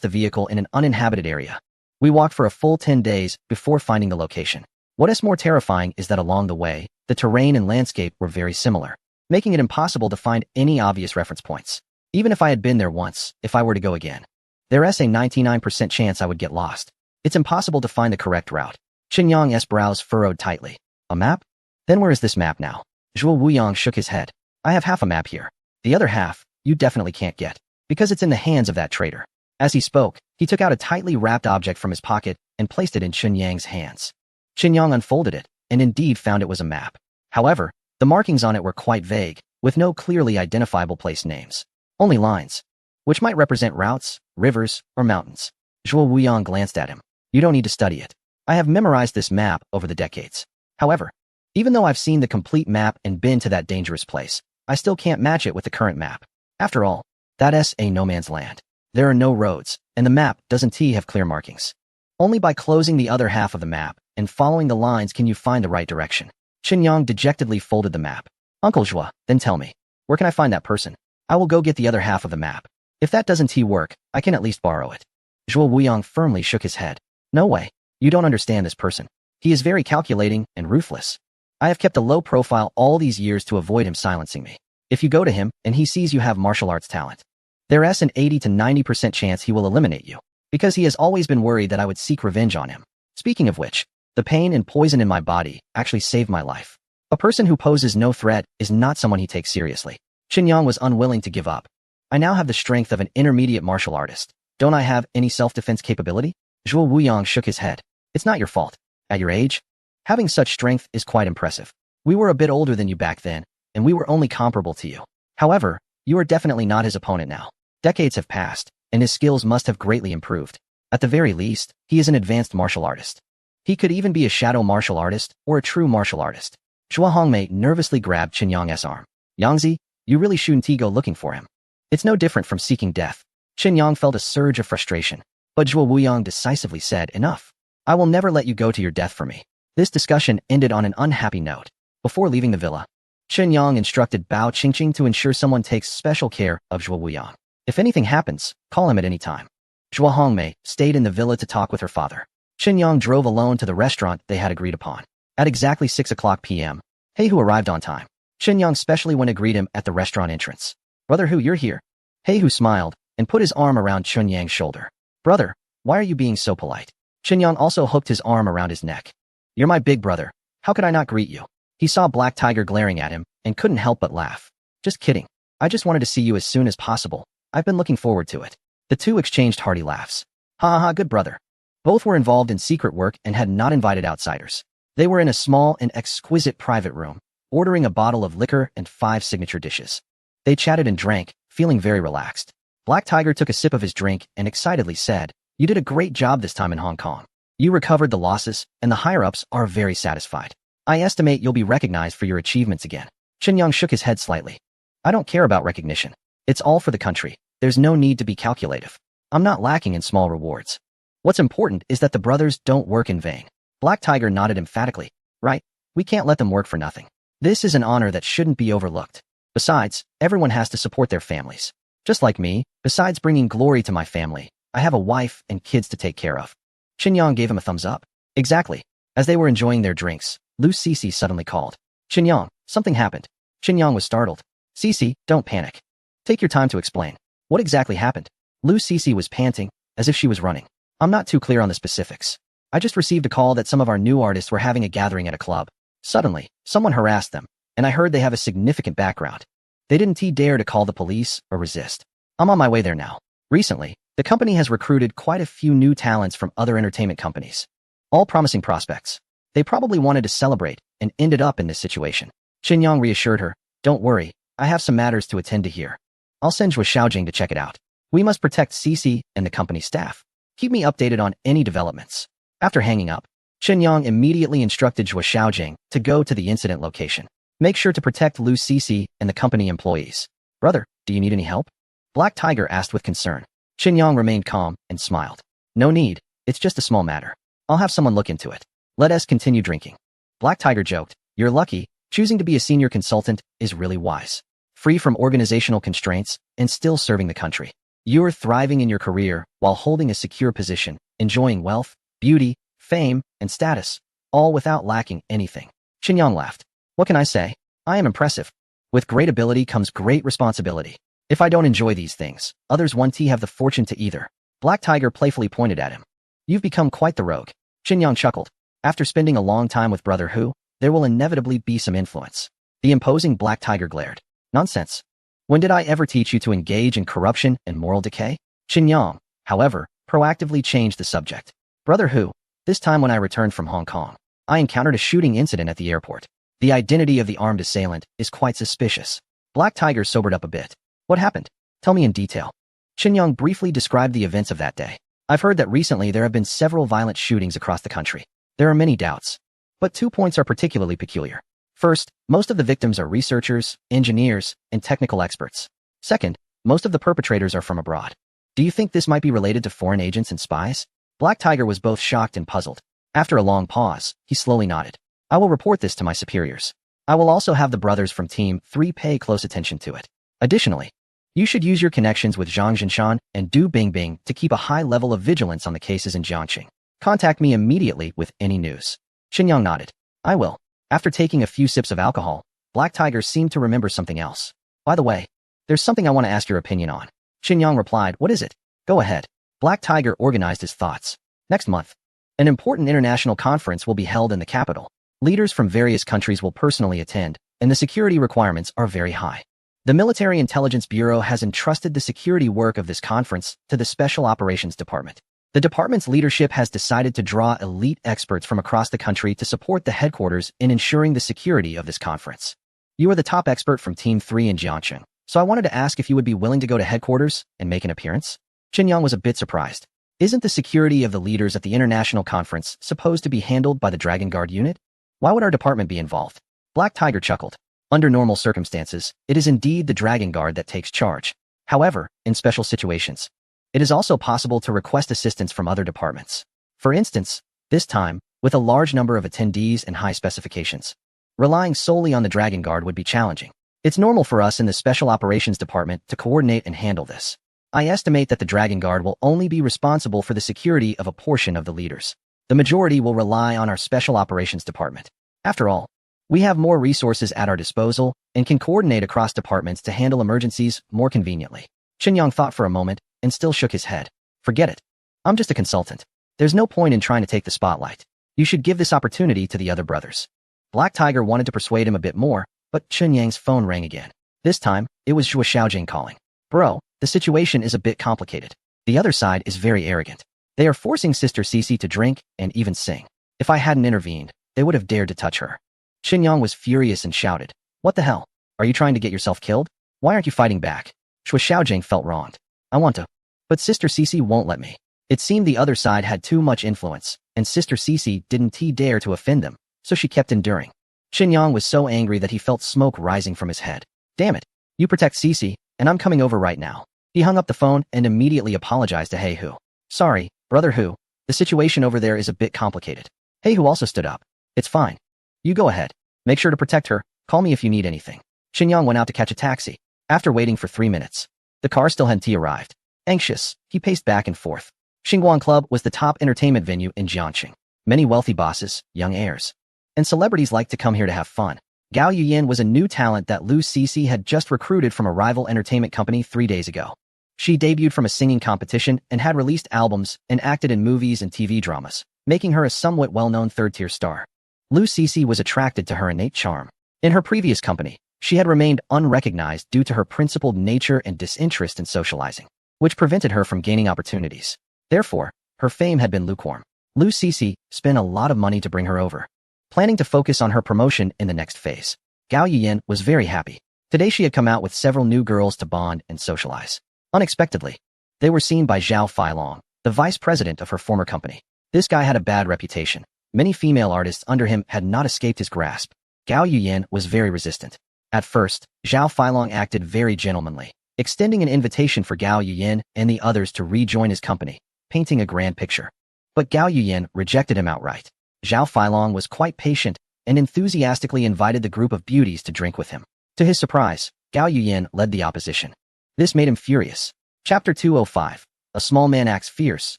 the vehicle in an uninhabited area, we walked for a full 10 days before finding the location. What is more terrifying is that along the way, the terrain and landscape were very similar, making it impossible to find any obvious reference points. Even if I had been there once, if I were to go again, there's a 99% chance I would get lost. It's impossible to find the correct route. Qinyang's brows furrowed tightly. A map? Then where is this map now? Zhuo Wuyang shook his head. I have half a map here. The other half, you definitely can't get, because it's in the hands of that traitor. As he spoke, he took out a tightly wrapped object from his pocket and placed it in Qinyang's hands. Qinyang unfolded it, and indeed found it was a map. However, the markings on it were quite vague, with no clearly identifiable place names. Only lines, which might represent routes, rivers, or mountains. Zhuo Wuyang glanced at him. You don't need to study it. I have memorized this map over the decades. However, Even though I've seen the complete map and been to that dangerous place, I still can't match it with the current map. After all, that's a no man's land. There are no roads, and the map doesn't have clear markings. Only by closing the other half of the map and following the lines can you find the right direction. Qinyang dejectedly folded the map. Uncle Zhua, then tell me, where can I find that person? I will go get the other half of the map. If that doesn't work, I can at least borrow it. Zhuo Wuyang firmly shook his head. No way. You don't understand this person. He is very calculating and ruthless. I have kept a low profile all these years to avoid him silencing me. If you go to him and he sees you have martial arts talent, there's an 80 to 90% chance he will eliminate you, because he has always been worried that I would seek revenge on him. Speaking of which, the pain and poison in my body actually saved my life. A person who poses no threat is not someone he takes seriously. Qinyang was unwilling to give up. I now have the strength of an intermediate martial artist. Don't I have any self-defense capability? Zhuo Wuyang shook his head. It's not your fault. At your age, having such strength is quite impressive. We were a bit older than you back then, and we were only comparable to you. However, you are definitely not his opponent now. Decades have passed, and his skills must have greatly improved. At the very least, he is an advanced martial artist. He could even be a shadow martial artist or a true martial artist. Zhua Hongmei nervously grabbed Qinyang's arm. Yangzi, you really shouldn't go looking for him. It's no different from seeking death. Qinyang felt a surge of frustration, but Zhuo Wuyang decisively said, enough. I will never let you go to your death for me. This discussion ended on an unhappy note. Before leaving the villa, Qinyang instructed Bao Qingqing to ensure someone takes special care of Zhuo Wuyang. If anything happens, call him at any time. Zhua Hongmei stayed in the villa to talk with her father. Qinyang drove alone to the restaurant they had agreed upon. At exactly 6 o'clock p.m., He Hu arrived on time. Qinyang specially went to greet him at the restaurant entrance. Brother Hu, you're here. He Hu smiled and put his arm around Qinyang's shoulder. Brother, why are you being so polite? Qinyang also hooked his arm around his neck. You're my big brother. How could I not greet you? He saw Black Tiger glaring at him and couldn't help but laugh. Just kidding. I just wanted to see you as soon as possible. I've been looking forward to it. The two exchanged hearty laughs. Ha ha ha, good brother. Both were involved in secret work and had not invited outsiders. They were in a small and exquisite private room, ordering a bottle of liquor and 5 signature dishes. They chatted and drank, feeling very relaxed. Black Tiger took a sip of his drink and excitedly said, you did a great job this time in Hong Kong. You recovered the losses, and the higher-ups are very satisfied. I estimate you'll be recognized for your achievements again. Qinyang shook his head slightly. I don't care about recognition. It's all for the country. There's no need to be calculative. I'm not lacking in small rewards. What's important is that the brothers don't work in vain. Black Tiger nodded emphatically. Right, we can't let them work for nothing. This is an honor that shouldn't be overlooked. Besides, everyone has to support their families. Just like me, besides bringing glory to my family, I have a wife and kids to take care of. Qinyang gave him a thumbs up. Exactly. As they were enjoying their drinks, Lu Cece suddenly called. Qinyang, something happened. Qinyang was startled. Cece, don't panic. Take your time to explain. What exactly happened? Lu Cece was panting, as if she was running. I'm not too clear on the specifics. I just received a call that some of our new artists were having a gathering at a club. Suddenly, someone harassed them, and I heard they have a significant background. They didn't dare to call the police or resist. I'm on my way there now. Recently, the company has recruited quite a few new talents from other entertainment companies. All promising prospects. They probably wanted to celebrate and ended up in this situation. Qinyang reassured her, don't worry, I have some matters to attend to here. I'll send Zhuo Xiaojing to check it out. We must protect Cece and the company staff. Keep me updated on any developments. After hanging up, Qinyang immediately instructed Zhuo Xiaojing to go to the incident location. Make sure to protect Lu Cece and the company employees. Brother, do you need any help? Black Tiger asked with concern. Qinyang remained calm and smiled. No need, it's just a small matter. I'll have someone look into it. Let us continue drinking. Black Tiger joked, you're lucky, choosing to be a senior consultant is really wise. Free from organizational constraints and still serving the country. You're thriving in your career while holding a secure position, enjoying wealth, beauty, fame, and status, all without lacking anything. Qinyang laughed. What can I say? I am impressive. With great ability comes great responsibility. If I don't enjoy these things, others won't have the fortune to either. Black Tiger playfully pointed at him. You've become quite the rogue. Qinyang chuckled. After spending a long time with Brother Hu, there will inevitably be some influence. The imposing Black Tiger glared. Nonsense. When did I ever teach you to engage in corruption and moral decay? Qinyang, however, proactively changed the subject. Brother Hu, this time when I returned from Hong Kong, I encountered a shooting incident at the airport. The identity of the armed assailant is quite suspicious. Black Tiger sobered up a bit. What happened? Tell me in detail. Qinyang briefly described the events of that day. I've heard that recently there have been several violent shootings across the country. There are many doubts. But 2 points are particularly peculiar. First, most of the victims are researchers, engineers, and technical experts. Second, most of the perpetrators are from abroad. Do you think this might be related to foreign agents and spies? Black Tiger was both shocked and puzzled. After a long pause, he slowly nodded. I will report this to my superiors. I will also have the brothers from Team 3 pay close attention to it. Additionally, you should use your connections with Zhang Jinshan and Du Bingbing to keep a high level of vigilance on the cases in Jiangxing. Contact me immediately with any news. Qinyang nodded. I will. After taking a few sips of alcohol, Black Tiger seemed to remember something else. By the way, there's something I want to ask your opinion on. Qinyang replied, what is it? Go ahead. Black Tiger organized his thoughts. Next month, an important international conference will be held in the capital. Leaders from various countries will personally attend, and the security requirements are very high. The Military Intelligence Bureau has entrusted the security work of this conference to the Special Operations Department. The department's leadership has decided to draw elite experts from across the country to support the headquarters in ensuring the security of this conference. You are the top expert from Team 3 in Jiangxing, so I wanted to ask if you would be willing to go to headquarters and make an appearance? Qinyang was a bit surprised. Isn't the security of the leaders at the international conference supposed to be handled by the Dragon Guard unit? Why would our department be involved? Black Tiger chuckled. Under normal circumstances, it is indeed the Dragon Guard that takes charge. However, in special situations, it is also possible to request assistance from other departments. For instance, this time, with a large number of attendees and high specifications, relying solely on the Dragon Guard would be challenging. It's normal for us in the Special Operations Department to coordinate and handle this. I estimate that the Dragon Guard will only be responsible for the security of a portion of the leaders. The majority will rely on our Special Operations Department. After all, we have more resources at our disposal and can coordinate across departments to handle emergencies more conveniently. Qinyang thought for a moment and still shook his head. Forget it. I'm just a consultant. There's no point in trying to take the spotlight. You should give this opportunity to the other brothers. Black Tiger wanted to persuade him a bit more, but Qinyang's phone rang again. This time, it was Zhuo Xiaojing calling. Bro, the situation is a bit complicated. The other side is very arrogant. They are forcing Sister Cece to drink and even sing. If I hadn't intervened, they would have dared to touch her. Qinyang was furious and shouted, what the hell? Are you trying to get yourself killed? Why aren't you fighting back? Zhuo Xiaojing felt wronged. I want to. But Sister Cece won't let me. It seemed the other side had too much influence, and Sister Cece didn't dare to offend them, so she kept enduring. Qinyang was so angry that he felt smoke rising from his head. Damn it. You protect Cece, and I'm coming over right now. He hung up the phone and immediately apologized to He Hu. Sorry, Brother Hu. The situation over there is a bit complicated. He Hu also stood up. It's fine. You go ahead. Make sure to protect her. Call me if you need anything. Qinyang went out to catch a taxi. After waiting for 3 minutes, the car still hadn't arrived. Anxious, he paced back and forth. Xinguang Club was the top entertainment venue in Jiangxing. Many wealthy bosses, young heirs, and celebrities liked to come here to have fun. Gao Yuyan was a new talent that Lu Cece had just recruited from a rival entertainment company 3 days ago. She debuted from a singing competition and had released albums and acted in movies and TV dramas, making her a somewhat well-known third-tier star. Lu Cece was attracted to her innate charm. In her previous company, she had remained unrecognized due to her principled nature and disinterest in socializing, which prevented her from gaining opportunities. Therefore, her fame had been lukewarm. Lu Cece spent a lot of money to bring her over, planning to focus on her promotion in the next phase. Gao Yuyan was very happy. Today she had come out with several new girls to bond and socialize. Unexpectedly, they were seen by Zhao Feilong, the vice president of her former company. This guy had a bad reputation. Many female artists under him had not escaped his grasp. Gao Yuyan was very resistant. At first, Zhao Feilong acted very gentlemanly, extending an invitation for Gao Yuyan and the others to rejoin his company, painting a grand picture. But Gao Yuyan rejected him outright. Zhao Feilong was quite patient and enthusiastically invited the group of beauties to drink with him. To his surprise, Gao Yuyan led the opposition. This made him furious. Chapter 205. A small man acts fierce.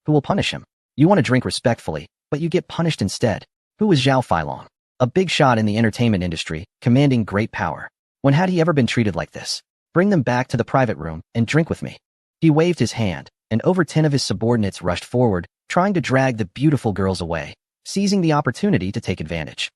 Who will punish him? You want to drink respectfully, but you get punished instead. Who was Zhao Feilong? A big shot in the entertainment industry, commanding great power. When had he ever been treated like this? Bring them back to the private room and drink with me. He waved his hand, and over 10 of his subordinates rushed forward, trying to drag the beautiful girls away, seizing the opportunity to take advantage.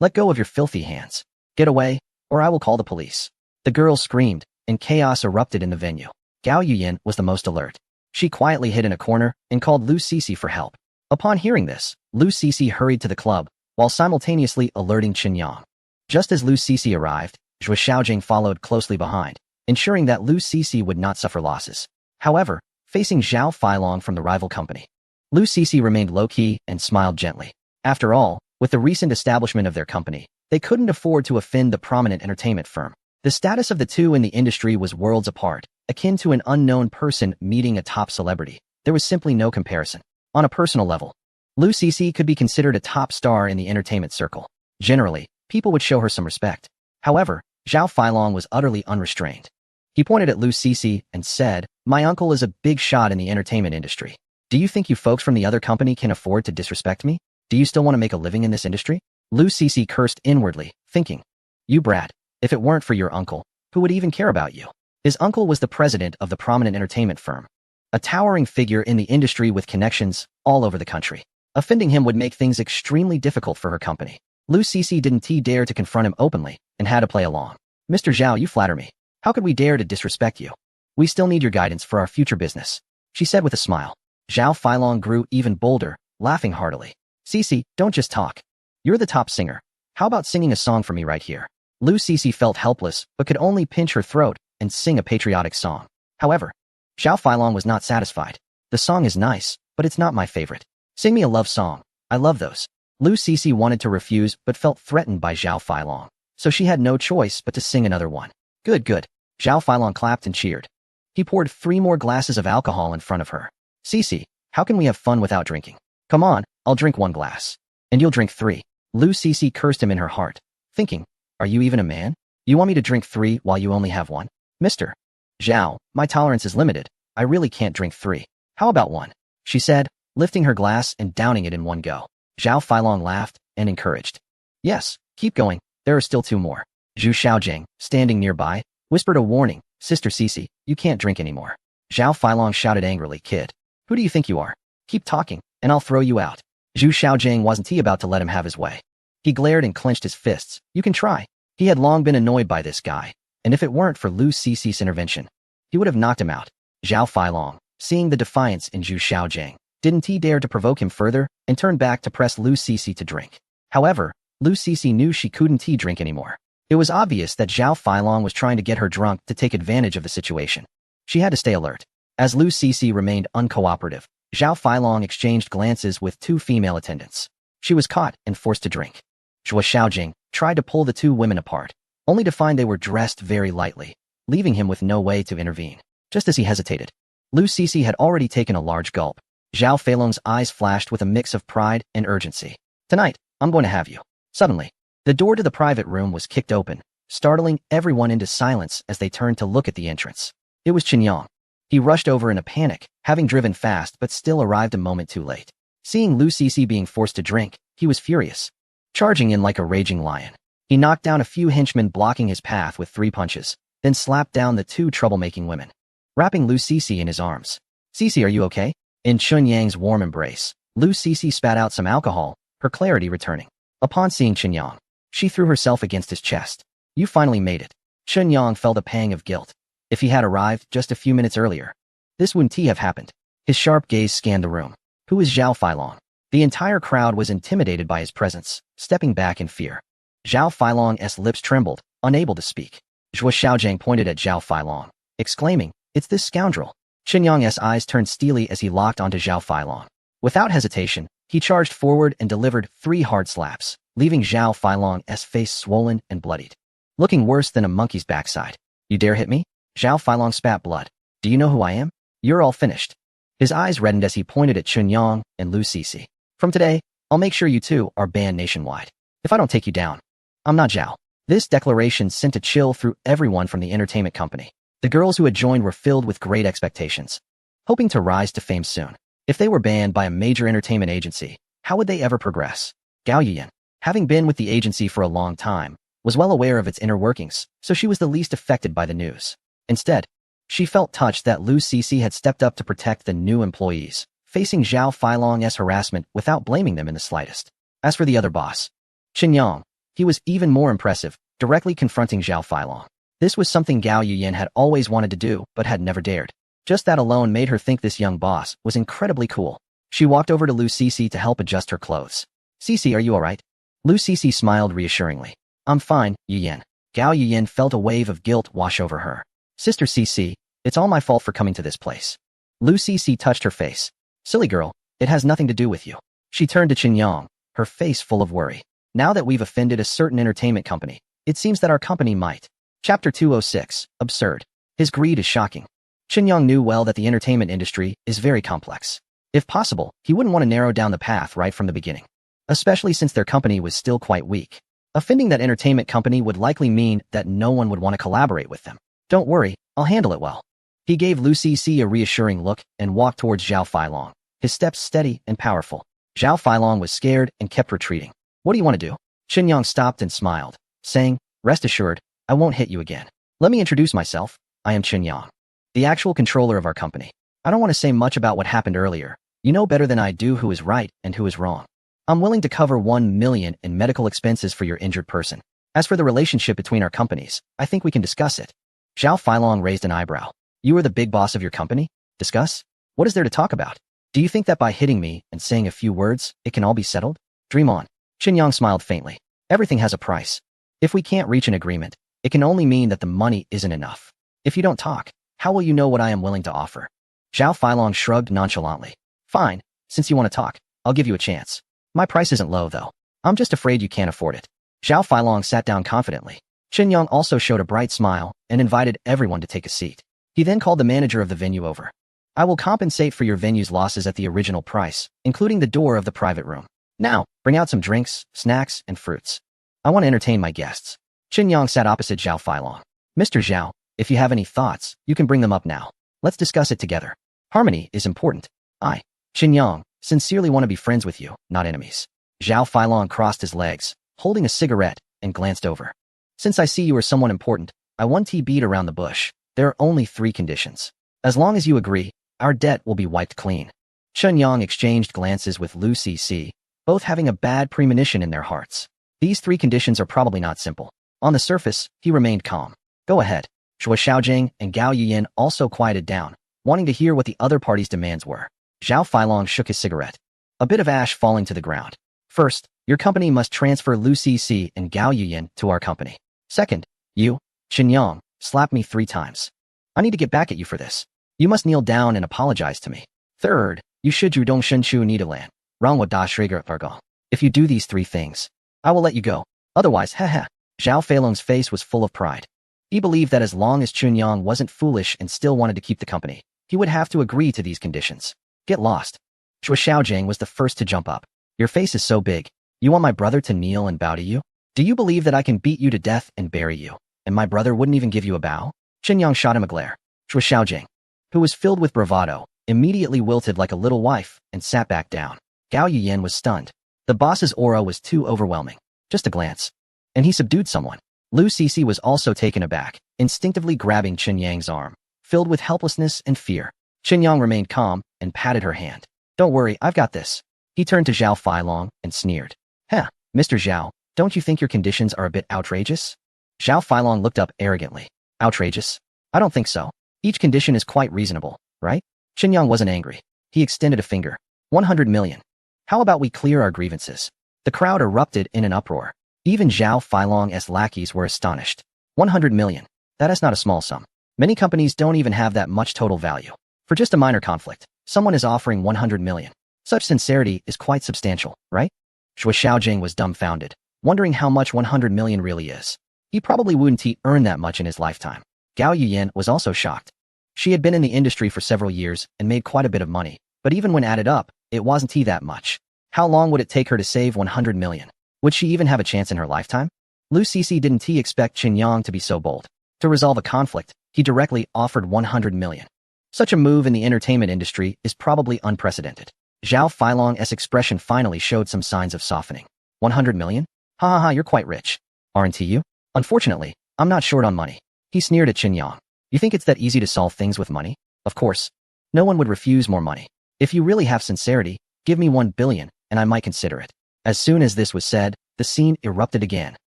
Let go of your filthy hands. Get away, or I will call the police. The girls screamed, and chaos erupted in the venue. Gao Yuyan was the most alert. She quietly hid in a corner and called Lu Cece for help. Upon hearing this, Lu Cece hurried to the club, while simultaneously alerting Qinyang. Just as Lu Cece arrived, Zhuo Xiaojing followed closely behind, ensuring that Lu Cece would not suffer losses. However, facing Zhao Feilong from the rival company, Lu Cece remained low-key and smiled gently. After all, With the recent establishment of their company, they couldn't afford to offend the prominent entertainment firm. The status of the two in the industry was worlds apart, akin to an unknown person meeting a top celebrity. There was simply no comparison. On a personal level, Lu Cece could be considered a top star in the entertainment circle. Generally, people would show her some respect. However, Zhao Feilong was utterly unrestrained. He pointed at Lu Cece and said, "My uncle is a big shot in the entertainment industry. Do you think you folks from the other company can afford to disrespect me? Do you still want to make a living in this industry?" Lu Cece cursed inwardly, thinking, "You brat, if it weren't for your uncle, who would even care about you?" His uncle was the president of the prominent entertainment firm, a towering figure in the industry with connections all over the country. Offending him would make things extremely difficult for her company. Lu Cece didn't dare to confront him openly and had to play along. "Mr. Zhao, you flatter me. How could we dare to disrespect you? We still need your guidance for our future business," she said with a smile. Zhao Feilong grew even bolder, laughing heartily. "Cece, don't just talk. You're the top singer. How about singing a song for me right here?" Lu Cece felt helpless but could only pinch her throat and sing a patriotic song. However, Zhao Feilong was not satisfied. "The song is nice, but it's not my favorite. Sing me a love song. I love those." Lu Cece wanted to refuse but felt threatened by Zhao Feilong, so she had no choice but to sing another one. Good, good. Zhao Feilong clapped and cheered. He poured 3 more glasses of alcohol in front of her. "Cece, how can we have fun without drinking? Come on, I'll drink 1 glass. And you'll drink 3. Lu Cece cursed him in her heart, thinking, "Are you even a man? You want me to drink 3 while you only have 1? Mr. Zhao, my tolerance is limited. I really can't drink 3. How about 1? She said, lifting her glass and downing it in one go. Zhao Feilong laughed and encouraged. "Yes, keep going. There are still 2 more. Zhu Xiaojing, standing nearby, whispered a warning. "Sister Cece, you can't drink anymore." Zhao Feilong shouted angrily, "Kid, who do you think you are? Keep talking, and I'll throw you out." Zhu Xiaojing wasn't about to let him have his way. He glared and clenched his fists. "You can try." He had long been annoyed by this guy, and if it weren't for Lu Cece's intervention, he would have knocked him out. Zhao Feilong, seeing the defiance in Zhu Xiaojing, didn't dare to provoke him further and turned back to press Lu Cece to drink. However, Lu Cece knew she couldn't drink anymore. It was obvious that Zhao Feilong was trying to get her drunk to take advantage of the situation. She had to stay alert. As Lu Cece remained uncooperative, Zhao Feilong exchanged glances with 2 female attendants. She was caught and forced to drink. Zhuo Xiaojing tried to pull the 2 women apart, only to find they were dressed very lightly, leaving him with no way to intervene. Just as he hesitated, Lu Cece had already taken a large gulp. Zhao Feilong's eyes flashed with a mix of pride and urgency. "Tonight, I'm going to have you." Suddenly, the door to the private room was kicked open, startling everyone into silence as they turned to look at the entrance. It was Qinyang. He rushed over in a panic, having driven fast but still arrived a moment too late. Seeing Lu Cece being forced to drink, he was furious. Charging in like a raging lion, he knocked down a few henchmen blocking his path with 3 punches, then slapped down the 2 troublemaking women, wrapping Lu Cece in his arms. "Cece, are you okay?" In Chunyang's warm embrace, Lu Cece spat out some alcohol, her clarity returning. Upon seeing Chunyang, she threw herself against his chest. "You finally made it." Chunyang felt a pang of guilt. If he had arrived just a few minutes earlier, this wouldn't have happened. His sharp gaze scanned the room. Who is Zhao Feilong? The entire crowd was intimidated by his presence, stepping back in fear. Zhao Feilong's lips trembled, unable to speak. Zhuo Xiaojing pointed at Zhao Feilong, exclaiming, "It's this scoundrel." Qinyang's eyes turned steely as he locked onto Zhao Feilong. Without hesitation, he charged forward and delivered 3 hard slaps, leaving Zhao Feilong's face swollen and bloodied, looking worse than a monkey's backside. "You dare hit me?" Zhao Feilong spat blood. "Do you know who I am? You're all finished." His eyes reddened as he pointed at Chunyang and Lu Cece. "From today, I'll make sure you 2 are banned nationwide. If I don't take you down, I'm not Zhao." This declaration sent a chill through everyone from the entertainment company. The girls who had joined were filled with great expectations, hoping to rise to fame soon. If they were banned by a major entertainment agency, how would they ever progress? Gao Yuyan, having been with the agency for a long time, was well aware of its inner workings, so she was the least affected by the news. Instead, she felt touched that Lu Cece had stepped up to protect the new employees, facing Zhao Feilong's harassment without blaming them in the slightest. As for the other boss, Qinyang, he was even more impressive, directly confronting Zhao Feilong. This was something Gao Yuyan had always wanted to do, but had never dared. Just that alone made her think this young boss was incredibly cool. She walked over to Lu Cece to help adjust her clothes. "Cece, are you alright?" Lu Cece smiled reassuringly. "I'm fine, Yuyan." Gao Yuyan felt a wave of guilt wash over her. "Sister Cece, it's all my fault for coming to this place." Lu Cece touched her face. "Silly girl, it has nothing to do with you." She turned to Qinyang, her face full of worry. Now that we've offended a certain entertainment company, it seems that our company might. Chapter 206. Absurd. His greed is shocking. Qinyang knew well that the entertainment industry is very complex. If possible, he wouldn't want to narrow down the path right from the beginning, especially since their company was still quite weak. Offending that entertainment company would likely mean that no one would want to collaborate with them. Don't worry, I'll handle it well. He gave Lu Cixi a reassuring look and walked towards Zhao Feilong, his steps steady and powerful. Zhao Feilong was scared and kept retreating. What do you want to do? Qinyang stopped and smiled, saying, rest assured, I won't hit you again. Let me introduce myself. I am Qinyang, the actual controller of our company. I don't want to say much about what happened earlier. You know better than I do who is right and who is wrong. I'm willing to cover 1 million in medical expenses for your injured person. As for the relationship between our companies, I think we can discuss it. Zhao Feilong raised an eyebrow. You are the big boss of your company? Discuss? What is there to talk about? Do you think that by hitting me and saying a few words, it can all be settled? Dream on. Qinyang smiled faintly. Everything has a price. If we can't reach an agreement, it can only mean that the money isn't enough. If you don't talk, how will you know what I am willing to offer? Zhao Feilong shrugged nonchalantly. Fine, since you want to talk, I'll give you a chance. My price isn't low, though. I'm just afraid you can't afford it. Zhao Feilong sat down confidently. Qinyang also showed a bright smile and invited everyone to take a seat. He then called the manager of the venue over. I will compensate for your venue's losses at the original price, including the door of the private room. Now, bring out some drinks, snacks, and fruits. I want to entertain my guests. Qinyang sat opposite Zhao Feilong. Mr. Zhao, if you have any thoughts, you can bring them up now. Let's discuss it together. Harmony is important. I, Qinyang, sincerely want to be friends with you, not enemies. Zhao Feilong crossed his legs, holding a cigarette, and glanced over. Since I see you are someone important, I want to beat around the bush. There are only 3 conditions. As long as you agree, our debt will be wiped clean. Qinyang exchanged glances with Lu Cixi, both having a bad premonition in their hearts. These 3 conditions are probably not simple. On the surface, he remained calm. Go ahead. Zhuo Xiaojing and Gao Yuyan also quieted down, wanting to hear what the other party's demands were. Zhao Feilong shook his cigarette, a bit of ash falling to the ground. First, your company must transfer Lu Cixi and Gao Yuyan to our company. Second, you, Qinyang, slapped me 3 times. I need to get back at you for this. You must kneel down and apologize to me. Third, you should Dong Shenchu Nidalan, Rangwa Da Shriga Fargong. If you do these 3 things, I will let you go. Otherwise, haha. Zhao Feilong's face was full of pride. He believed that as long as Qinyang wasn't foolish and still wanted to keep the company, he would have to agree to these conditions. Get lost. Zhuo Xiaojing was the first to jump up. Your face is so big. You want my brother to kneel and bow to you? Do you believe that I can beat you to death and bury you, and my brother wouldn't even give you a bow? Qinyang shot him a glare. Zhuo Xiaojing, who was filled with bravado, immediately wilted like a little wife and sat back down. Gao Yuyan was stunned. The boss's aura was too overwhelming. Just a glance, and he subdued someone. Lu Cixi was also taken aback, instinctively grabbing Qinyang's arm, filled with helplessness and fear. Qinyang remained calm and patted her hand. Don't worry, I've got this. He turned to Zhao Feilong and sneered. Heh, Mr. Zhao, don't you think your conditions are a bit outrageous? Zhao Feilong looked up arrogantly. Outrageous? I don't think so. Each condition is quite reasonable, right? Qinyang wasn't angry. He extended a finger. 100 million. How about we clear our grievances? The crowd erupted in an uproar. Even Zhao Feilong's lackeys were astonished. 100 million. That is not a small sum. Many companies don't even have that much total value. For just a minor conflict, someone is offering 100 million. Such sincerity is quite substantial, right? Zhuo Xiaojing was dumbfounded, wondering how much 100 million really is. He probably wouldn't earn that much in his lifetime. Gao Yuyan was also shocked. She had been in the industry for several years and made quite a bit of money, but even when added up, it wasn't that much. How long would it take her to save 100 million? Would she even have a chance in her lifetime? Lu Cixi didn't expect Qinyang to be so bold. To resolve a conflict, he directly offered 100 million. Such a move in the entertainment industry is probably unprecedented. Zhao Feilong's expression finally showed some signs of softening. 100 million? Ha ha ha, you're quite rich. Aren't you? Unfortunately, I'm not short on money. He sneered at Qinyang. You think it's that easy to solve things with money? Of course. No one would refuse more money. If you really have sincerity, give me 1 billion, and I might consider it. As soon as this was said, the scene erupted again.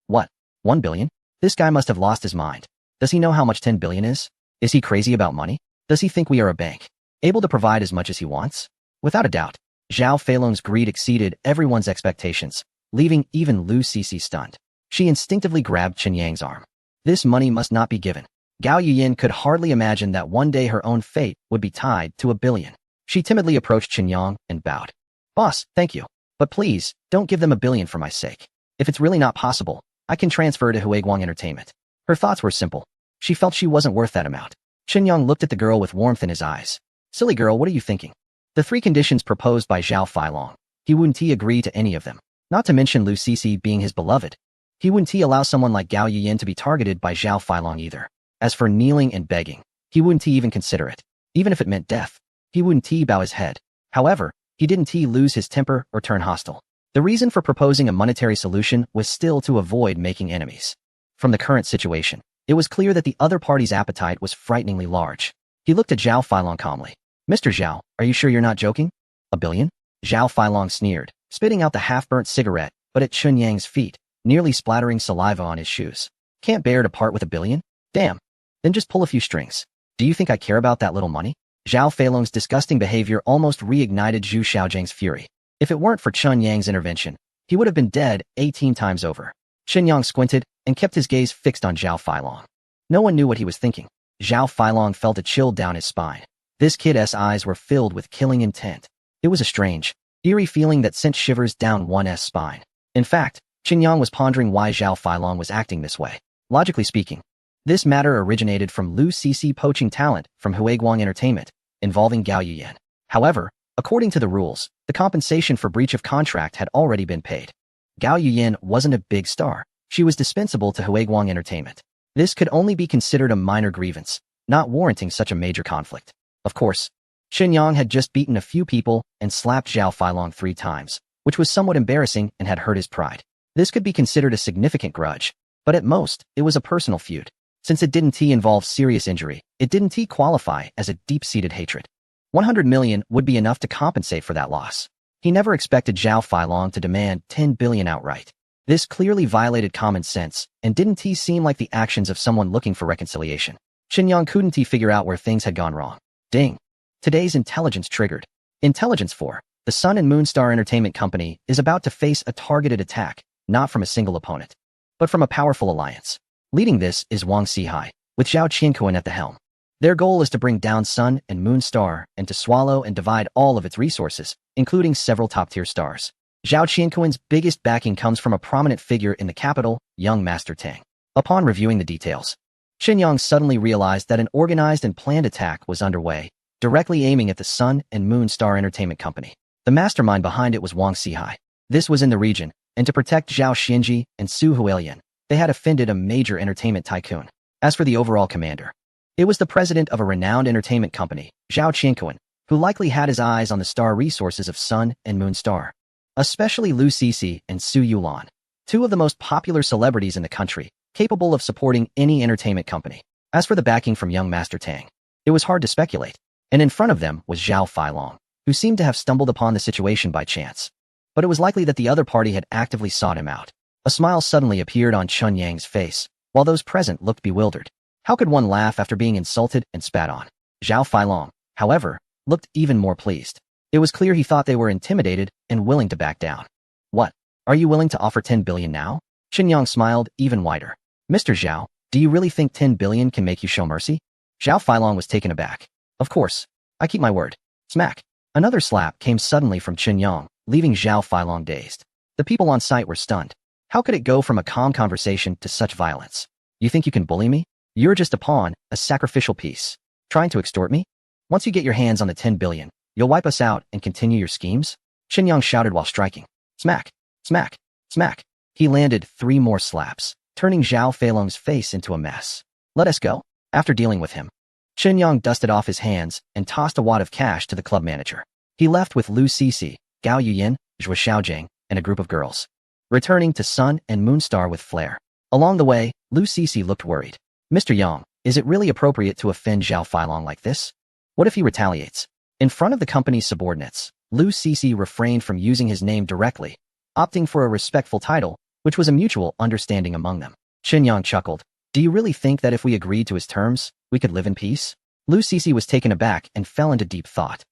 What? 1 billion? This guy must have lost his mind. Does he know how much 10 billion is? Is he crazy about money? Does he think we are a bank, able to provide as much as he wants? Without a doubt, Zhao Feilong's greed exceeded everyone's expectations, leaving even Lu Cixi stunned. She instinctively grabbed Qinyang's arm. This money must not be given. Gao Yuyan could hardly imagine that one day her own fate would be tied to 1 billion. She timidly approached Qinyang and bowed. Boss, thank you. But please, don't give them 1 billion for my sake. If it's really not possible, I can transfer to Huiguang Entertainment. Her thoughts were simple. She felt she wasn't worth that amount. Qinyang looked at the girl with warmth in his eyes. Silly girl, what are you thinking? The 3 conditions proposed by Zhao Feilong. He wouldn't agree to any of them. Not to mention Lu Sisi being his beloved. He wouldn't allow someone like Gao Yuyin to be targeted by Zhao Feilong either. As for kneeling and begging, he wouldn't even consider it. Even if it meant death, he wouldn't bow his head. However, he didn't lose his temper or turn hostile. The reason for proposing a monetary solution was still to avoid making enemies. From the current situation, it was clear that the other party's appetite was frighteningly large. He looked at Zhao Feilong calmly. Mr. Zhao, are you sure you're not joking? 1 billion? Zhao Feilong sneered, spitting out the half-burnt cigarette, but at Chunyang's feet, nearly splattering saliva on his shoes. Can't bear to part with 1 billion? Damn. Then just pull a few strings. Do you think I care about that little money? Zhao Feilong's disgusting behavior almost reignited Zhu Xiaojing's fury. If it weren't for Chunyang's intervention, he would have been dead 18 times over. Qinyang squinted and kept his gaze fixed on Zhao Feilong. No one knew what he was thinking. Zhao Feilong felt a chill down his spine. This kid's eyes were filled with killing intent. It was a strange, eerie feeling that sent shivers down one's spine. In fact, Qinyang was pondering why Zhao Feilong was acting this way. Logically speaking, this matter originated from Lu Sisi poaching talent from Huiguang Entertainment, involving Gao Yuyan. However, according to the rules, the compensation for breach of contract had already been paid. Gao Yuyan wasn't a big star. She was dispensable to Huiguang Entertainment. This could only be considered a minor grievance, not warranting such a major conflict. Of course, Qinyang had just beaten a few people and slapped Zhao Feilong 3 times, which was somewhat embarrassing and had hurt his pride. This could be considered a significant grudge, but at most, it was a personal feud. Since it didn't involve serious injury, it didn't qualify as a deep-seated hatred. 100 million would be enough to compensate for that loss. He never expected Zhao Feilong to demand 10 billion outright. This clearly violated common sense and didn't seem like the actions of someone looking for reconciliation. Qinyang couldn't figure out where things had gone wrong. Ding. Today's intelligence triggered. Intelligence 4. The Sun and Moon Star Entertainment Company is about to face a targeted attack, not from a single opponent, but from a powerful alliance. Leading this is Wang Sihai, with Zhao Qianquan at the helm. Their goal is to bring down Sun and Moon Star and to swallow and divide all of its resources, including several top-tier stars. Zhao Qianquan's biggest backing comes from a prominent figure in the capital, young Master Tang. Upon reviewing the details, Qinyang suddenly realized that an organized and planned attack was underway, directly aiming at the Sun and Moon Star Entertainment Company. The mastermind behind it was Wang Sihai. This was in the region, and to protect Zhao Xinji and Su Huilian, they had offended a major entertainment tycoon. As for the overall commander, it was the president of a renowned entertainment company, Zhao Qianquan, who likely had his eyes on the star resources of Sun and Moon Star, especially Lu Sisi and Su Yulan, 2 of the most popular celebrities in the country, capable of supporting any entertainment company. As for the backing from young Master Tang, it was hard to speculate, and in front of them was Zhao Feilong, who seemed to have stumbled upon the situation by chance. But it was likely that the other party had actively sought him out. A smile suddenly appeared on Chunyang's face, while those present looked bewildered. How could one laugh after being insulted and spat on? Zhao Feilong, however, looked even more pleased. It was clear he thought they were intimidated and willing to back down. What? Are you willing to offer 10 billion now? Qinyang smiled even wider. Mr. Zhao, do you really think 10 billion can make you show mercy? Zhao Feilong was taken aback. Of course. I keep my word. Smack. Another slap came suddenly from Qinyang, leaving Zhao Feilong dazed. The people on site were stunned. How could it go from a calm conversation to such violence? You think you can bully me? You're just a pawn, a sacrificial piece. Trying to extort me? Once you get your hands on the 10 billion, you'll wipe us out and continue your schemes? Qinyang shouted while striking. Smack, smack, smack. He landed 3 more slaps, turning Zhao Feilong's face into a mess. Let us go. After dealing with him, Qinyang dusted off his hands and tossed a wad of cash to the club manager. He left with Lu Sisi, Gao Yuyin, Zhou Xiaojing, and a group of girls, returning to Sun and Moon Star with flair. Along the way, Lu Sisi looked worried. Mr. Yang, is it really appropriate to offend Zhao Feilong like this? What if he retaliates? In front of the company's subordinates, Lu Sisi refrained from using his name directly, opting for a respectful title, which was a mutual understanding among them. Qinyang chuckled. Do you really think that if we agreed to his terms, we could live in peace? Lu Sisi was taken aback and fell into deep thought.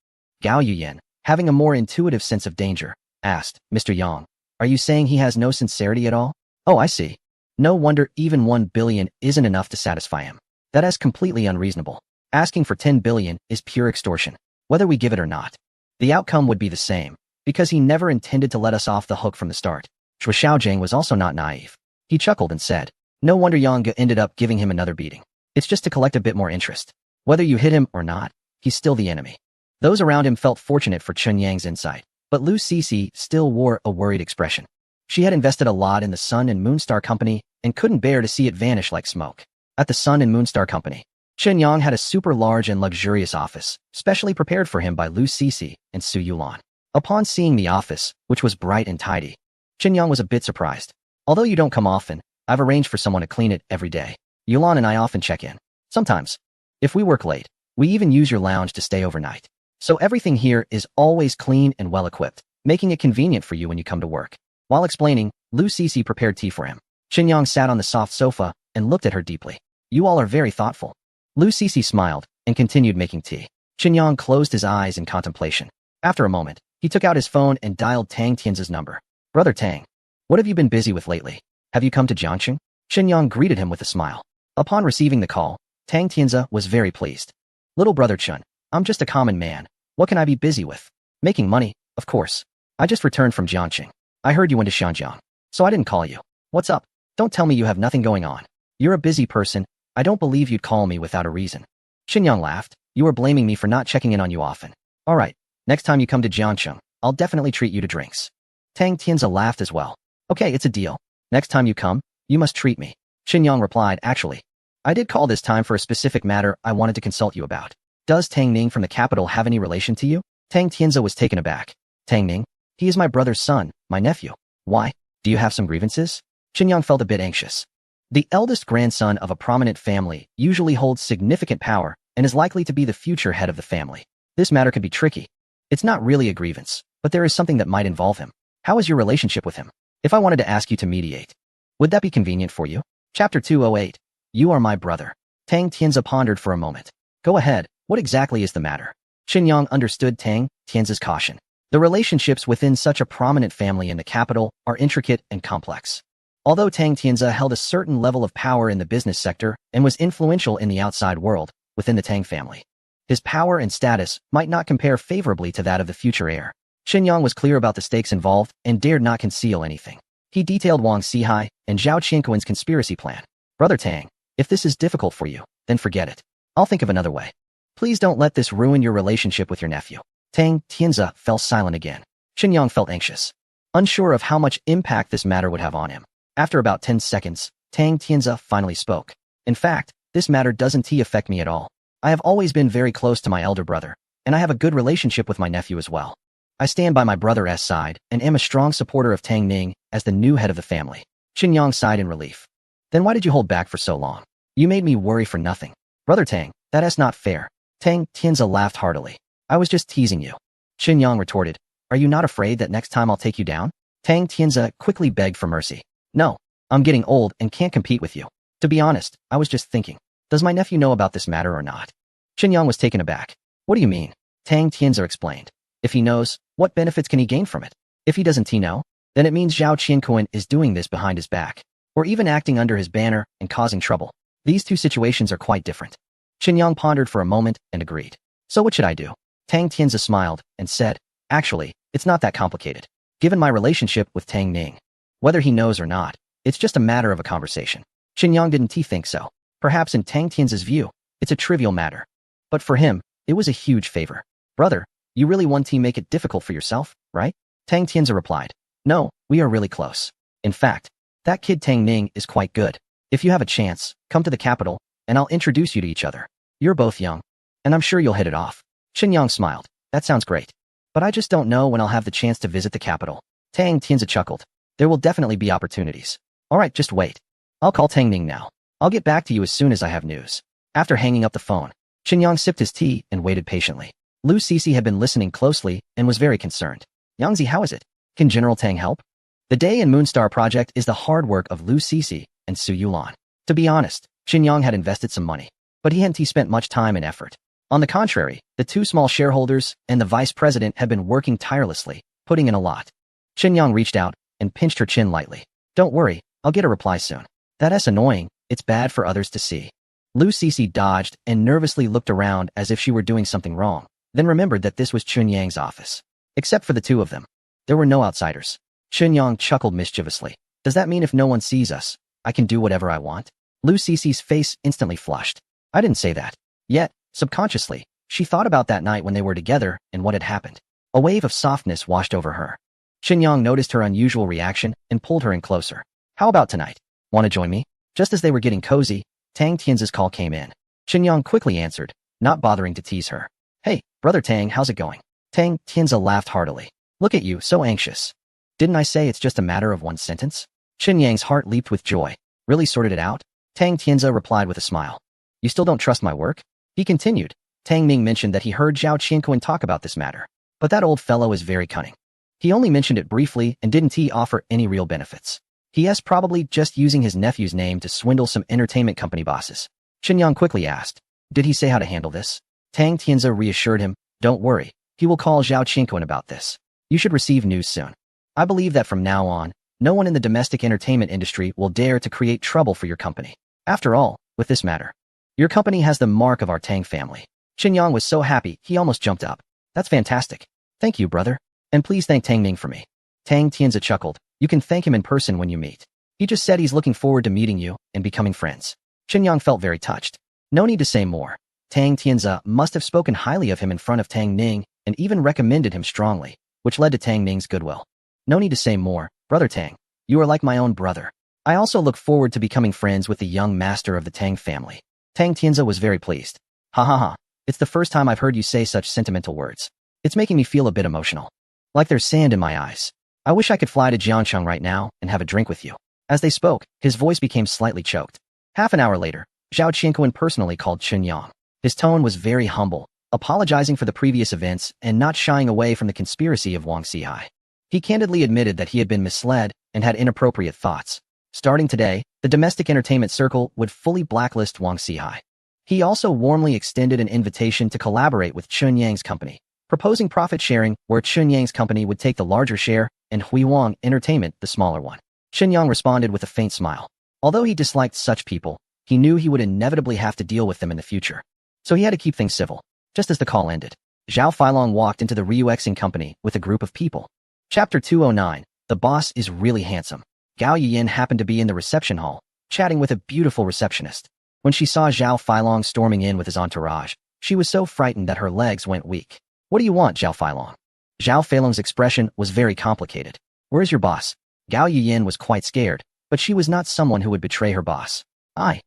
Gao Yuyan, having a more intuitive sense of danger, asked, Mr. Yang, are you saying he has no sincerity at all? Oh, I see. No wonder even 1 billion isn't enough to satisfy him. That is completely unreasonable. Asking for 10 billion is pure extortion, whether we give it or not. The outcome would be the same. because he never intended to let us off the hook from the start. Shui Xiaojing was also not naive. He chuckled and said, "No wonder Yang ended up giving him another beating. It's just to collect a bit more interest. Whether you hit him or not, he's still the enemy." Those around him felt fortunate for Chun Yang's insight, but Lu Cece still wore a worried expression. She had invested a lot in the Sun and Moonstar Company and couldn't bear to see it vanish like smoke. At the Sun and Moonstar Company, Chen Yang had a super large and luxurious office, specially prepared for him by Lu Cece and Su Yulan. Upon seeing the office, which was bright and tidy, Chen Yang was a bit surprised. "Although you don't come often, I've arranged for someone to clean it every day. Yulan and I often check in. Sometimes, if we work late, we even use your lounge to stay overnight. So everything here is always clean and well-equipped, making it convenient for you when you come to work." While explaining, Lu Cece prepared tea for him. Chen Yang sat on the soft sofa and looked at her deeply. "You all are very thoughtful." Lu Cece smiled and continued making tea. Chen Yang closed his eyes in contemplation. After a moment, he took out his phone and dialed Tang Tianzi's number. "Brother Tang, what have you been busy with lately? Have you come to Jiangqing?" Chen Yang greeted him with a smile. Upon receiving the call, Tang Tianzi was very pleased. "Little brother Chen, I'm just a common man. What can I be busy with?" "Making money, of course. I just returned from Jiangqing. I heard you went to Shanjiang, so I didn't call you. What's up? Don't tell me you have nothing going on. You're a busy person. I don't believe you'd call me without a reason." Chen Yang laughed. "You are blaming me for not checking in on you often. All right, next time you come to Jiangqing, I'll definitely treat you to drinks." Tang Tianzi laughed as well. "Okay, it's a deal. Next time you come, you must treat me." Chen Yang replied, "Actually, I did call this time for a specific matter I wanted to consult you about. Does Tang Ning from the capital have any relation to you?" Tang Tianzi was taken aback. "Tang Ning? He is my brother's son, my nephew. Why? Do you have some grievances?" Chen Yang felt a bit anxious. The eldest grandson of a prominent family usually holds significant power and is likely to be the future head of the family. This matter could be tricky. It's not really a grievance, but there is something that might involve him. How is your relationship with him? If I wanted to ask you to mediate, would that be convenient for you? Chapter 208. You are my brother. Tang Tianzi pondered for a moment. Go ahead, what exactly is the matter? Chen Yang understood Tang Tianzi's caution. The relationships within such a prominent family in the capital are intricate and complex. Although Tang Tianzi held a certain level of power in the business sector and was influential in the outside world within the Tang family, his power and status might not compare favorably to that of the future heir. Chen Yang was clear about the stakes involved and dared not conceal anything. He detailed Wang Sihai and Zhao Qianquan's conspiracy plan. "Brother Tang, if this is difficult for you, then forget it. I'll think of another way. Please don't let this ruin your relationship with your nephew." Tang Tianzi fell silent again. Chen Yang felt anxious, unsure of how much impact this matter would have on him. After about 10 seconds, Tang Tianzi finally spoke. "In fact, this matter doesn't affect me at all. I have always been very close to my elder brother, and I have a good relationship with my nephew as well. I stand by my brother's side and am a strong supporter of Tang Ning as the new head of the family." Chen Yang sighed in relief. "Then why did you hold back for so long? You made me worry for nothing." "Brother Tang, that is not fair." Tang Tianzi laughed heartily. "I was just teasing you." Chen Yang retorted, "Are you not afraid that next time I'll take you down?" Tang Tianzi quickly begged for mercy. "No, I'm getting old and can't compete with you. To be honest, I was just thinking, does my nephew know about this matter or not?" Chen Yang was taken aback. "What do you mean?" Tang Tianzi explained. "If he knows, what benefits can he gain from it? If he doesn't know, then it means Zhao Qianquan is doing this behind his back, or even acting under his banner and causing trouble. These two situations are quite different." Chen Yang pondered for a moment and agreed. "So what should I do?" Tang Tianzi smiled and said, "Actually, it's not that complicated. Given my relationship with Tang Ning, whether he knows or not, it's just a matter of a conversation." Chen Yang didn't think so. Perhaps in Tang Tianzi's view, it's a trivial matter. But for him, it was a huge favor. "Brother, you really want to make it difficult for yourself, right?" Tang Tianzi replied. "No, we are really close. In fact, that kid Tang Ning is quite good. If you have a chance, come to the capital, and I'll introduce you to each other. You're both young, and I'm sure you'll hit it off." Chen Yang smiled. "That sounds great. But I just don't know when I'll have the chance to visit the capital." Tang Tianzi chuckled. "There will definitely be opportunities. All right, just wait. I'll call Tang Ning now. I'll get back to you as soon as I have news." After hanging up the phone, Chen Yang sipped his tea and waited patiently. Lu Cece had been listening closely and was very concerned. "Yangzi, how is it? Can General Tang help?" The Day and Moonstar project is the hard work of Lu Cece and Su Yulan. To be honest, Chen Yang had invested some money, but he hadn't spent much time and effort. On the contrary, the two small shareholders and the vice president had been working tirelessly, putting in a lot. Chen Yang reached out and pinched her chin lightly. "Don't worry, I'll get a reply soon." "That's annoying. It's bad for others to see." Lu Cece dodged and nervously looked around as if she were doing something wrong, then remembered that this was Chun Yang's office. Except for the two of them, There were no outsiders. Qinyang chuckled mischievously. Does that mean if no one sees us, I can do whatever I want? Lu Cici's face instantly flushed. I didn't say that. Yet, subconsciously, she thought about that night when they were together and what had happened. A wave of softness washed over her. Qinyang noticed her unusual reaction and pulled her in closer. How about tonight? Want to join me? Just as they were getting cozy, Tang Tianzi's call came in. Qinyang quickly answered, not bothering to tease her. Hey, brother Tang, how's it going? Tang Tianzi laughed heartily. Look at you, so anxious. Didn't I say it's just a matter of one sentence? Qinyang's heart leaped with joy. Really sorted it out? Tang Tianzi replied with a smile. You still don't trust my work? He continued. Tang Ming mentioned that he heard Zhao Qianquan talk about this matter. But that old fellow is very cunning. He only mentioned it briefly and didn't offer any real benefits. He is probably just using his nephew's name to swindle some entertainment company bosses. Qinyang quickly asked, did he say how to handle this? Tang Tianzi reassured him, don't worry, he will call Zhao Qianquan about this. You should receive news soon. I believe that from now on, no one in the domestic entertainment industry will dare to create trouble for your company. After all, with this matter, your company has the mark of our Tang family. Qinyang was so happy, he almost jumped up. That's fantastic. Thank you, brother. And please thank Tang Ming for me. Tang Tianzi chuckled. You can thank him in person when you meet. He just said he's looking forward to meeting you and becoming friends. Qinyang felt very touched. No need to say more. Tang Tianzi must have spoken highly of him in front of Tang Ning and even recommended him strongly, which led to Tang Ning's goodwill. No need to say more, brother Tang. You are like my own brother. I also look forward to becoming friends with the young master of the Tang family. Tang Tianzi was very pleased. Ha ha ha. It's the first time I've heard you say such sentimental words. It's making me feel a bit emotional. Like there's sand in my eyes. I wish I could fly to Jiangcheng right now and have a drink with you. As they spoke, his voice became slightly choked. Half an hour later, Zhao Qianquan personally called Qinyang. His tone was very humble, apologizing for the previous events and not shying away from the conspiracy of Wang Xihai. He candidly admitted that he had been misled and had inappropriate thoughts. Starting today, the domestic entertainment circle would fully blacklist Wang Xihai. He also warmly extended an invitation to collaborate with Chunyang's company, proposing profit sharing where Chunyang's company would take the larger share and Huiwang Entertainment the smaller one. Qinyang responded with a faint smile. Although he disliked such people, he knew he would inevitably have to deal with them in the future. So he had to keep things civil. Just as the call ended, Zhao Feilong walked into the Ryuexing company with a group of people. Chapter 209, The Boss is Really Handsome. Gao Yiyin happened to be in the reception hall, chatting with a beautiful receptionist. When she saw Zhao Feilong storming in with his entourage, she was so frightened that her legs went weak. What do you want, Zhao Feilong? Zhao Feilong's expression was very complicated. Where's your boss? Gao Yiyin was quite scared, but she was not someone who would betray her boss. I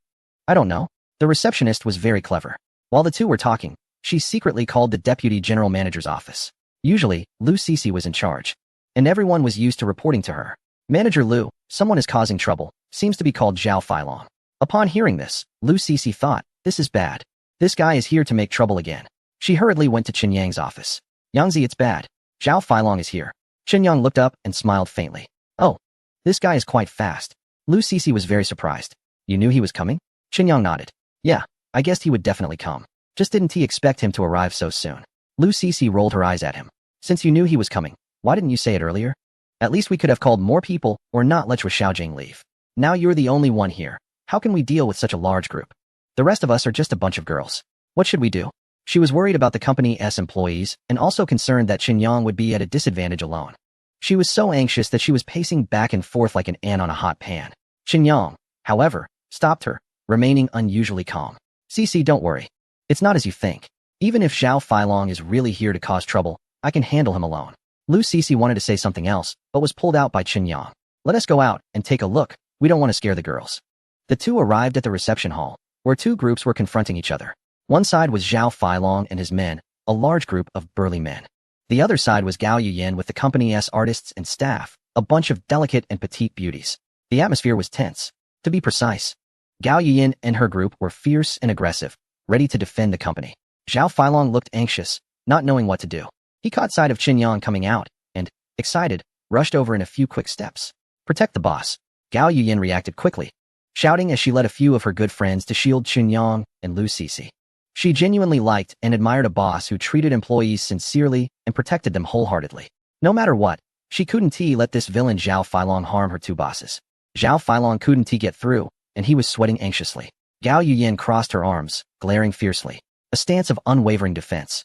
don't know. The receptionist was very clever. While the two were talking, she secretly called the deputy general manager's office. Usually, Lu Cici was in charge, and everyone was used to reporting to her. Manager Lu, someone is causing trouble, seems to be called Zhao Feilong. Upon hearing this, Lu Cici thought, this is bad. This guy is here to make trouble again. She hurriedly went to Qinyang's office. Yangzi, it's bad. Zhao Feilong is here. Qinyang looked up and smiled faintly. Oh, this guy is quite fast. Lu Cici was very surprised. You knew he was coming? Qinyang nodded. Yeah, I guessed he would definitely come. Just didn't expect him to arrive so soon. Lu Cici rolled her eyes at him. Since you knew he was coming, why didn't you say it earlier? At least we could have called more people or not let Rui Xiaojing leave. Now you're the only one here. How can we deal with such a large group? The rest of us are just a bunch of girls. What should we do? She was worried about the company's employees and also concerned that Qinyang would be at a disadvantage alone. She was so anxious that she was pacing back and forth like an ant on a hot pan. Qinyang, however, stopped her, remaining unusually calm. Cici, don't worry. It's not as you think. Even if Zhao Feilong is really here to cause trouble, I can handle him alone. Lu Cici wanted to say something else, but was pulled out by Qinyang. Let us go out and take a look. We don't want to scare the girls. The two arrived at the reception hall, where two groups were confronting each other. One side was Zhao Feilong and his men, a large group of burly men. The other side was Gao Yiyin with the company's artists and staff, a bunch of delicate and petite beauties. The atmosphere was tense. To be precise, Gao Yiyin and her group were fierce and aggressive, ready to defend the company. Zhao Feilong looked anxious, not knowing what to do. He caught sight of Qinyang coming out, and, excited, rushed over in a few quick steps. Protect the boss. Gao Yiyin reacted quickly, shouting as she led a few of her good friends to shield Qinyang and Lu Cici. She genuinely liked and admired a boss who treated employees sincerely and protected them wholeheartedly. No matter what, she couldn't let this villain Zhao Feilong harm her two bosses. Zhao Feilong couldn't get through, and he was sweating anxiously. Gao Yiyin crossed her arms, glaring fiercely. A stance of unwavering defense.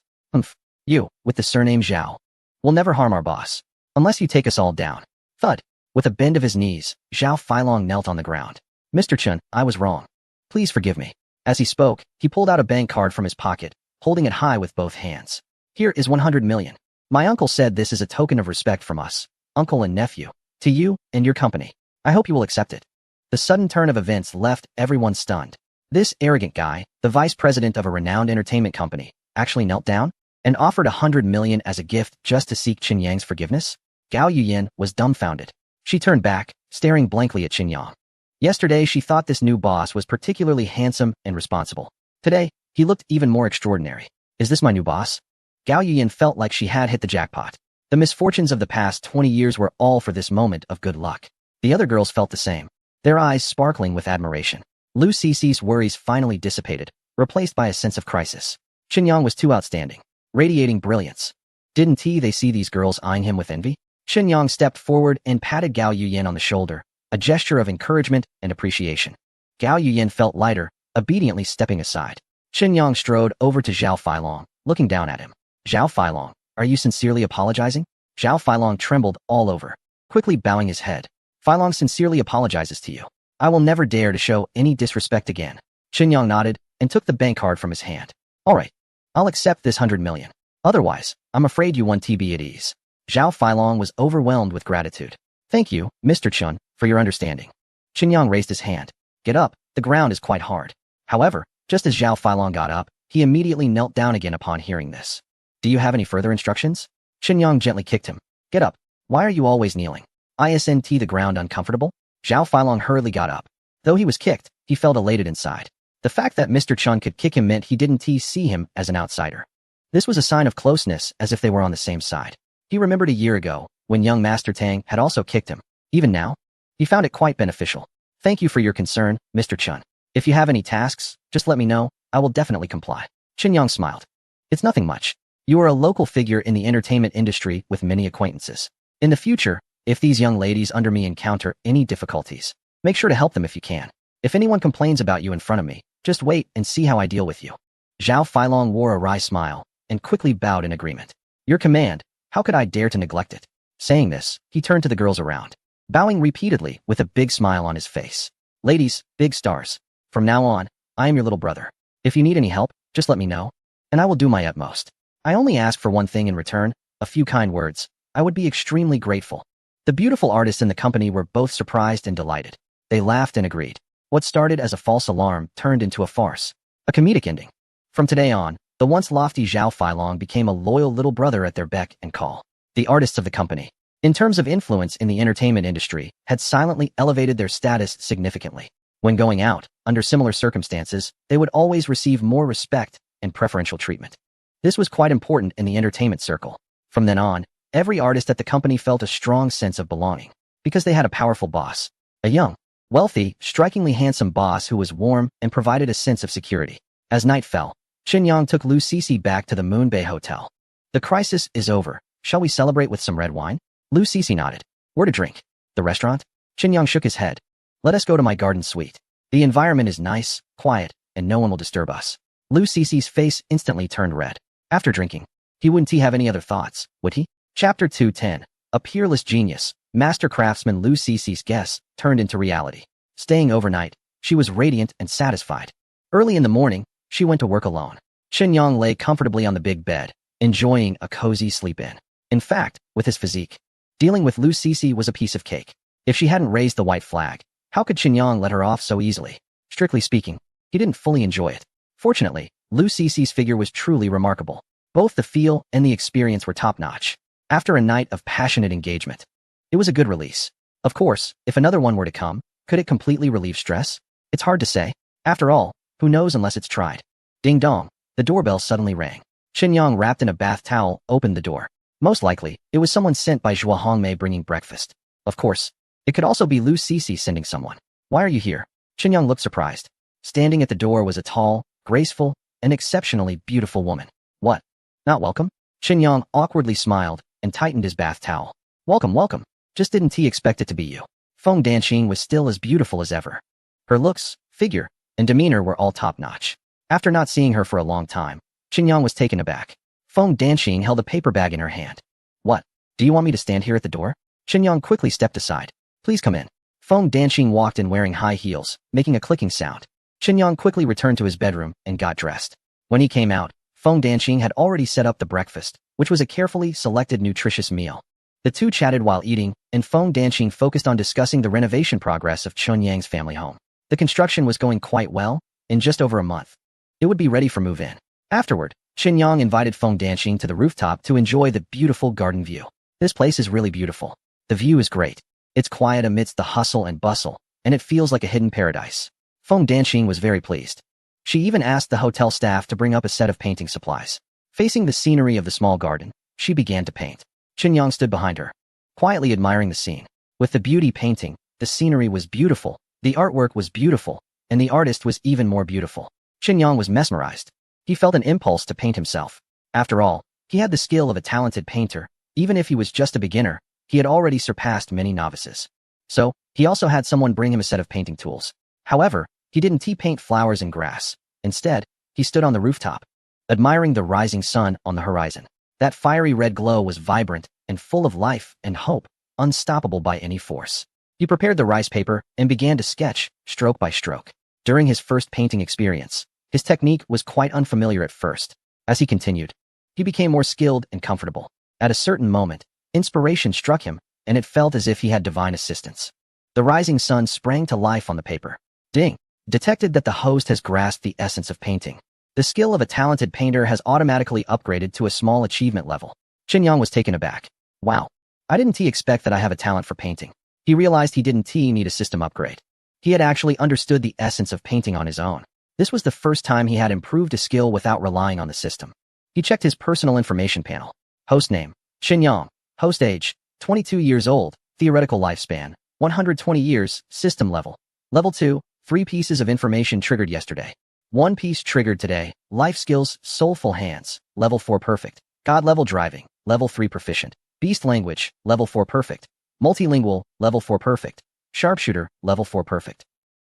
You, with the surname Zhao, will never harm our boss. Unless you take us all down. Thud. With a bend of his knees, Zhao Feilong knelt on the ground. Mr. Chen, I was wrong. Please forgive me. As he spoke, he pulled out a bank card from his pocket, holding it high with both hands. Here is 100 million. My uncle said this is a token of respect from us, uncle and nephew, to you and your company. I hope you will accept it. The sudden turn of events left everyone stunned. This arrogant guy, the vice president of a renowned entertainment company, actually knelt down and offered 100 million as a gift just to seek Qin Yang's forgiveness? Gao Yuyan was dumbfounded. She turned back, staring blankly at Qin Yang. Yesterday, she thought this new boss was particularly handsome and responsible. Today, he looked even more extraordinary. Is this my new boss? Gao Yuyan felt like she had hit the jackpot. The misfortunes of the past 20 years were all for this moment of good luck. The other girls felt the same, their eyes sparkling with admiration. Lu Cici's worries finally dissipated, replaced by a sense of crisis. Qin Yang was too outstanding, radiating brilliance. Didn't they see these girls eyeing him with envy? Qin Yang stepped forward and patted Gao Yuyan on the shoulder, a gesture of encouragement and appreciation. Gao Yuyan felt lighter, obediently stepping aside. Qin Yang strode over to Zhao Feilong, looking down at him. Zhao Feilong, are you sincerely apologizing? Zhao Feilong trembled all over, quickly bowing his head. Feilong sincerely apologizes to you. I will never dare to show any disrespect again. Qin Yang nodded and took the bank card from his hand. All right, I'll accept this 100 million. Otherwise, I'm afraid you won't be at ease. Zhao Feilong was overwhelmed with gratitude. Thank you, Mr. Chun, for your understanding. Qin Yang raised his hand. Get up, the ground is quite hard. However, just as Zhao Feilong got up, he immediately knelt down again upon hearing this. Do you have any further instructions? Qin Yang gently kicked him. Get up. Why are you always kneeling? Isn't the ground uncomfortable? Zhao Feilong hurriedly got up. Though he was kicked, he felt elated inside. The fact that Mr. Chun could kick him meant he didn't see him as an outsider. This was a sign of closeness, as if they were on the same side. He remembered a year ago, when young Master Tang had also kicked him. Even now, he found it quite beneficial. Thank you for your concern, Mr. Chun. If you have any tasks, just let me know, I will definitely comply. Qin Yang smiled. It's nothing much. You are a local figure in the entertainment industry with many acquaintances. In the future, if these young ladies under me encounter any difficulties, make sure to help them if you can. If anyone complains about you in front of me, just wait and see how I deal with you. Zhao Feilong wore a wry smile and quickly bowed in agreement. Your command, how could I dare to neglect it? Saying this, he turned to the girls around, bowing repeatedly with a big smile on his face. Ladies, big stars. From now on, I am your little brother. If you need any help, just let me know, and I will do my utmost. I only ask for one thing in return, a few kind words. I would be extremely grateful. The beautiful artists in the company were both surprised and delighted. They laughed and agreed. What started as a false alarm turned into a farce, a comedic ending. From today on, the once lofty Zhao Feilong became a loyal little brother at their beck and call. The artists of the company, in terms of influence in the entertainment industry, had silently elevated their status significantly. When going out, under similar circumstances, they would always receive more respect and preferential treatment. This was quite important in the entertainment circle. From then on, every artist at the company felt a strong sense of belonging, because they had a powerful boss, a young, wealthy, strikingly handsome boss who was warm and provided a sense of security. As night fell, Qin Yang took Lu Cici back to the Moon Bay Hotel. The crisis is over. Shall we celebrate with some red wine? Lu Cici nodded. Where to drink? The restaurant? Qin Yang shook his head. Let us go to my garden suite. The environment is nice, quiet, and no one will disturb us. Lu Cici's face instantly turned red. After drinking, he wouldn't have any other thoughts, would he? Chapter 210. A peerless genius, master craftsman Lu Cici's guess turned into reality. Staying overnight, she was radiant and satisfied. Early in the morning, she went to work alone. Qin Yang lay comfortably on the big bed, enjoying a cozy sleep-in. In fact, with his physique, dealing with Lu Cici was a piece of cake. If she hadn't raised the white flag, how could Qin Yang let her off so easily? Strictly speaking, he didn't fully enjoy it. Fortunately, Lu Cici's figure was truly remarkable. Both the feel and the experience were top-notch. After a night of passionate engagement, it was a good release. Of course, if another one were to come, could it completely relieve stress? It's hard to say. After all, who knows unless it's tried? Ding dong, the doorbell suddenly rang. Qin Yang, wrapped in a bath towel, opened the door. Most likely, it was someone sent by Zhua Hongmei bringing breakfast. Of course, it could also be Lu Cici sending someone. Why are you here? Qin Yang looked surprised. Standing at the door was a tall, graceful, and exceptionally beautiful woman. What? Not welcome? Qin Yang awkwardly smiled and tightened his bath towel. Welcome, welcome. Just didn't expect it to be you. Feng Danqing was still as beautiful as ever. Her looks, figure, and demeanor were all top-notch. After not seeing her for a long time, Qin Yang was taken aback. Feng Danqing held a paper bag in her hand. What? Do you want me to stand here at the door? Qinyang quickly stepped aside. Please come in. Feng Danqing walked in wearing high heels, making a clicking sound. Qinyang quickly returned to his bedroom and got dressed. When he came out, Feng Danqing had already set up the breakfast, which was a carefully selected nutritious meal. The two chatted while eating, and Feng Danqing focused on discussing the renovation progress of Chunyang's family home. The construction was going quite well. In just over a month, it would be ready for move-in. Afterward, Qinyang invited Feng Danqing to the rooftop to enjoy the beautiful garden view. This place is really beautiful. The view is great. It's quiet amidst the hustle and bustle, and it feels like a hidden paradise. Feng Danqing was very pleased. She even asked the hotel staff to bring up a set of painting supplies. Facing the scenery of the small garden, she began to paint. Qinyang stood behind her, quietly admiring the scene. With the beauty painting, the scenery was beautiful, the artwork was beautiful, and the artist was even more beautiful. Qinyang was mesmerized. He felt an impulse to paint himself. After all, he had the skill of a talented painter. Even if he was just a beginner, he had already surpassed many novices. So, he also had someone bring him a set of painting tools. However, he didn't paint flowers and grass. Instead, he stood on the rooftop, admiring the rising sun on the horizon. That fiery red glow was vibrant and full of life and hope, unstoppable by any force. He prepared the rice paper and began to sketch, stroke by stroke. During his first painting experience, his technique was quite unfamiliar at first. As he continued, he became more skilled and comfortable. At a certain moment, inspiration struck him, and it felt as if he had divine assistance. The rising sun sprang to life on the paper. Ding! Detected that the host has grasped the essence of painting. The skill of a talented painter has automatically upgraded to a small achievement level. Qinyang was taken aback. Wow. I didn't expect that I have a talent for painting. He realized he didn't need a system upgrade. He had actually understood the essence of painting on his own. This was the first time he had improved a skill without relying on the system. He checked his personal information panel. Host name, Qinyang. Host age, 22 years old. Theoretical lifespan, 120 years. System level. Level 2, 3 pieces of information triggered yesterday. 1 piece triggered today. Life skills, soulful hands. Level 4 perfect. God level driving. Level 3 proficient. Beast language. Level 4 perfect. Multilingual. Level 4 perfect. Sharpshooter. Level 4 perfect.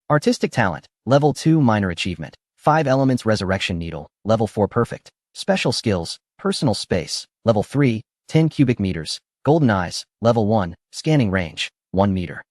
Artistic talent. Level 2 minor achievement. 5 elements resurrection needle. Level 4 perfect. Special skills. Personal space. Level 3. 10 cubic meters. Golden eyes. Level 1. Scanning range. 1 meter.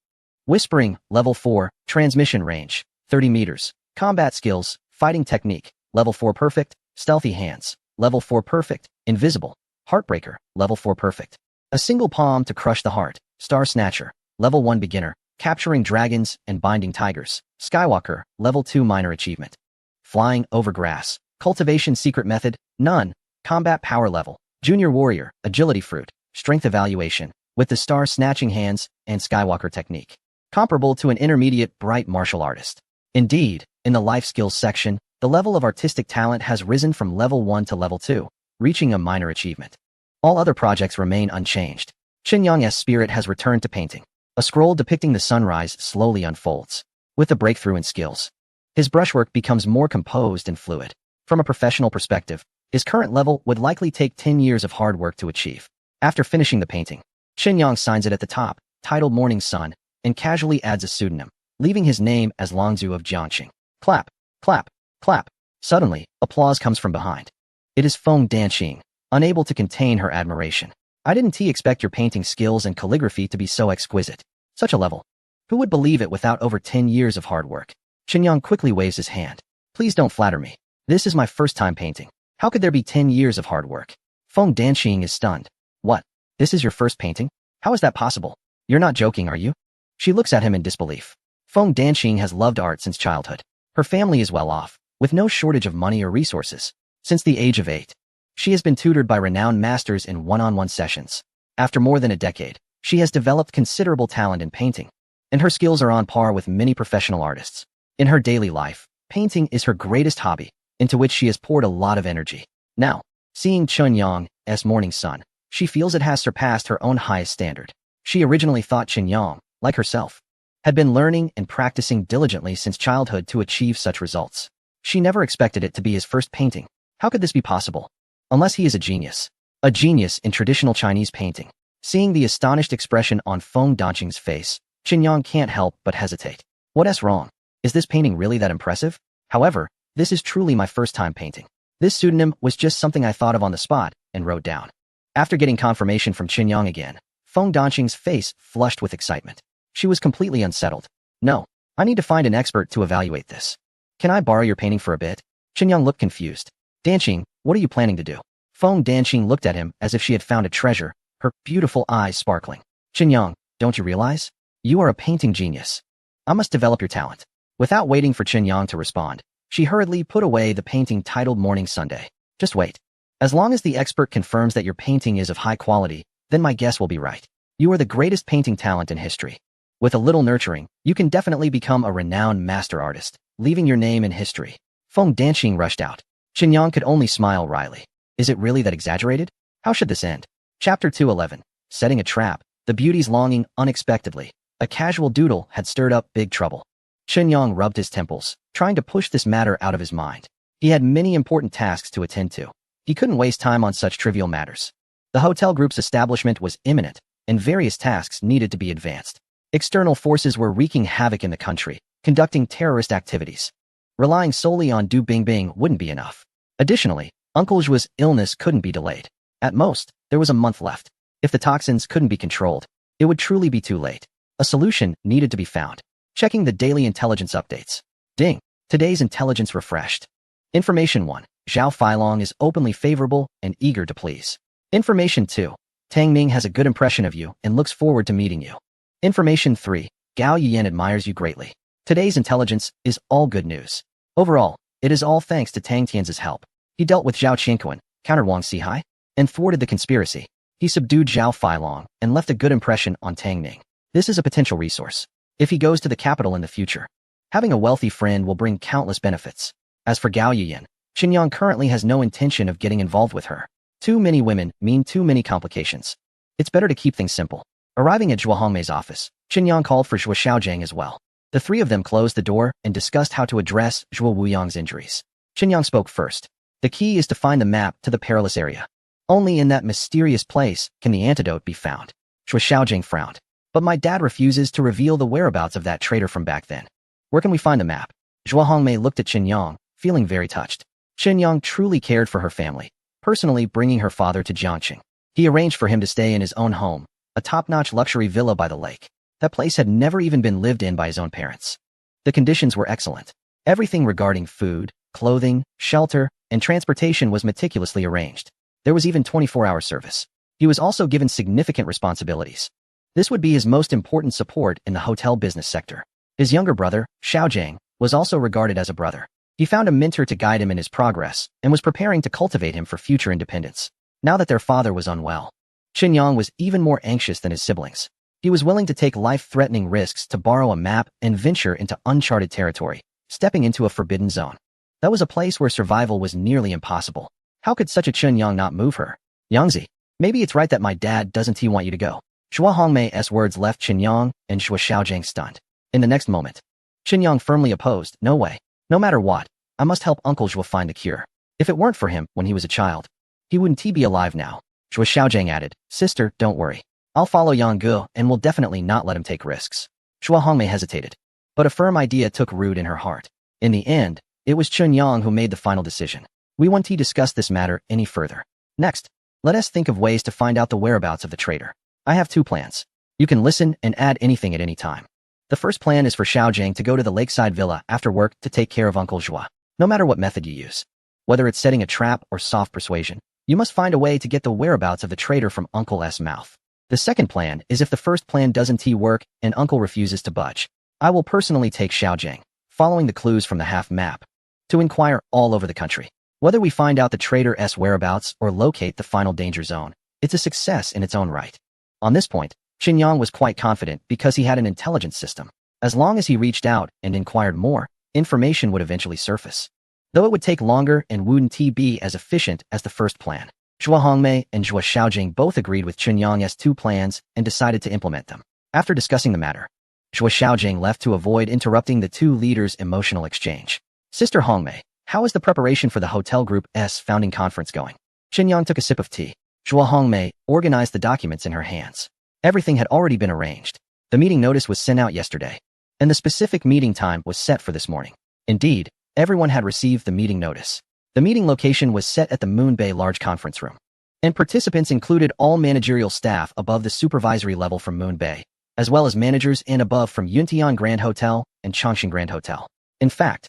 Whispering. Level 4. Transmission range. 30 meters. Combat skills. Fighting technique. Level 4 perfect. Stealthy hands. Level 4 perfect. Invisible. Heartbreaker. Level 4 perfect. A single palm to crush the heart. Star Snatcher. Level 1 beginner. Capturing dragons and binding tigers. Skywalker. Level 2 minor achievement. Flying over grass. Cultivation secret method. None. Combat power level. Junior warrior. Agility fruit. Strength evaluation. With the star snatching hands and Skywalker technique. Comparable to an intermediate bright martial artist. Indeed, in the life skills section, the level of artistic talent has risen from level 1 to level 2, reaching a minor achievement. All other projects remain unchanged. Qinyang's spirit has returned to painting. A scroll depicting the sunrise slowly unfolds. With a breakthrough in skills, his brushwork becomes more composed and fluid. From a professional perspective, his current level would likely take 10 years of hard work to achieve. After finishing the painting, Qinyang signs it at the top, titled Morning Sun, and casually adds a pseudonym, leaving his name as Longzhu of Jiangxing. Clap, clap, clap. Suddenly, applause comes from behind. It is Feng Danqing, unable to contain her admiration. I didn't expect your painting skills and calligraphy to be so exquisite. Such a level. Who would believe it without over 10 years of hard work? Qinyang quickly waves his hand. Please don't flatter me. This is my first time painting. How could there be 10 years of hard work? Feng Danqing is stunned. What? This is your first painting? How is that possible? You're not joking, are you? She looks at him in disbelief. Feng Danqing has loved art since childhood. Her family is well off, with no shortage of money or resources. Since the age of 8, she has been tutored by renowned masters in one-on-one sessions. After more than a decade, she has developed considerable talent in painting, and her skills are on par with many professional artists. In her daily life, painting is her greatest hobby, into which she has poured a lot of energy. Now, seeing Qinyang's morning sun, she feels it has surpassed her own highest standard. She originally thought Qinyang, like herself, had been learning and practicing diligently since childhood to achieve such results. She never expected it to be his first painting. How could this be possible? Unless he is a genius. A genius in traditional Chinese painting. Seeing the astonished expression on Feng Danqing's face, Qinyang can't help but hesitate. What's wrong? Is this painting really that impressive? However, this is truly my first time painting. This pseudonym was just something I thought of on the spot and wrote down. After getting confirmation from Qinyang again, Feng Danqing's face flushed with excitement. She was completely unsettled. No, I need to find an expert to evaluate this. Can I borrow your painting for a bit? Qinyang looked confused. Danqing, what are you planning to do? Feng Danqing looked at him as if she had found a treasure, her beautiful eyes sparkling. Qinyang, don't you realize? You are a painting genius. I must develop your talent. Without waiting for Qinyang to respond, she hurriedly put away the painting titled Morning Sunday. Just wait. As long as the expert confirms that your painting is of high quality, then my guess will be right. You are the greatest painting talent in history. With a little nurturing, you can definitely become a renowned master artist, leaving your name in history. Feng Danqing rushed out. Qinyang could only smile wryly. Is it really that exaggerated? How should this end? Chapter 211. Setting a trap. The beauty's longing unexpectedly. A casual doodle had stirred up big trouble. Qinyang rubbed his temples, trying to push this matter out of his mind. He had many important tasks to attend to. He couldn't waste time on such trivial matters. The hotel group's establishment was imminent, and various tasks needed to be advanced. External forces were wreaking havoc in the country, conducting terrorist activities. Relying solely on Du Bingbing wouldn't be enough. Additionally, Uncle Zhua's illness couldn't be delayed. At most, there was a month left. If the toxins couldn't be controlled, it would truly be too late. A solution needed to be found. Checking the daily intelligence updates. Ding! Today's intelligence refreshed. Information 1. Zhao Feilong is openly favorable and eager to please. Information 2. Tang Ming has a good impression of you and looks forward to meeting you. Information 3. Gao Yiyan admires you greatly. Today's intelligence is all good news. Overall, it is all thanks to Tang Tian's help. He dealt with Zhao Qingquan, countered Wang Sihai, and thwarted the conspiracy. He subdued Zhao Feilong and left a good impression on Tang Ming. This is a potential resource. If he goes to the capital in the future, having a wealthy friend will bring countless benefits. As for Gao Yiyan, Qinyang currently has no intention of getting involved with her. Too many women mean too many complications. It's better to keep things simple. Arriving at Zhua Hongmei's office, Qinyang called for Zhua Xiaojiang as well. The three of them closed the door and discussed how to address Zhua Wuyang's injuries. Qinyang spoke first. The key is to find the map to the perilous area. Only in that mysterious place can the antidote be found. Zhua Xiaojiang frowned. But my dad refuses to reveal the whereabouts of that traitor from back then. Where can we find the map? Zhua Hongmei looked at Qinyang, feeling very touched. Qinyang truly cared for her family, personally bringing her father to Jiangqing. He arranged for him to stay in his own home, a top-notch luxury villa by the lake. That place had never even been lived in by his own parents. The conditions were excellent. Everything regarding food, clothing, shelter, and transportation was meticulously arranged. There was even 24-hour service. He was also given significant responsibilities. This would be his most important support in the hotel business sector. His younger brother, Xiaojiang, was also regarded as a brother. He found a mentor to guide him in his progress and was preparing to cultivate him for future independence. Now that their father was unwell, Qinyang was even more anxious than his siblings. He was willing to take life-threatening risks to borrow a map and venture into uncharted territory, stepping into a forbidden zone. That was a place where survival was nearly impossible. How could such a Qinyang not move her? Yangzi, maybe it's right that my dad doesn't want you to go. Zhua Hongmei's words left Qinyang and Zhua Xiaojiang stunned. In the next moment, Qinyang firmly opposed, no way. No matter what, I must help Uncle Zhua find the cure. If it weren't for him when he was a child, he wouldn't be alive now. Zhua Xiaojiang added, sister, don't worry. I'll follow Yang Gu and will definitely not let him take risks. Zhua Hongmei hesitated, but a firm idea took root in her heart. In the end, it was Qinyang who made the final decision. We won't discuss this matter any further. Next, let us think of ways to find out the whereabouts of the traitor. I have two plans. You can listen and add anything at any time. The first plan is for Xiaojiang to go to the lakeside villa after work to take care of Uncle Zhua. No matter what method you use, whether it's setting a trap or soft persuasion, you must find a way to get the whereabouts of the traitor from Uncle's mouth. The second plan is if the first plan doesn't work and Uncle refuses to budge, I will personally take Xiaojiang, following the clues from the half map, to inquire all over the country. Whether we find out the traitor's whereabouts or locate the final danger zone, it's a success in its own right. On this point, Qinyang was quite confident because he had an intelligence system. As long as he reached out and inquired more, information would eventually surface. Though it would take longer and wouldn't be as efficient as the first plan. Zhua Hongmei and Zhua Xiaojiang both agreed with Qinyang's two plans and decided to implement them. After discussing the matter, Zhua Xiaojiang left to avoid interrupting the two leaders' emotional exchange. Sister Hongmei, how is the preparation for the hotel group's founding conference going? Qinyang took a sip of tea. Zhua Hongmei organized the documents in her hands. Everything had already been arranged. The meeting notice was sent out yesterday, and the specific meeting time was set for this morning. Indeed, everyone had received the meeting notice. The meeting location was set at the Moon Bay Large Conference Room. And participants included all managerial staff above the supervisory level from Moon Bay, as well as managers and above from Yuntian Grand Hotel and Chongqing Grand Hotel. In fact,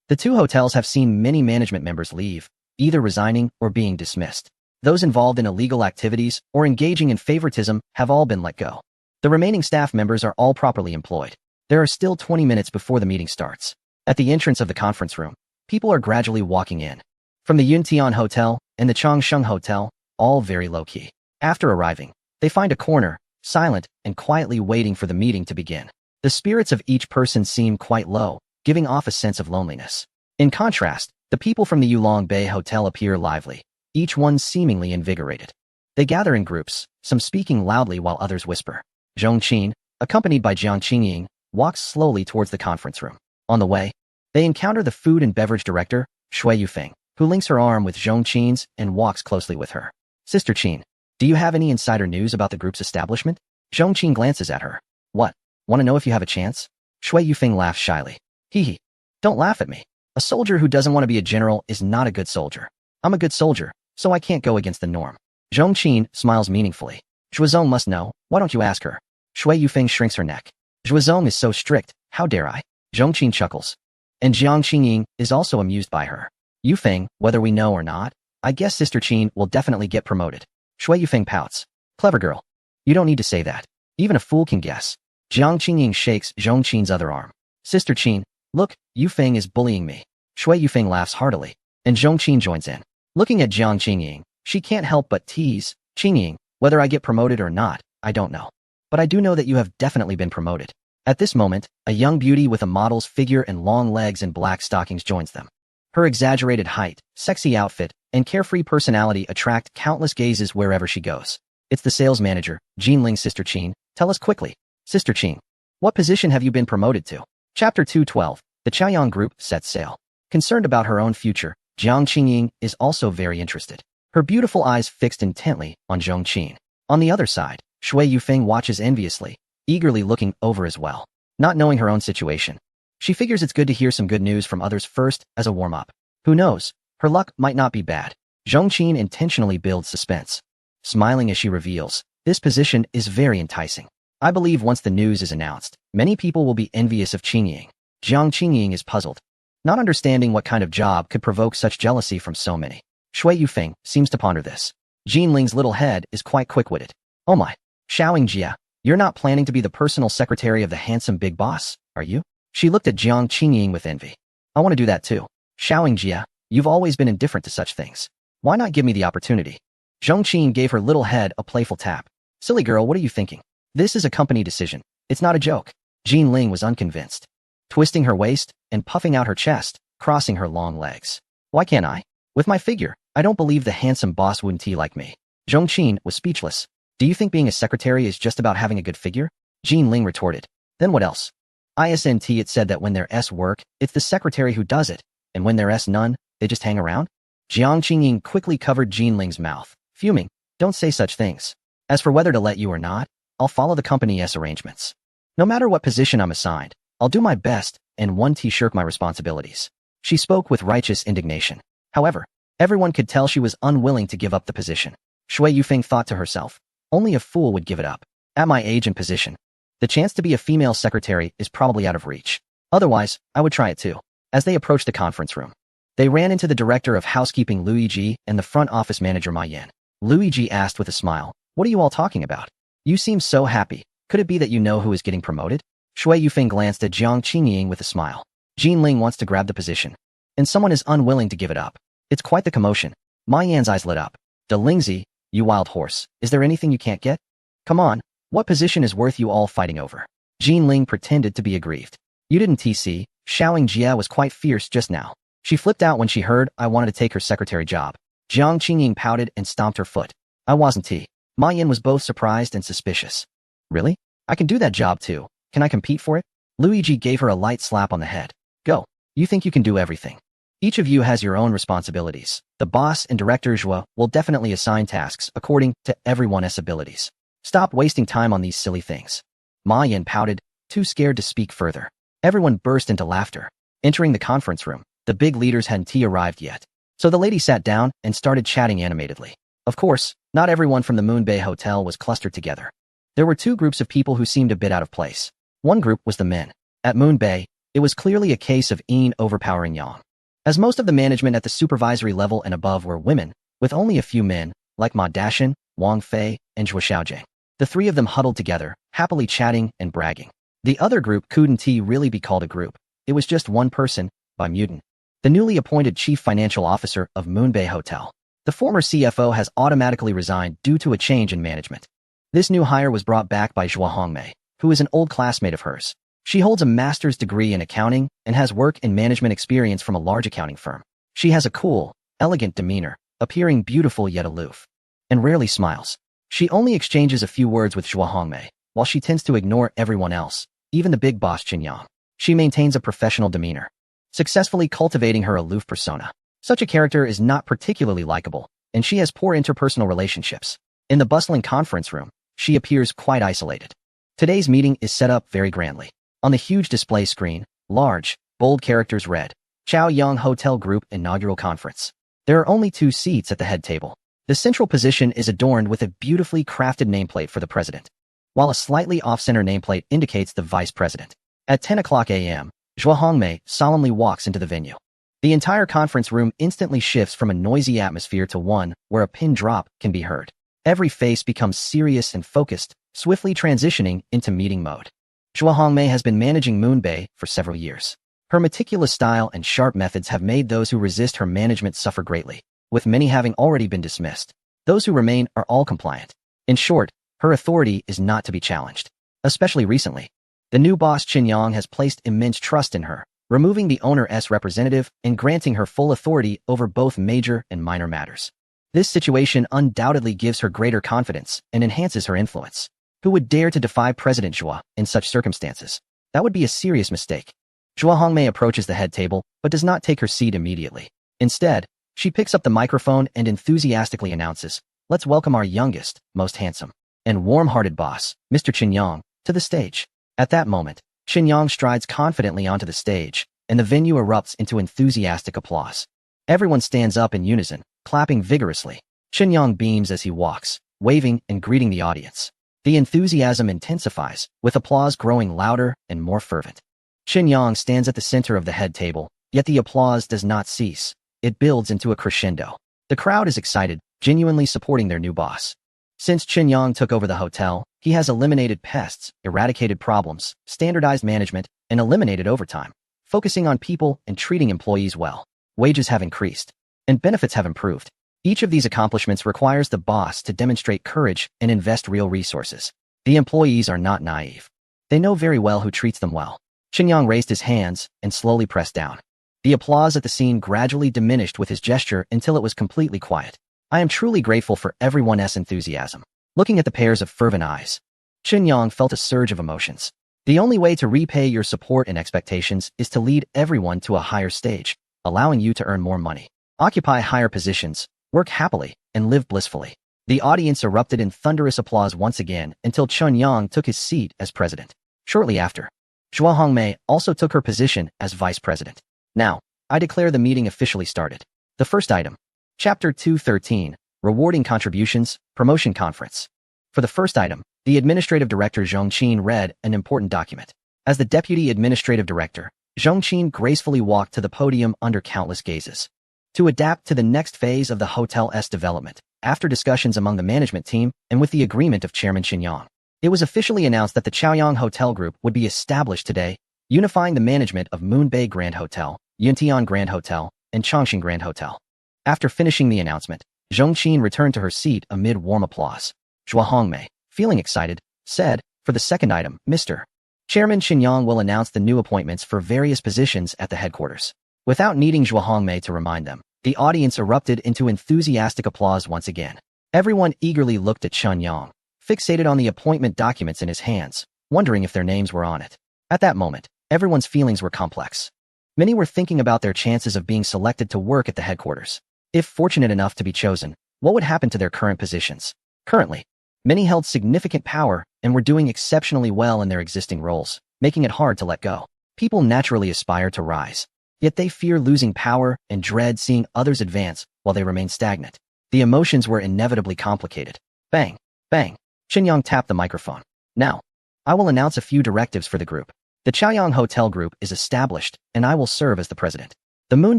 the two hotels have seen many management members leave, either resigning or being dismissed. Those involved in illegal activities or engaging in favoritism have all been let go. The remaining staff members are all properly employed. There are still 20 minutes before the meeting starts. At the entrance of the conference room, people are gradually walking in. From the Yuntian Hotel and the Chongsheng Hotel, all very low-key. After arriving, they find a corner, silent and quietly waiting for the meeting to begin. The spirits of each person seem quite low, giving off a sense of loneliness. In contrast, the people from the Yulong Bay Hotel appear lively, each one seemingly invigorated. They gather in groups, some speaking loudly while others whisper. Zhong Qin, accompanied by Jiang Qingying, walks slowly towards the conference room. On the way, they encounter the food and beverage director, Shui Yufeng, who links her arm with Zhong Qin's and walks closely with her. Sister Qin, do you have any insider news about the group's establishment? Zhong Qin glances at her. What? Want to know if you have a chance? Shui Yufeng laughs shyly. Hee hee. Don't laugh at me. A soldier who doesn't want to be a general is not a good soldier. I'm a good soldier, so I can't go against the norm. Zhong Qin smiles meaningfully. Zhuozong must know. Why don't you ask her? Shui Yufeng shrinks her neck. Zhuozong is so strict. How dare I? Zhong Qin chuckles. And Jiang Qingying is also amused by her. Yufeng, whether we know or not, I guess Sister Qin will definitely get promoted. Shui Yufeng pouts. Clever girl. You don't need to say that. Even a fool can guess. Jiang Qingying shakes Zhong Qin's other arm. Sister Qin, look, Yufeng is bullying me. Shui Yufeng laughs heartily, and Zhong Qin joins in. Looking at Jiang Qingying, she can't help but tease. Qingying, whether I get promoted or not, I don't know. But I do know that you have definitely been promoted. At this moment, a young beauty with a model's figure and long legs and black stockings joins them. Her exaggerated height, sexy outfit, and carefree personality attract countless gazes wherever she goes. It's the sales manager, Jinling. Sister Qin, tell us quickly. Sister Qin, what position have you been promoted to? Chapter 212, the Chaoyang Group sets sail. Concerned about her own future, Jiang Qingying is also very interested. Her beautiful eyes fixed intently on Zhong Qin. On the other side, Shui Yufeng watches enviously, eagerly looking over as well. Not knowing her own situation, she figures it's good to hear some good news from others first as a warm-up. Who knows, her luck might not be bad. Zhong Qin intentionally builds suspense. Smiling as she reveals, this position is very enticing. I believe once the news is announced, many people will be envious of Qingying. Jiang Qingying is puzzled, not understanding what kind of job could provoke such jealousy from so many. Shui Yufeng seems to ponder this. Jinling's little head is quite quick-witted. Oh my, Xiaoying Jia, you're not planning to be the personal secretary of the handsome big boss, are you? She looked at Jiang Qingying with envy. I want to do that too. Xiaoying Jia, you've always been indifferent to such things. Why not give me the opportunity? Zhong Qin gave her little head a playful tap. Silly girl, what are you thinking? This is a company decision. It's not a joke. Jinling was unconvinced. Twisting her waist and puffing out her chest, crossing her long legs. Why can't I? With my figure, I don't believe the handsome boss wouldn't like me. Zhong Qin was speechless. Do you think being a secretary is just about having a good figure? Jinling retorted. Then what else? ISNT it said that when their S work, it's the secretary who does it, and when their S none, they just hang around? Jiang Qingying quickly covered Jinling's mouth, fuming. Don't say such things. As for whether to let you or not, I'll follow the company's arrangements. No matter what position I'm assigned, I'll do my best and won't shirk my responsibilities. She spoke with righteous indignation. However, everyone could tell she was unwilling to give up the position. Shui Yufeng thought to herself, only a fool would give it up. At my age and position, the chance to be a female secretary is probably out of reach. Otherwise, I would try it too. As they approached the conference room, they ran into the director of housekeeping Luigi and the front office manager Ma Yan. Luigi asked with a smile, what are you all talking about? You seem so happy. Could it be that you know who is getting promoted? Shui Yufeng glanced at Jiang Qingying with a smile. Jinling wants to grab the position, and someone is unwilling to give it up. It's quite the commotion. Ma Yan's eyes lit up. De Lingzi, you wild horse, is there anything you can't get? Come on, what position is worth you all fighting over? Jinling pretended to be aggrieved. You didn't TC, Xiaoying Jia was quite fierce just now. She flipped out when she heard I wanted to take her secretary job. Jiang Qingying pouted and stomped her foot. I wasn't T. Ma Yan was both surprised and suspicious. Really? I can do that job too. Can I compete for it? Luigi gave her a light slap on the head. Go. You think you can do everything. Each of you has your own responsibilities. The boss and director Zhua will definitely assign tasks according to everyone's abilities. Stop wasting time on these silly things. Ma Yan pouted, too scared to speak further. Everyone burst into laughter. Entering the conference room, the big leaders hadn't arrived yet. So the lady sat down and started chatting animatedly. Of course, not everyone from the Moon Bay Hotel was clustered together. There were two groups of people who seemed a bit out of place. One group was the men. At Moon Bay, it was clearly a case of yin overpowering yang. As most of the management at the supervisory level and above were women, with only a few men, like Ma Dashan, Wang Fei, and Zhuo Xiaojing. The three of them huddled together, happily chatting and bragging. The other group couldn't really be called a group. It was just one person, Bai Mutant, the newly appointed chief financial officer of Moon Bay Hotel. The former CFO has automatically resigned due to a change in management. This new hire was brought back by Zhuo Hongmei, who is an old classmate of hers. She holds a master's degree in accounting and has work and management experience from a large accounting firm. She has a cool, elegant demeanor, appearing beautiful yet aloof, and rarely smiles. She only exchanges a few words with Zhuo Hongmei, while she tends to ignore everyone else, even the big boss Qin Yang. She maintains a professional demeanor, successfully cultivating her aloof persona. Such a character is not particularly likable, and she has poor interpersonal relationships. In the bustling conference room, she appears quite isolated. Today's meeting is set up very grandly. On the huge display screen, large, bold characters read, Chao Yang Hotel Group Inaugural Conference. There are only 2 seats at the head table. The central position is adorned with a beautifully crafted nameplate for the president, while a slightly off-center nameplate indicates the vice president. At 10 o'clock a.m., Zhuo Hongmei solemnly walks into the venue. The entire conference room instantly shifts from a noisy atmosphere to one where a pin drop can be heard. Every face becomes serious and focused, swiftly transitioning into meeting mode. Zhuo Hongmei has been managing Moon Bay for several years. Her meticulous style and sharp methods have made those who resist her management suffer greatly, with many having already been dismissed. Those who remain are all compliant. In short, her authority is not to be challenged. Especially recently, the new boss Qin Yang has placed immense trust in her, removing the owner's representative and granting her full authority over both major and minor matters. This situation undoubtedly gives her greater confidence and enhances her influence. Who would dare to defy President Zhuo in such circumstances? That would be a serious mistake. Zhuo Hongmei approaches the head table, but does not take her seat immediately. Instead, she picks up the microphone and enthusiastically announces, "Let's welcome our youngest, most handsome, and warm-hearted boss, Mr. Qin Yang, to the stage." At that moment, Qin Yang strides confidently onto the stage, and the venue erupts into enthusiastic applause. Everyone stands up in unison, clapping vigorously. Qin Yang beams as he walks, waving and greeting the audience. The enthusiasm intensifies, with applause growing louder and more fervent. Qin Yang stands at the center of the head table, yet the applause does not cease. It builds into a crescendo. The crowd is excited, genuinely supporting their new boss. Since Qin Yang took over the hotel, he has eliminated pests, eradicated problems, standardized management, and eliminated overtime, focusing on people and treating employees well. Wages have increased, and benefits have improved. Each of these accomplishments requires the boss to demonstrate courage and invest real resources. The employees are not naive. They know very well who treats them well. Qin Yang raised his hands and slowly pressed down. The applause at the scene gradually diminished with his gesture until it was completely quiet. I am truly grateful for everyone's enthusiasm. Looking at the pairs of fervent eyes, Qin Yang felt a surge of emotions. The only way to repay your support and expectations is to lead everyone to a higher stage, allowing you to earn more money, occupy higher positions, work happily, and live blissfully. The audience erupted in thunderous applause once again until Qin Yang took his seat as president. Shortly after, Zhuo Hongmei also took her position as vice president. Now, I declare the meeting officially started. The first item. Chapter 213, Rewarding Contributions, Promotion Conference. For the first item, the Administrative Director Zhong Qin read an important document. As the Deputy Administrative Director, Zhong Qin gracefully walked to the podium under countless gazes. To adapt to the next phase of the hotel's development, after discussions among the management team and with the agreement of Chairman Qin Yang, it was officially announced that the Chaoyang Hotel Group would be established today, unifying the management of Moon Bay Grand Hotel, Yuntian Grand Hotel, and Chongqing Grand Hotel. After finishing the announcement, Zhong Qin returned to her seat amid warm applause. Zhuo Hongmei, feeling excited, said, "For the second item, Mr. Chairman Qin Yang will announce the new appointments for various positions at the headquarters." Without needing Zhuo Hongmei to remind them, the audience erupted into enthusiastic applause once again. Everyone eagerly looked at Qin Yang, fixated on the appointment documents in his hands, wondering if their names were on it. At that moment, everyone's feelings were complex. Many were thinking about their chances of being selected to work at the headquarters. If fortunate enough to be chosen, what would happen to their current positions? Currently, many held significant power and were doing exceptionally well in their existing roles, making it hard to let go. People naturally aspire to rise, yet they fear losing power and dread seeing others advance while they remain stagnant. The emotions were inevitably complicated. Bang, bang. Qinyang tapped the microphone. Now, I will announce a few directives for the group. The Chaoyang Hotel Group is established, and I will serve as the president. The Moon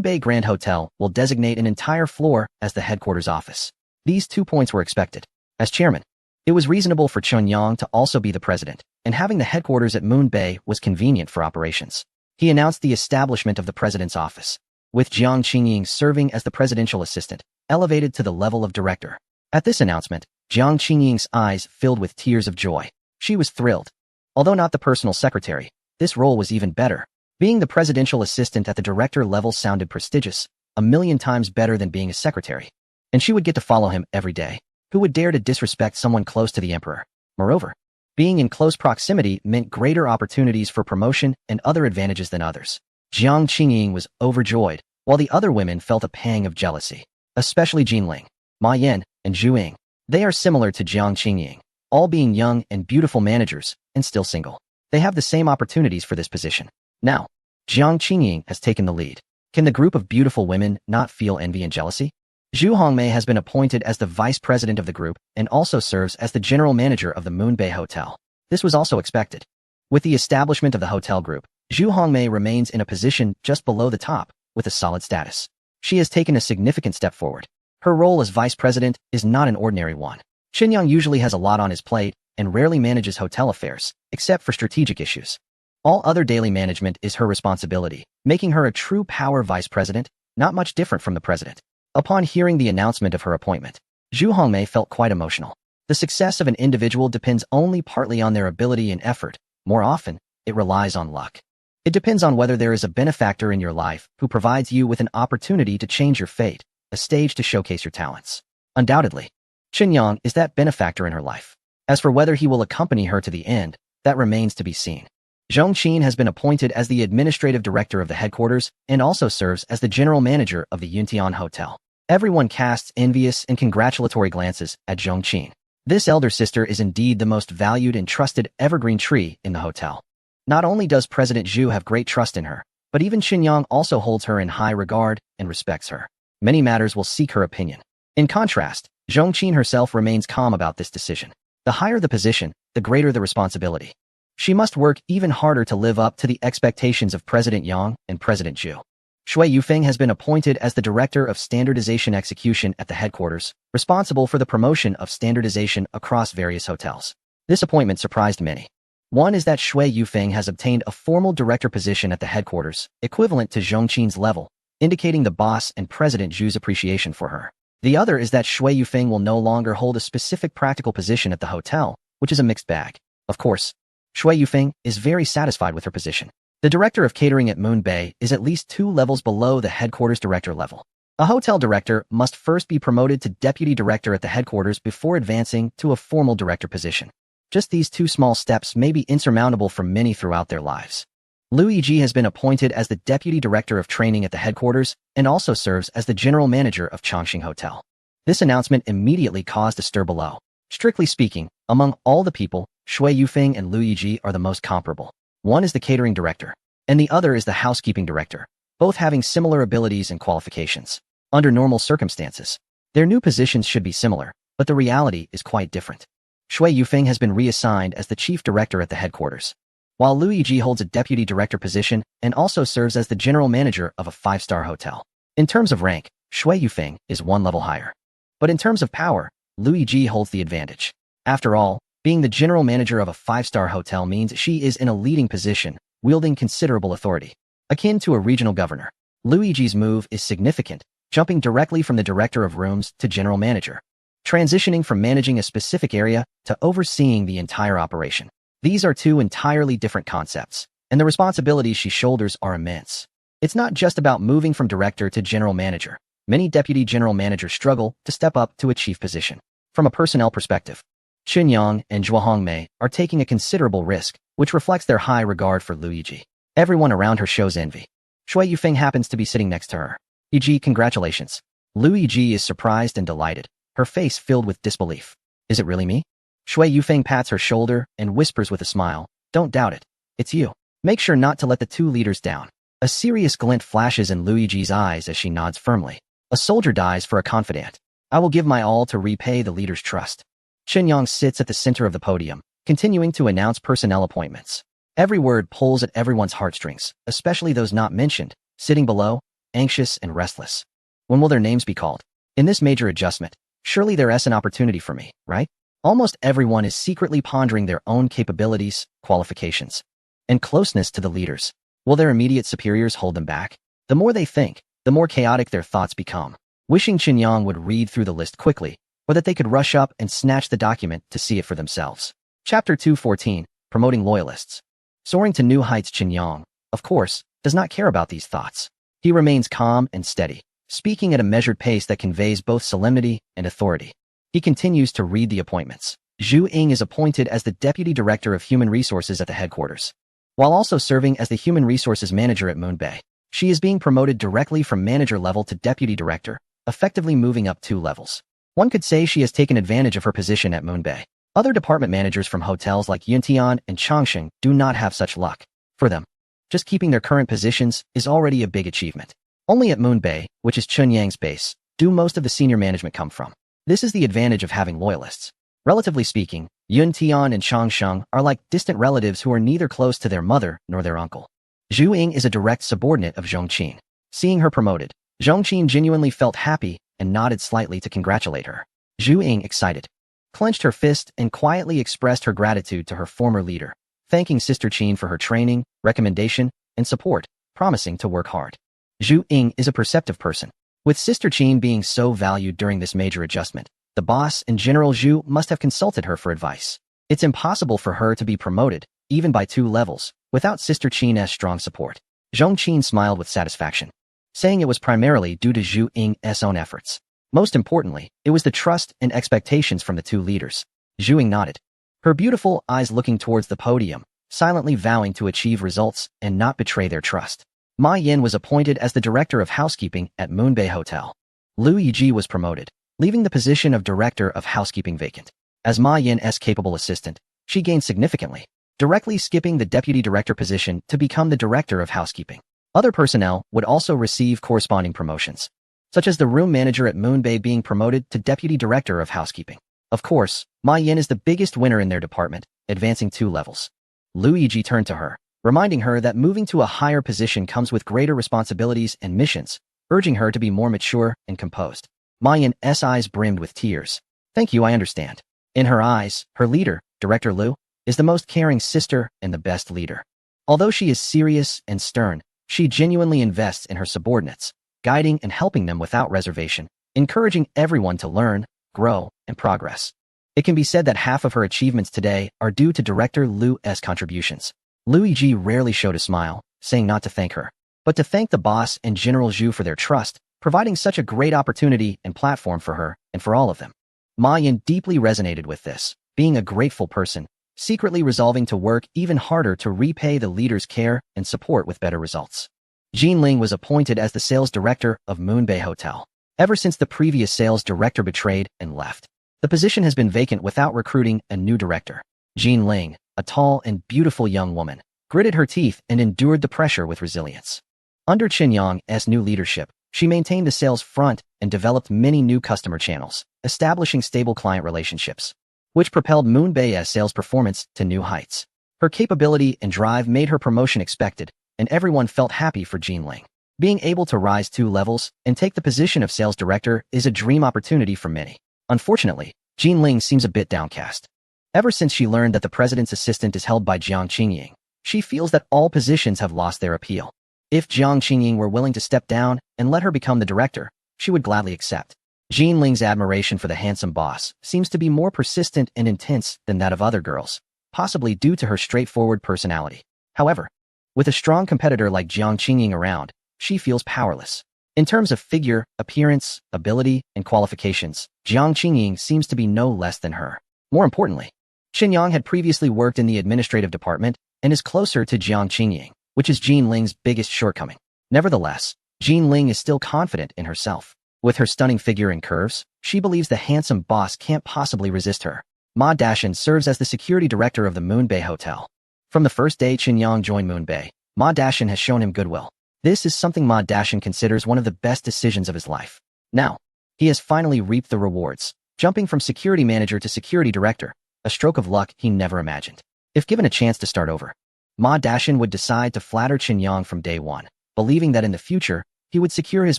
Bay Grand Hotel will designate an entire floor as the headquarters office. These 2 points were expected. As chairman, it was reasonable for Qinyang to also be the president, and having the headquarters at Moon Bay was convenient for operations. He announced the establishment of the president's office, with Jiang Qingying serving as the presidential assistant, elevated to the level of director. At this announcement, Jiang Qingying's eyes filled with tears of joy. She was thrilled. Although not the personal secretary, this role was even better. Being the presidential assistant at the director level sounded prestigious, 1,000,000 times better than being a secretary. And she would get to follow him every day. Who would dare to disrespect someone close to the emperor? Moreover, being in close proximity meant greater opportunities for promotion and other advantages than others. Jiang Qingying was overjoyed, while the other women felt a pang of jealousy, especially Jinling, Ma Yan, and Zhu Ying. They are similar to Jiang Qingying, all being young and beautiful managers, and still single. They have the same opportunities for this position. Now, Jiang Qingying has taken the lead. Can the group of beautiful women not feel envy and jealousy? Zhu Hongmei has been appointed as the vice president of the group and also serves as the general manager of the Moon Bay Hotel. This was also expected. With the establishment of the hotel group, Zhu Hongmei remains in a position just below the top, with a solid status. She has taken a significant step forward. Her role as vice president is not an ordinary one. Qinyang usually has a lot on his plate and rarely manages hotel affairs, except for strategic issues. All other daily management is her responsibility, making her a true power vice president, not much different from the president. Upon hearing the announcement of her appointment, Zhu Hongmei felt quite emotional. The success of an individual depends only partly on their ability and effort. More often, it relies on luck. It depends on whether there is a benefactor in your life who provides you with an opportunity to change your fate, a stage to showcase your talents. Undoubtedly, Qinyang is that benefactor in her life. As for whether he will accompany her to the end, that remains to be seen. Zhong Qin has been appointed as the administrative director of the headquarters and also serves as the general manager of the Yuntian Hotel. Everyone casts envious and congratulatory glances at Zhong Qin. This elder sister is indeed the most valued and trusted evergreen tree in the hotel. Not only does President Zhu have great trust in her, but even Qinyang also holds her in high regard and respects her. Many matters will seek her opinion. In contrast, Zhong Qin herself remains calm about this decision. The higher the position, the greater the responsibility. She must work even harder to live up to the expectations of President Yang and President Zhu. Shui Yufeng has been appointed as the Director of Standardization Execution at the headquarters, responsible for the promotion of standardization across various hotels. This appointment surprised many. One is that Shui Yufeng has obtained a formal director position at the headquarters, equivalent to Zhong Qin's level, indicating the boss and President Zhu's appreciation for her. The other is that Shui Yufeng will no longer hold a specific practical position at the hotel, which is a mixed bag. Of course, Shui Yufeng is very satisfied with her position. The director of catering at Moon Bay is at least 2 levels below the headquarters director level. A hotel director must first be promoted to deputy director at the headquarters before advancing to a formal director position. Just these 2 small steps may be insurmountable for many throughout their lives. Lu Yiji has been appointed as the deputy director of training at the headquarters and also serves as the general manager of Chongqing Hotel. This announcement immediately caused a stir below. Strictly speaking, among all the people, Shui Yufeng and Lu Yiji are the most comparable. One is the catering director, and the other is the housekeeping director, both having similar abilities and qualifications. Under normal circumstances, their new positions should be similar, but the reality is quite different. Shui Yufeng has been reassigned as the chief director at the headquarters, while Lu Yiji holds a deputy director position and also serves as the general manager of a 5-star hotel. In terms of rank, Shui Yufeng is 1 level higher. But in terms of power, Lu Yiji holds the advantage. After all, being the general manager of a 5-star hotel means she is in a leading position, wielding considerable authority. Akin to a regional governor, Lu Yiji's move is significant, jumping directly from the director of rooms to general manager, transitioning from managing a specific area to overseeing the entire operation. These are 2 entirely different concepts, and the responsibilities she shoulders are immense. It's not just about moving from director to general manager. Many deputy general managers struggle to step up to a chief position. From a personnel perspective, Qinyang and Zhou Hongmei are taking a considerable risk, which reflects their high regard for Lu Yiji. Everyone around her shows envy. Shui Yufeng happens to be sitting next to her. Yiji, congratulations. Lu Yiji is surprised and delighted, her face filled with disbelief. Is it really me? Shui Yufeng pats her shoulder and whispers with a smile, don't doubt it. It's you. Make sure not to let the 2 leaders down. A serious glint flashes in Lu Yiji's eyes as she nods firmly. A soldier dies for a confidant. I will give my all to repay the leader's trust. Qinyang sits at the center of the podium, continuing to announce personnel appointments. Every word pulls at everyone's heartstrings, especially those not mentioned, sitting below, anxious and restless. When will their names be called? In this major adjustment, surely there's an opportunity for me, right? Almost everyone is secretly pondering their own capabilities, qualifications, and closeness to the leaders. Will their immediate superiors hold them back? The more they think, the more chaotic their thoughts become. Wishing Qinyang would read through the list quickly, or that they could rush up and snatch the document to see it for themselves. Chapter 214, Promoting Loyalists. Soaring to new heights, Qinyang, of course, does not care about these thoughts. He remains calm and steady, speaking at a measured pace that conveys both solemnity and authority. He continues to read the appointments. Zhu Ying is appointed as the Deputy Director of Human Resources at the headquarters, while also serving as the Human Resources Manager at Moonbay. She is being promoted directly from manager level to Deputy Director, effectively moving up 2 levels. One could say she has taken advantage of her position at Moonbay. Other department managers from hotels like Yuntian and Chongqing do not have such luck. For them, just keeping their current positions is already a big achievement. Only at Moonbay, which is Chunyang's base, do most of the senior management come from. This is the advantage of having loyalists. Relatively speaking, Yuntian and Chongqing are like distant relatives who are neither close to their mother nor their uncle. Zhu Ying is a direct subordinate of Zhongqin. Seeing her promoted, Zhongqin genuinely felt happy and nodded slightly to congratulate her. Zhu Ying, excited, clenched her fist and quietly expressed her gratitude to her former leader, thanking Sister Qin for her training, recommendation, and support, promising to work hard. Zhu Ying is a perceptive person. With Sister Qin being so valued during this major adjustment, the boss and General Zhu must have consulted her for advice. It's impossible for her to be promoted, even by 2 levels, without Sister Qin's strong support. Zhongqin smiled with satisfaction, saying it was primarily due to Zhu Ying's own efforts. Most importantly, it was the trust and expectations from the 2 leaders. Zhu Ying nodded, her beautiful eyes looking towards the podium, silently vowing to achieve results and not betray their trust. Ma Yin was appointed as the Director of Housekeeping at Moonbay Hotel. Liu Yiji was promoted, leaving the position of Director of Housekeeping vacant. As Ma Yin's capable assistant, she gained significantly, directly skipping the Deputy Director position to become the Director of Housekeeping. Other personnel would also receive corresponding promotions, such as the room manager at Moonbay being promoted to Deputy Director of Housekeeping. Of course, Ma Yin is the biggest winner in their department, advancing 2 levels. Liu Yiji turned to her, reminding her that moving to a higher position comes with greater responsibilities and missions, urging her to be more mature and composed. Ma Yin's eyes brimmed with tears. Thank you, I understand. In her eyes, her leader, Director Liu, is the most caring sister and the best leader. Although she is serious and stern, she genuinely invests in her subordinates, guiding and helping them without reservation, encouraging everyone to learn, grow, and progress. It can be said that half of her achievements today are due to Director Liu's contributions. Liu Yiji rarely showed a smile, saying not to thank her, but to thank the boss and General Zhu for their trust, providing such a great opportunity and platform for her and for all of them. Ma Yin deeply resonated with this, being a grateful person, secretly resolving to work even harder to repay the leader's care and support with better results. Jean Ling was appointed as the sales director of Moonbay Hotel. Ever since the previous sales director betrayed and left, the position has been vacant without recruiting a new director. Jean Ling, a tall and beautiful young woman, gritted her teeth and endured the pressure with resilience. Under Qinyang's new leadership, she maintained the sales front and developed many new customer channels, establishing stable client relationships, which propelled Moonbay's sales performance to new heights. Her capability and drive made her promotion expected, and everyone felt happy for Jean Ling. Being able to rise 2 levels and take the position of sales director is a dream opportunity for many. Unfortunately, Jean Ling seems a bit downcast. Ever since she learned that the president's assistant is held by Jiang Qingying, she feels that all positions have lost their appeal. If Jiang Qingying were willing to step down and let her become the director, she would gladly accept. Jean Ling's admiration for the handsome boss seems to be more persistent and intense than that of other girls, possibly due to her straightforward personality. However, with a strong competitor like Jiang Qingying around, she feels powerless. In terms of figure, appearance, ability, and qualifications, Jiang Qingying seems to be no less than her. More importantly, Qinyang had previously worked in the administrative department and is closer to Jiang Qingying, which is Jean Ling's biggest shortcoming. Nevertheless, Jean Ling is still confident in herself. With her stunning figure and curves, she believes the handsome boss can't possibly resist her. Ma Dashan serves as the security director of the Moonbay Hotel. From the first day Qinyang joined Moonbay, Ma Dashan has shown him goodwill. This is something Ma Dashan considers one of the best decisions of his life. Now, He has finally reaped the rewards, jumping from security manager to security director, a stroke of luck he never imagined. If given a chance to start over, Ma Dashin would decide to flatter Qin Yang from day one, believing that in the future, he would secure his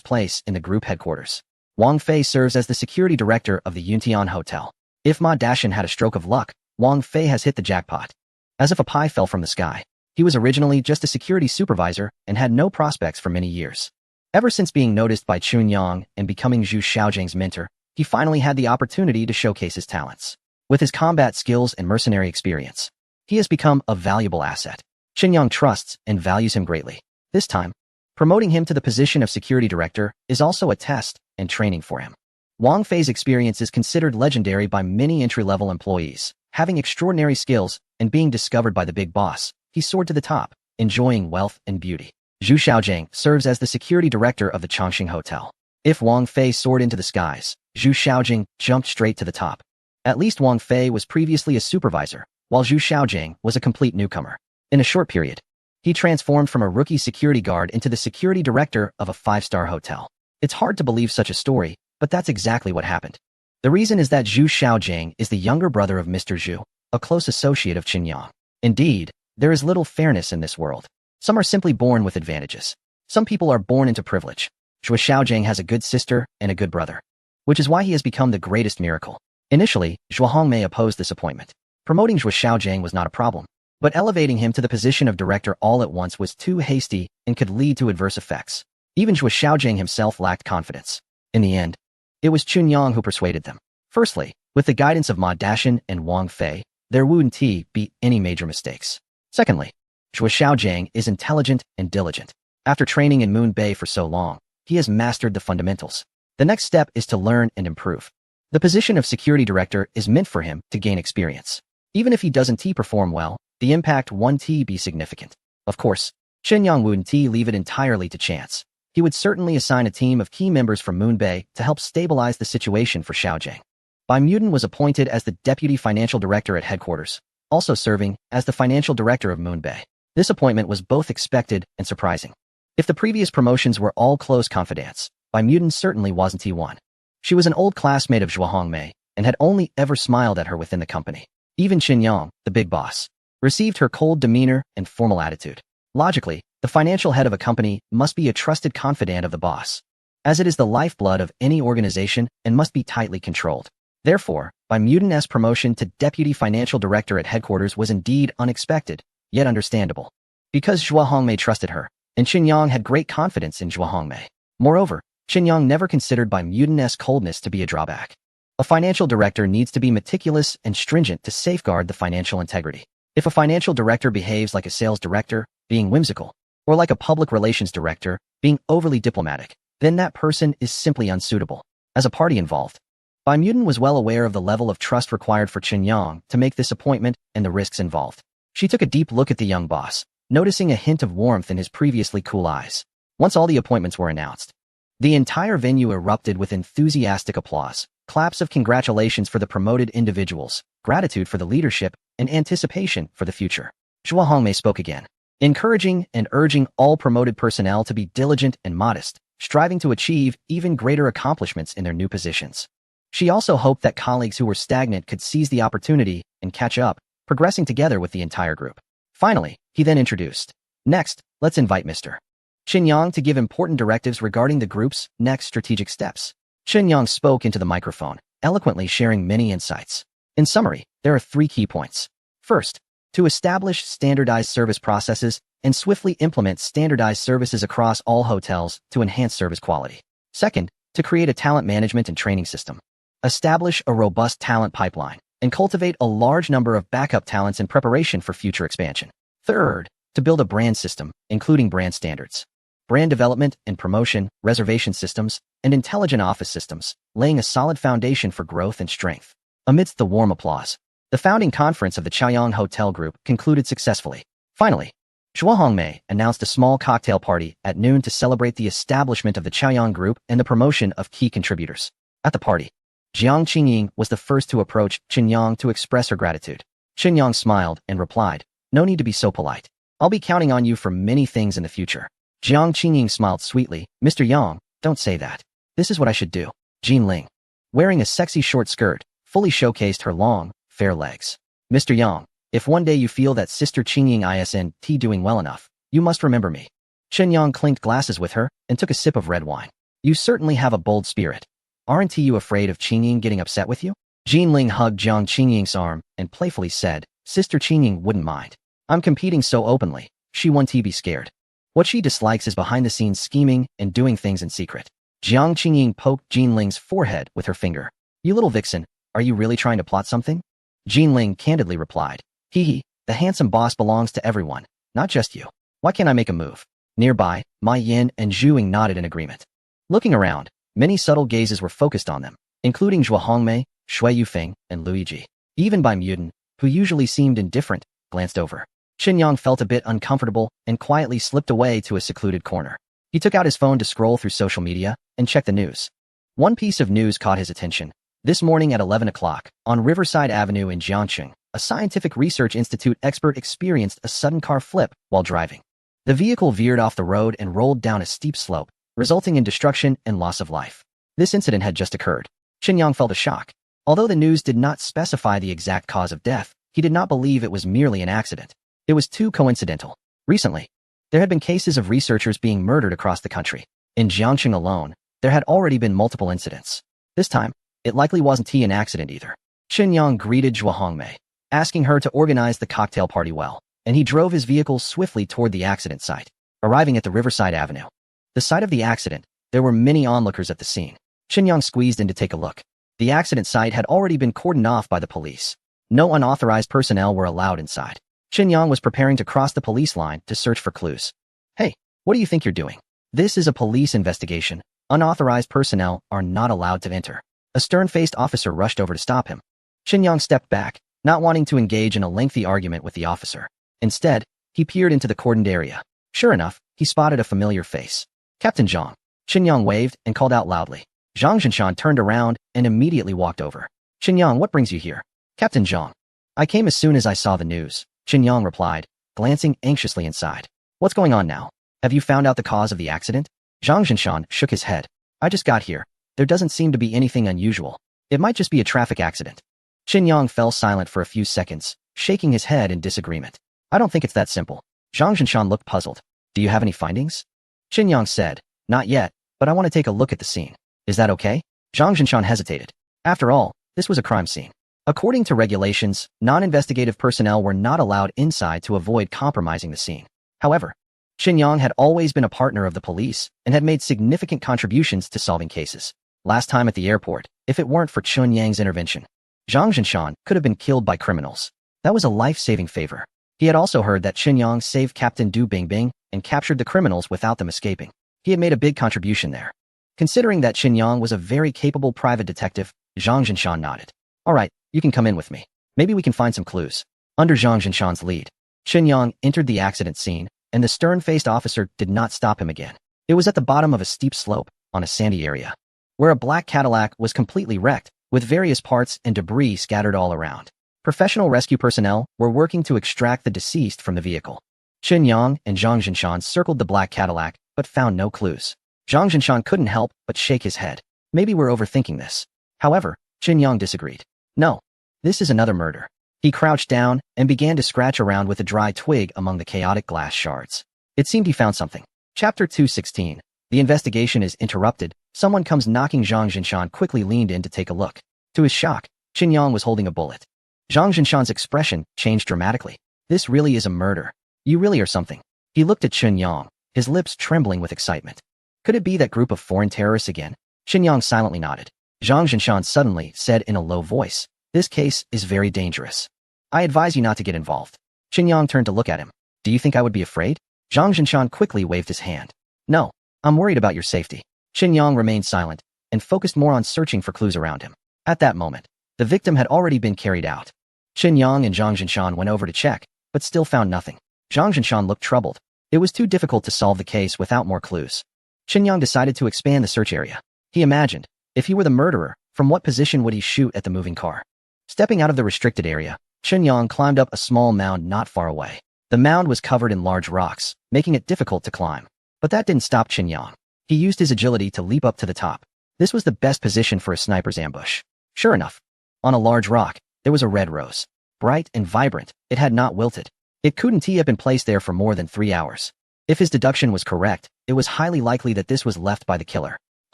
place in the group headquarters. Wang Fei serves as the security director of the Yuntian Hotel. If Ma Dashin had a stroke of luck, Wang Fei has hit the jackpot. As if a pie fell from the sky. He was originally just a security supervisor and had no prospects for many years. Ever since being noticed by Chun Yang and becoming Zhu Xiaojing's mentor, he finally had the opportunity to showcase his talents. With his combat skills and mercenary experience, he has become a valuable asset. Qin Yang trusts and values him greatly. This time, promoting him to the position of security director is also a test and training for him. Wang Fei's experience is considered legendary by many entry-level employees. Having extraordinary skills and being discovered by the big boss, he soared to the top, enjoying wealth and beauty. Zhu Xiaojing serves as the security director of the Chongqing Hotel. If Wang Fei soared into the skies, Zhu Xiaojing jumped straight to the top. At least Wang Fei was previously a supervisor, while Zhu Xiaojing was a complete newcomer. In a short period, he transformed from a rookie security guard into the security director of a 5-star hotel. It's hard to believe such a story, but that's exactly what happened. The reason is that Zhu Xiaojing is the younger brother of Mr. Zhu, a close associate of Qin Yang. Indeed, there is little fairness in this world. Some are simply born with advantages. Some people are born into privilege. Zhu Xiaojing has a good sister and a good brother, which is why he has become the greatest miracle. Initially, Zhuo Hongmei opposed this appointment. Promoting Zhu Xiaojing was not a problem, but elevating him to the position of director all at once was too hasty and could lead to adverse effects. Even Zhu Xiaojing himself lacked confidence. In the end, it was Chun Yang who persuaded them. Firstly, with the guidance of Ma Dashin and Wang Fei, their Wu Ti beat any major mistakes. Secondly, Zhu Xiaojing is intelligent and diligent. After training in Moon Bay for so long, he has mastered the fundamentals. The next step is to learn and improve. The position of security director is meant for him to gain experience. Even if he doesn't perform well, the impact won't be significant. Of course, Chen Yang wouldn't leave it entirely to chance. He would certainly assign a team of key members from Moon Bay to help stabilize the situation for Xiaojing. Bai Muden was appointed as the deputy financial director at headquarters, also serving as the financial director of Moon Bay. This appointment was both expected and surprising. If the previous promotions were all close confidants, Bai Muden certainly wasn't one. She was an old classmate of Zhuo Hongmei and had only ever smiled at her within the company. Even Qin Yang, the big boss, received her cold demeanor and formal attitude. Logically, the financial head of a company must be a trusted confidant of the boss, as it is the lifeblood of any organization and must be tightly controlled. Therefore, Bai Muden's promotion to deputy financial director at headquarters was indeed unexpected, yet understandable. Because Zhuo Hongmei trusted her, and Qin Yang had great confidence in Zhuo Hongmei. Moreover, Qin Yang never considered Bai Muden's coldness to be a drawback. A financial director needs to be meticulous and stringent to safeguard the financial integrity. If a financial director behaves like a sales director, being whimsical, or like a public relations director, being overly diplomatic, then that person is simply unsuitable. As a party involved, Bai Muden was well aware of the level of trust required for Qin Yang to make this appointment and the risks involved. She took a deep look at the young boss, noticing a hint of warmth in his previously cool eyes. Once all the appointments were announced, the entire venue erupted with enthusiastic applause, claps of congratulations for the promoted individuals, gratitude for the leadership, and anticipation for the future. Zhuo Hongmei spoke again, encouraging and urging all promoted personnel to be diligent and modest, striving to achieve even greater accomplishments in their new positions. She also hoped that colleagues who were stagnant could seize the opportunity and catch up, progressing together with the entire group. Finally, he then introduced, "Next, let's invite Mr. Qin Yang to give important directives regarding the group's next strategic steps." Qin Yang spoke into the microphone, eloquently sharing many insights. In summary, there are 3 key points. First, to establish standardized service processes and swiftly implement standardized services across all hotels to enhance service quality. Second, to create a talent management and training system. Establish a robust talent pipeline and cultivate a large number of backup talents in preparation for future expansion. Third, to build a brand system, including brand standards, brand development and promotion, reservation systems, and intelligent office systems, laying a solid foundation for growth and strength. Amidst the warm applause, the founding conference of the Chaoyang Hotel Group concluded successfully. Finally, Zhuo Hongmei announced a small cocktail party at noon to celebrate the establishment of the Chaoyang Group and the promotion of key contributors. At the party, Jiang Qingying was the first to approach Qin Yang to express her gratitude. Qin Yang smiled and replied, "No need to be so polite. I'll be counting on you for many things in the future." Jiang Qingying smiled sweetly, "Mr. Yang, don't say that. This is what I should do. Jean Ling, wearing a sexy short skirt, fully showcased her long, fair legs. Mr. Yang, if one day you feel that Sister Qingying isn't doing well enough, you must remember me. Chen Yang clinked glasses with her and took a sip of red wine. You certainly have a bold spirit. Aren't you afraid of Qingying getting upset with you? Jean Ling hugged Jiang Qingying's arm and playfully said, Sister Qingying wouldn't mind. I'm competing so openly, she won't be scared. What she dislikes is behind-the-scenes scheming and doing things in secret. Jiang Qingying poked Jean Ling's forehead with her finger. You little vixen, are you really trying to plot something? Jean Ling candidly replied. Hee, the handsome boss belongs to everyone, not just you. Why can't I make a move? Nearby, Mai Yin and Zhu Ying nodded in agreement. Looking around, many subtle gazes were focused on them, including Zhuo Hongmei, Shui Yufeng, and Luigi. Even Bai Muden, who usually seemed indifferent, glanced over. Qin Yang felt a bit uncomfortable and quietly slipped away to a secluded corner. He took out his phone to scroll through social media and check the news. One piece of news caught his attention. This morning at 11 o'clock, on Riverside Avenue in Jiangcheng, a scientific research institute expert experienced a sudden car flip while driving. The vehicle veered off the road and rolled down a steep slope, resulting in destruction and loss of life. This incident had just occurred. Qin Yang felt a shock. Although the news did not specify the exact cause of death, he did not believe it was merely an accident. It was too coincidental. Recently, there had been cases of researchers being murdered across the country. In Jiangcheng alone, there had already been multiple incidents. This time, it likely wasn't an accident either. Qin Yang greeted Zhuo Hongmei, asking her to organize the cocktail party well, and he drove his vehicle swiftly toward the accident site, arriving at the Riverside Avenue. The site of the accident, there were many onlookers at the scene. Qin Yang squeezed in to take a look. The accident site had already been cordoned off by the police. No unauthorized personnel were allowed inside. Qin Yang was preparing to cross the police line to search for clues. Hey, what do you think you're doing? This is a police investigation. Unauthorized personnel are not allowed to enter. A stern-faced officer rushed over to stop him. Qin Yang stepped back, not wanting to engage in a lengthy argument with the officer. Instead, he peered into the cordoned area. Sure enough, he spotted a familiar face. Captain Zhang. Qin Yang waved and called out loudly. Zhang Zhinshan turned around and immediately walked over. Qin Yang, what brings you here? Captain Zhang. I came as soon as I saw the news, Qin Yang replied, glancing anxiously inside. What's going on now? Have you found out the cause of the accident? Zhang Zhinshan shook his head. I just got here. There doesn't seem to be anything unusual. It might just be a traffic accident. Qin Yang fell silent for a few seconds, shaking his head in disagreement. I don't think it's that simple. Zhang Zhinshan looked puzzled. Do you have any findings? Qin Yang said, not yet, but I want to take a look at the scene. Is that okay? Zhang Zhinshan hesitated. After all, this was a crime scene. According to regulations, non-investigative personnel were not allowed inside to avoid compromising the scene. However, Qin Yang had always been a partner of the police and had made significant contributions to solving cases. Last time at the airport, if it weren't for Chun Yang's intervention, Zhang Zhinshan could have been killed by criminals. That was a life-saving favor. He had also heard that Qin Yang saved Captain Du Bingbing and captured the criminals without them escaping. He had made a big contribution there. Considering that Qin Yang was a very capable private detective, Zhang Zhinshan nodded. All right, you can come in with me. Maybe we can find some clues. Under Zhang Zhinshan's lead, Qin Yang entered the accident scene, and the stern-faced officer did not stop him again. It was at the bottom of a steep slope, on a sandy area, where a black Cadillac was completely wrecked, with various parts and debris scattered all around. Professional rescue personnel were working to extract the deceased from the vehicle. Qin Yang and Zhang Zhinshan circled the black Cadillac, but found no clues. Zhang Zhinshan couldn't help but shake his head. Maybe we're overthinking this. However, Qin Yang disagreed. No, this is another murder. He crouched down and began to scratch around with a dry twig among the chaotic glass shards. It seemed he found something. Chapter 216. The investigation is interrupted. Someone comes knocking. Zhang Zhinshan quickly leaned in to take a look. To his shock, Qin Yang was holding a bullet. Zhang Zhinshan's expression changed dramatically. This really is a murder. You really are something. He looked at Qin Yang, his lips trembling with excitement. Could it be that group of foreign terrorists again? Qin Yang silently nodded. Zhang Zhinshan suddenly said in a low voice, this case is very dangerous. I advise you not to get involved. Qin Yang turned to look at him. Do you think I would be afraid? Zhang Zhinshan quickly waved his hand. No, I'm worried about your safety. Qin Yang remained silent and focused more on searching for clues around him. At that moment, the victim had already been carried out. Qin Yang and Zhang Zhinshan went over to check, but still found nothing. Zhang Zhinshan looked troubled. It was too difficult to solve the case without more clues. Qin Yang decided to expand the search area. He imagined, if he were the murderer, from what position would he shoot at the moving car? Stepping out of the restricted area, Qin Yang climbed up a small mound not far away. The mound was covered in large rocks, making it difficult to climb. But that didn't stop Qin Yang. He used his agility to leap up to the top. This was the best position for a sniper's ambush. Sure enough, on a large rock, there was a red rose. Bright and vibrant, it had not wilted. It couldn't have been placed there for more than 3 hours. If his deduction was correct, it was highly likely that this was left by the killer.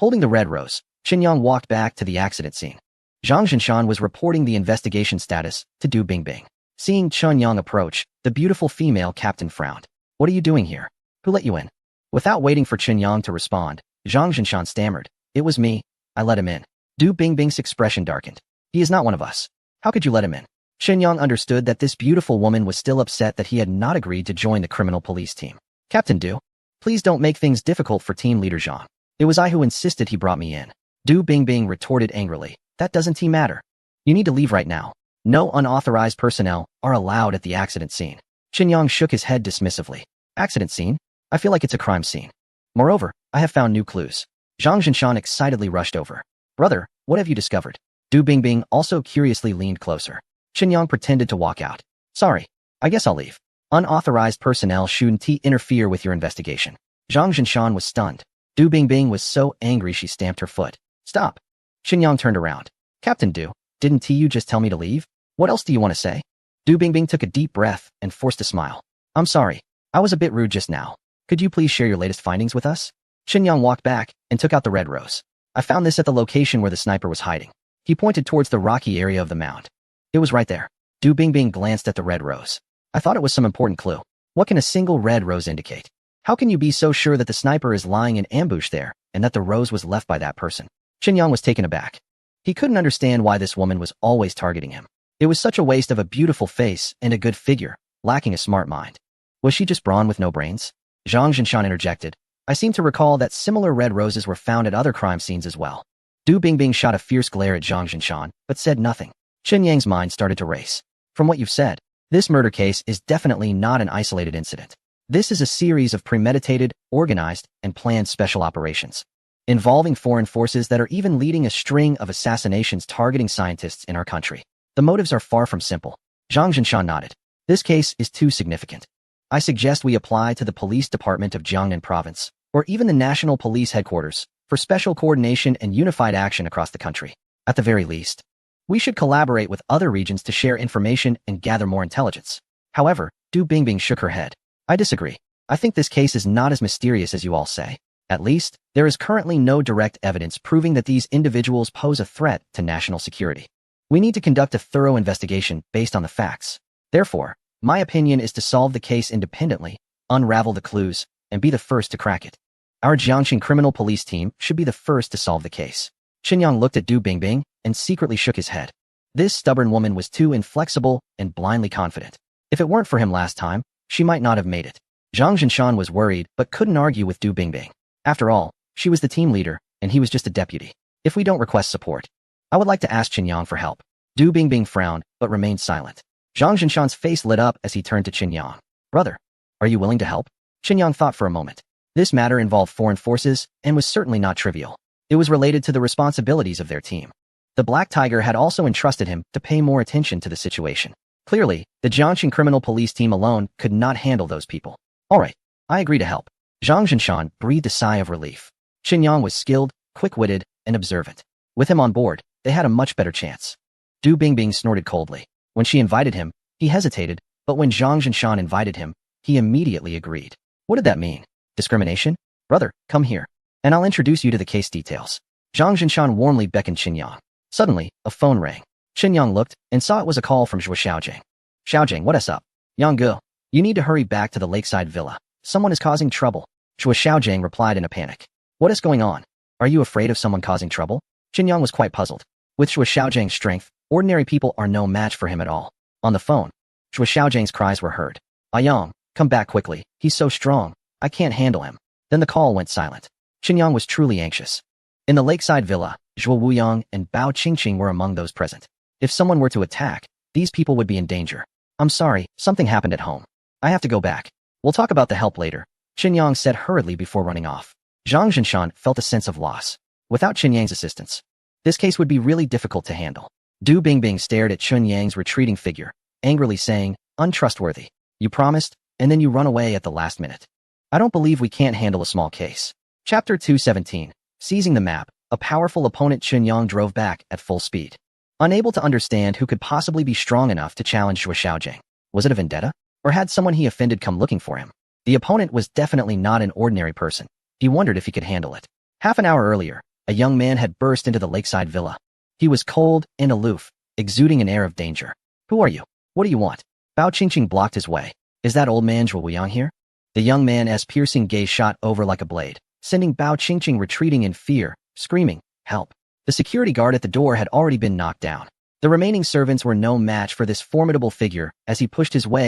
Holding the red rose, Qinyang walked back to the accident scene. Zhang Zhinshan was reporting the investigation status to Du Bingbing. Seeing Qinyang approach, the beautiful female captain frowned. What are you doing here? Who let you in? Without waiting for Qinyang to respond, Zhang Zhinshan stammered. It was me. I let him in. Du Bingbing's expression darkened. He is not one of us. How could you let him in? Qinyang understood that this beautiful woman was still upset that he had not agreed to join the criminal police team. Captain Du, please don't make things difficult for team leader Zhang. It was I who insisted he brought me in. Du Bingbing retorted angrily. That doesn't matter. You need to leave right now. No unauthorized personnel are allowed at the accident scene. Qinyang shook his head dismissively. Accident scene? I feel like it's a crime scene. Moreover, I have found new clues. Zhang Zhinshan excitedly rushed over. Brother, what have you discovered? Du Bingbing also curiously leaned closer. Qinyang pretended to walk out. Sorry, I guess I'll leave. Unauthorized personnel shouldn't interfere with your investigation. Zhang Zhinshan was stunned. Du Bingbing was so angry she stamped her foot. Stop. Qinyang turned around. Captain Du, didn't you just tell me to leave? What else do you want to say? Du Bingbing took a deep breath and forced a smile. I'm sorry. I was a bit rude just now. Could you please share your latest findings with us? Qinyang walked back and took out the red rose. I found this at the location where the sniper was hiding. He pointed towards the rocky area of the mound. It was right there. Du Bingbing glanced at the red rose. I thought it was some important clue. What can a single red rose indicate? How can you be so sure that the sniper is lying in ambush there and that the rose was left by that person? Qinyang was taken aback. He couldn't understand why this woman was always targeting him. It was such a waste of a beautiful face and a good figure, lacking a smart mind. Was she just brawn with no brains? Zhang Zhinshan interjected. I seem to recall that similar red roses were found at other crime scenes as well. Du Bingbing shot a fierce glare at Zhang Zhinshan, but said nothing. Qinyang's mind started to race. From what you've said, this murder case is definitely not an isolated incident. This is a series of premeditated, organized, and planned special operations, involving foreign forces that are even leading a string of assassinations targeting scientists in our country. The motives are far from simple. Zhang Zhinshan nodded. This case is too significant. I suggest we apply to the police department of Jiangnan province, or even the national police headquarters, for special coordination and unified action across the country. At the very least, we should collaborate with other regions to share information and gather more intelligence. However, Du Bingbing shook her head. I disagree. I think this case is not as mysterious as you all say. At least, there is currently no direct evidence proving that these individuals pose a threat to national security. We need to conduct a thorough investigation based on the facts. Therefore, my opinion is to solve the case independently, unravel the clues, and be the first to crack it. Our Jiangxing criminal police team should be the first to solve the case. Qinyang looked at Du Bingbing and secretly shook his head. This stubborn woman was too inflexible and blindly confident. If it weren't for him last time, she might not have made it. Zhang Zhinshan was worried but couldn't argue with Du Bingbing. After all, she was the team leader, and he was just a deputy. If we don't request support, I would like to ask Qinyang for help. Du Bingbing frowned but remained silent. Zhang Zhinshan's face lit up as he turned to Qinyang. Brother, are you willing to help? Qinyang thought for a moment. This matter involved foreign forces and was certainly not trivial. It was related to the responsibilities of their team. The Black Tiger had also entrusted him to pay more attention to the situation. Clearly, the Jiangxing criminal police team alone could not handle those people. All right, I agree to help. Zhang Zhinshan breathed a sigh of relief. Qinyang was skilled, quick-witted, and observant. With him on board, they had a much better chance. Du Bingbing snorted coldly. When she invited him, he hesitated, but when Zhang Zhinshan invited him, he immediately agreed. What did that mean? Discrimination? Brother, come here, and I'll introduce you to the case details. Zhang Zhinshan warmly beckoned Qinyang. Suddenly, a phone rang. Qinyang looked and saw it was a call from Zhuo Xiaojing. Xiaojing, what's up? Yang Gu, you need to hurry back to the lakeside villa. Someone is causing trouble. Zhuo Xiaojing replied in a panic. What is going on? Are you afraid of someone causing trouble? Qinyang was quite puzzled. With Zhuo Xiaojing's strength, ordinary people are no match for him at all. On the phone, Zhuo Xiaojing's cries were heard. Yang, come back quickly. He's so strong. I can't handle him. Then the call went silent. Qinyang was truly anxious. In the lakeside villa, Zhuo Wuyang and Bao Qingqing were among those present. If someone were to attack, these people would be in danger. I'm sorry, something happened at home. I have to go back. We'll talk about the help later, Qinyang said hurriedly before running off. Zhang Zhinshan felt a sense of loss. Without Qinyang's assistance, this case would be really difficult to handle. Du Bingbing stared at Qinyang's retreating figure, angrily saying, untrustworthy. You promised, and then you run away at the last minute. I don't believe we can't handle a small case. Chapter 217. Seizing the map. a powerful opponent Qinyang drove back at full speed. Unable to understand who could possibly be strong enough to challenge Zhuo Xiaojing. Was it a vendetta? Or had someone he offended come looking for him? The opponent was definitely not an ordinary person. He wondered if he could handle it. Half an hour earlier, a young man had burst into the lakeside villa. He was cold and aloof, exuding an air of danger. Who are you? What do you want? Bao Qingqing blocked his way. Is that old man Zhuo Wuyang here? The young man's piercing gaze shot over like a blade, sending Bao Qingqing retreating in fear, screaming, "Help!" The security guard at the door had already been knocked down. The remaining servants were no match for this formidable figure as he pushed his way